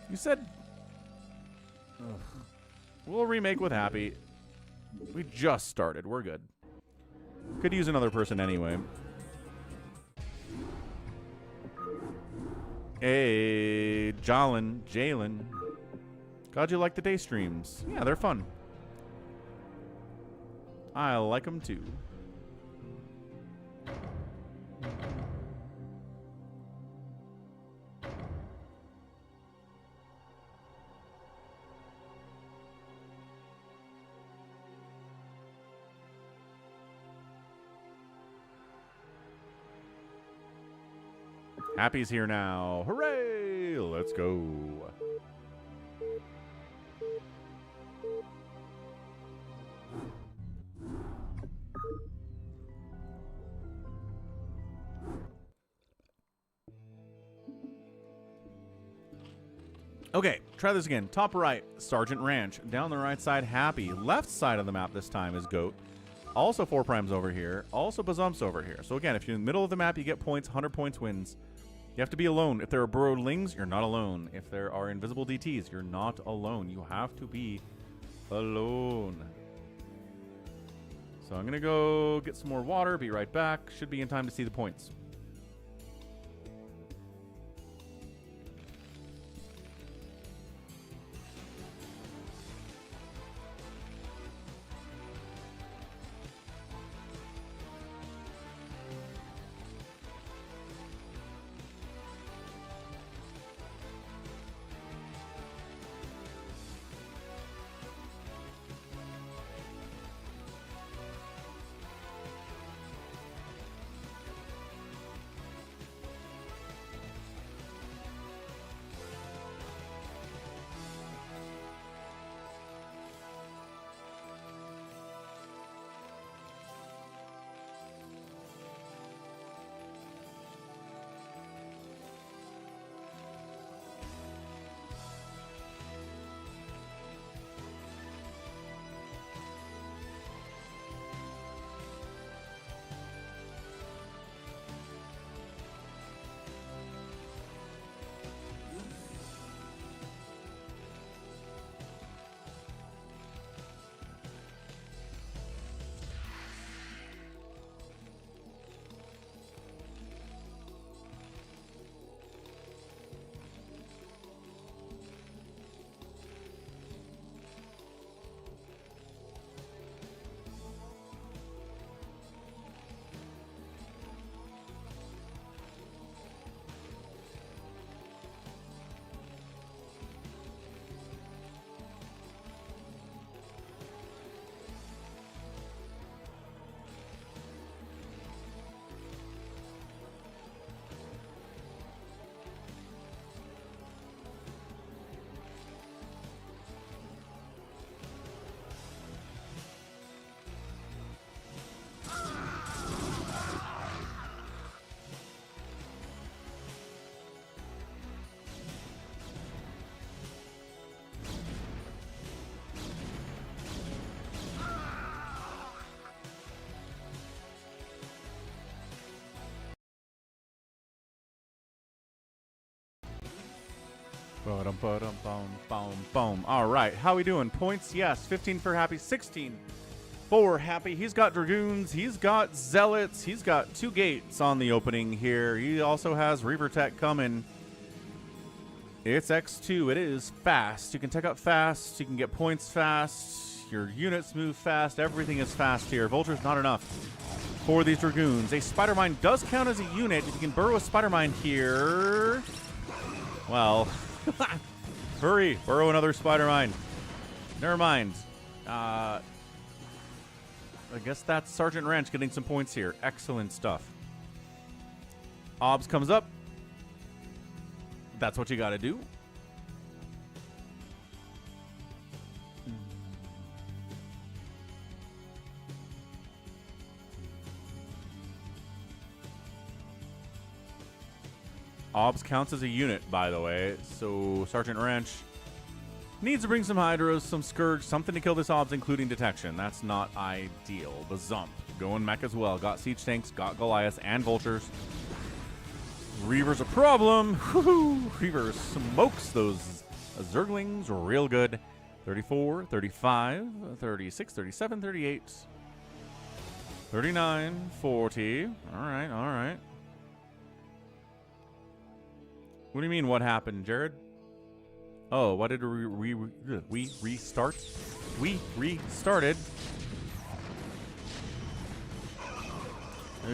You said... Ugh. We'll remake with Happy. We just started. We're good. Could use another person anyway. Hey, Jalen. Glad you like the day streams. Yeah, they're fun. I like them too. Happy's here now. Hooray! Let's go. Okay, try this again. Top right, Sergeant Ranch. Down the right side, Happy. Left side of the map this time is Goat. Also 4 primes over here. Also Bazumps over here. So again, if you're in the middle of the map, you get points. 100 points wins. You have to be alone. If there are burrowed lings, you're not alone. If there are invisible DTs, you're not alone. You have to be alone. So I'm going to go get some more water. Be right back. Should be in time to see the points. All right, how we doing? Points, yes. 15 for Happy, 16 for Happy. He's got Dragoons, he's got Zealots, he's got 2 gates on the opening here. He also has Reaver Tech coming. It's X2. It is fast. You can tech up fast. You can get points fast. Your units move fast. Everything is fast here. Vulture's not enough for these Dragoons. A Spider Mine does count as a unit. If you can burrow a Spider Mine here, well, hurry, burrow another Spider Mine. Never mind. I guess that's Sergeant Ranch getting some points here. Excellent stuff. Obs comes up. That's what you got to do. Obs counts as a unit, by the way, so Sergeant Ranch needs to bring some Hydras, some Scourge, something to kill this Obs, including detection. That's not ideal. Bazump going mech as well. Got Siege Tanks, got Goliaths, and Vultures. Reaver's a problem. Reaver smokes those Zerglings real good. 34, 35, 36, 37, 38, 39, 40. All right, all right. What do you mean, what happened, Jared? Oh, why did we restart? We restarted.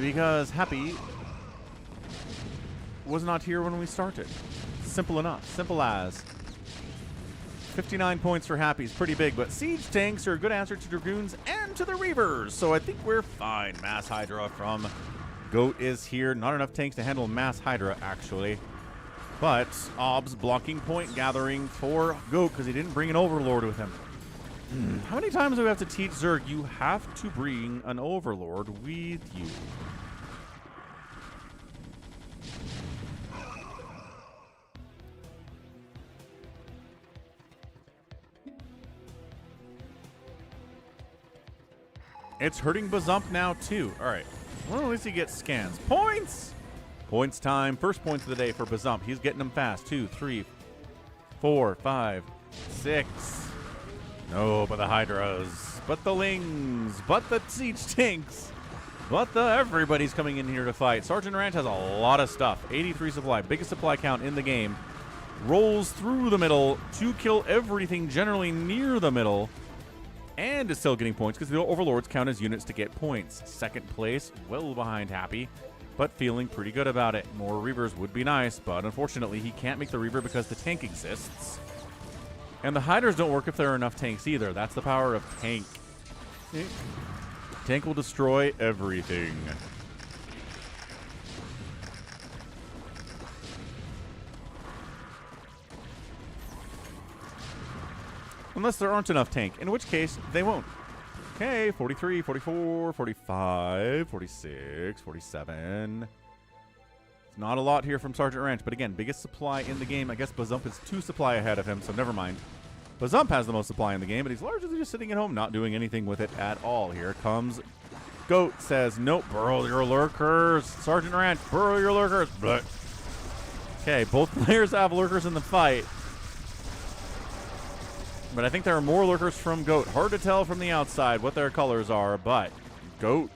Because Happy was not here when we started. Simple enough. Simple as. 59 points for Happy is pretty big, but Siege Tanks are a good answer to Dragoons and to the Reavers, so I think we're fine. Mass Hydra from Goat is here. Not enough tanks to handle Mass Hydra, actually. But Ob's blocking point gathering for Goat because he didn't bring an Overlord with him. How many times do we have to teach Zerg you have to bring an Overlord with you? It's hurting Bazump now, too. All right. Well, at least he gets scans. Points! Points time. First points of the day for Bazump. He's getting them fast. 2, 3, 4, 5, 6. No, but the Hydras. But the Lings. But the Siege Tanks. But everybody's coming in here to fight. Sergeant Ranch has a lot of stuff. 83 supply. Biggest supply count in the game. Rolls through the middle to kill everything generally near the middle. And is still getting points because the Overlords count as units to get points. Second place, well behind Happy, but feeling pretty good about it. More Reavers would be nice, but unfortunately he can't make the Reaver because the tank exists. And the Hydras don't work if there are enough tanks either. That's the power of tank. Tank will destroy everything. Unless there aren't enough tank, in which case they won't. Okay, 43, 44, 45, 46, 47. It's not a lot here from Sergeant Ranch, but again, biggest supply in the game. I guess Bazump is 2 supply ahead of him, so never mind. Bazump has the most supply in the game, but he's largely just sitting at home, not doing anything with it at all. Here comes Goat, says, nope, burrow your lurkers. Sergeant Ranch, burrow your lurkers. Blech. Okay, both players have lurkers in the fight. But I think there are more lurkers from Goat. Hard to tell from the outside what their colors are, but Goat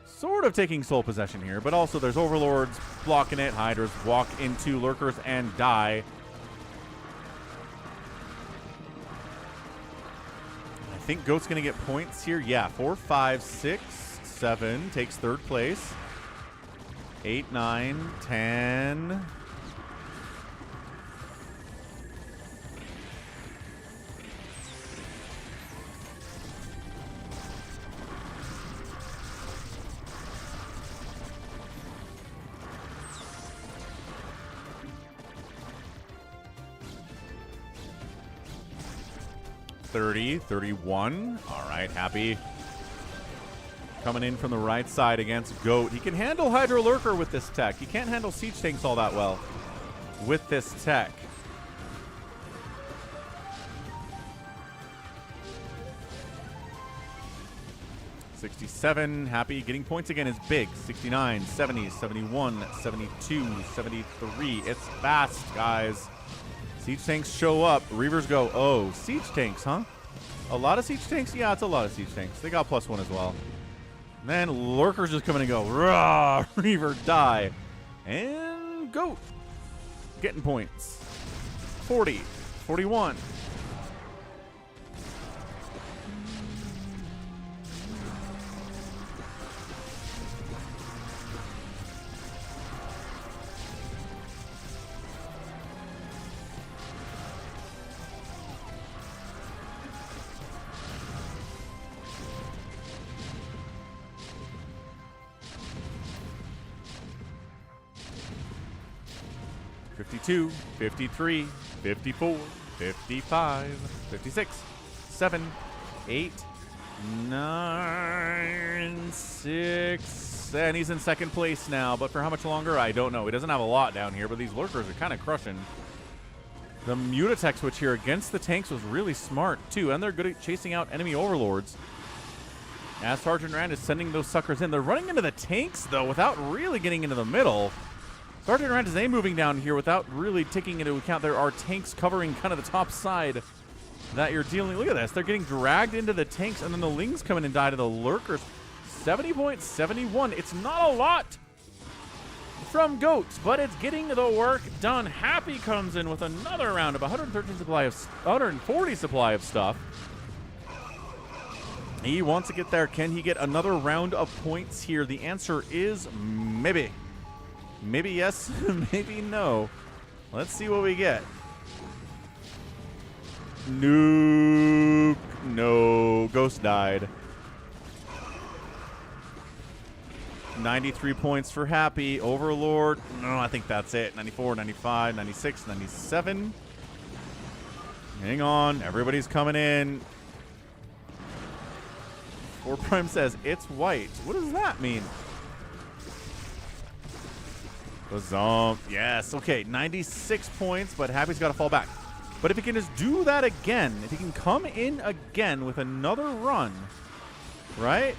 sort of taking sole possession here. But also there's Overlords blocking it. Hydras walk into lurkers and die. I think Goat's going to get points here. Yeah, 4, 5, 6, 7 takes third place. 8, 9, 10... $30, $31. All right, Happy. Coming in from the right side against Goat. He can handle Hydro Lurker with this tech. He can't handle Siege Tanks all that well with this tech. $67. Happy getting points again is big. 69, 70, 71, 72, 73. It's fast, guys. Siege Tanks show up. Reavers go, oh, Siege Tanks, huh? A lot of Siege Tanks? Yeah, it's a lot of Siege Tanks. They got +1 as well. And then Lurkers just come in and go, rah, Reaver die. And Goat getting points. 40, 41. $52, $53, $54, $55, $56, 7, 8, 9, 6, and he's in second place now. But for how much longer, I don't know. He doesn't have a lot down here, but these lurkers are kind of crushing. The Mutatech switch here against the tanks was really smart, too, and they're good at chasing out enemy overlords. As Sergeant Rand is sending those suckers in. They're running into the tanks, though, without really getting into the middle. Sergeant Rand is moving down here without really taking into account there are tanks covering kind of the top side that you're dealing. Look at this. They're getting dragged into the tanks, and then the Lings come in and die to the lurkers. 70.71. It's not a lot from Goats, but it's getting the work done. Happy comes in with another round of 140 supply of stuff. He wants to get there. Can he get another round of points here? The answer is maybe. Maybe yes, maybe no. Let's see what we get. Nope. No. Ghost died. 93 points for Happy. Overlord. No, I think that's it. 94, 95, 96, 97. Hang on. Everybody's coming in. 4 Prime says it's white. What does that mean? Bazump. Yes. Okay. 96 points, but Happy's got to fall back. But if he can just do that again, if he can come in again with another run, Right?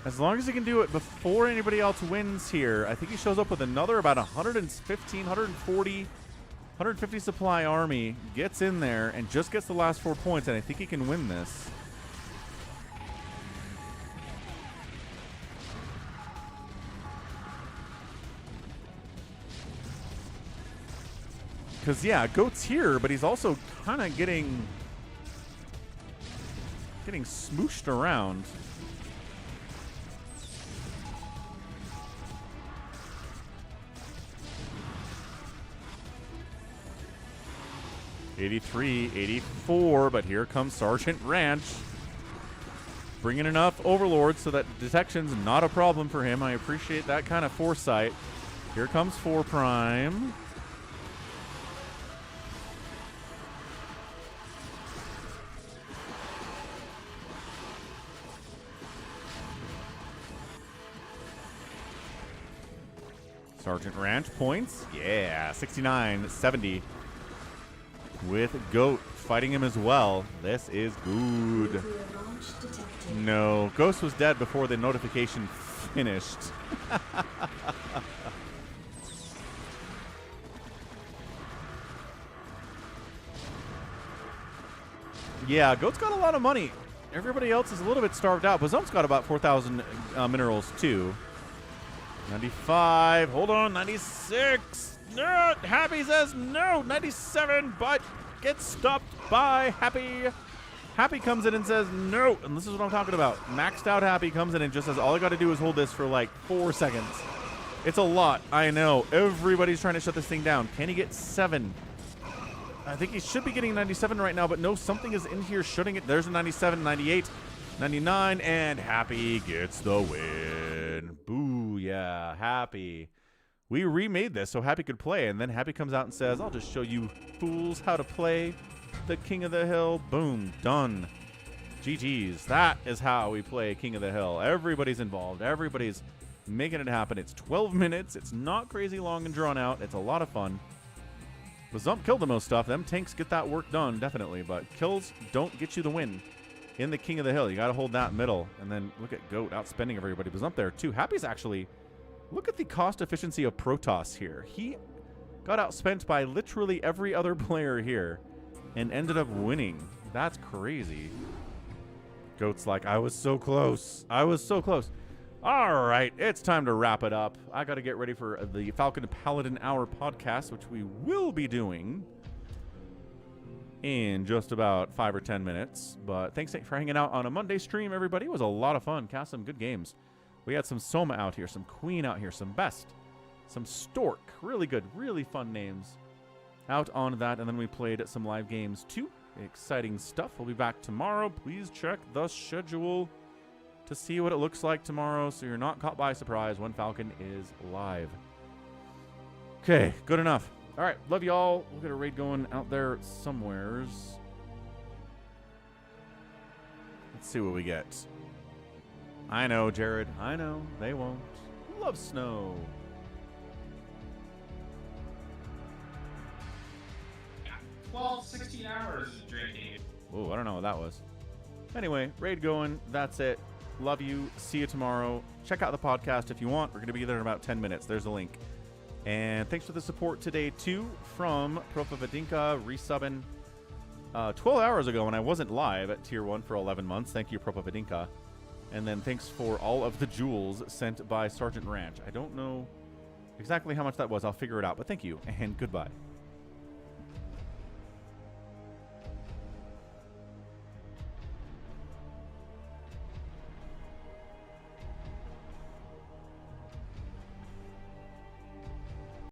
As long as he can do it before anybody else wins here, I think he shows up with another about 115, 140, 150 supply army, gets in there, and just gets the last 4 points, and I think he can win this. Because, yeah, Goat's here, but he's also kind of getting smooshed around. '83, '84, but here comes Sergeant Ranch. Bringing enough overlords so that detection's not a problem for him. I appreciate that kind of foresight. Here comes 4 Prime. Sergeant Ranch points. Yeah, 69, 70. With Goat fighting him as well. This is good. No, Ghost was dead before the notification finished. Yeah, Goat's got a lot of money. Everybody else is a little bit starved out. Bazump's got about 4,000 minerals too. 95. Hold on. 96. No, Happy says no. 97, but gets stopped by Happy. Happy comes in and says no. And this is what I'm talking about. Maxed out Happy comes in and just says, all I got to do is hold this for like 4 seconds. It's a lot. I know. Everybody's trying to shut this thing down. Can he get 7? I think he should be getting 97 right now, but no, something is in here shutting it. There's a 97, 98, 99, and Happy gets the win. Boo, yeah, Happy. We remade this so Happy could play, and then Happy comes out and says, I'll just show you fools how to play the King of the Hill. Boom, done. GG's. That is how we play King of the Hill. Everybody's involved. Everybody's making it happen. It's 12 minutes. It's not crazy long and drawn out. It's a lot of fun. Bazump killed the most stuff. Them tanks get that work done, definitely, but kills don't get you the win in the King of the Hill. You got to hold that middle, and then look at Goat outspending everybody. Bazump there, too. Happy's actually... Look at the cost efficiency of Protoss here. He got outspent by literally every other player here and ended up winning. That's crazy. Goat's like, I was so close. I was so close. All right, it's time to wrap it up. I got to get ready for the Falcon Paladin Hour podcast, which we will be doing in just about 5 or 10 minutes. But thanks for hanging out on a Monday stream, everybody. It was a lot of fun. Cast some good games. We had some Soma out here, some Queen out here, some Best, some Stork. Really good, really fun names out on that. And then we played some live games too. Exciting stuff. We'll be back tomorrow. Please check the schedule to see what it looks like tomorrow so you're not caught by surprise when Falcon is live. Okay, good enough. All right, love you all. We'll get a raid going out there somewheres. Let's see what we get. I know, Jared. I know. They won't. Love snow. Yeah, 12, 16 hours drinking. Oh, I don't know what that was. Anyway, raid going. That's it. Love you. See you tomorrow. Check out the podcast if you want. We're going to be there in about 10 minutes. There's a link. And thanks for the support today, too, from Profa Vadinka, resubbing 12 hours ago when I wasn't live at Tier 1 for 11 months. Thank you, Profa Vadinka. And then thanks for all of the jewels sent by Sergeant Ranch. I don't know exactly how much that was. I'll figure it out. But thank you, and goodbye.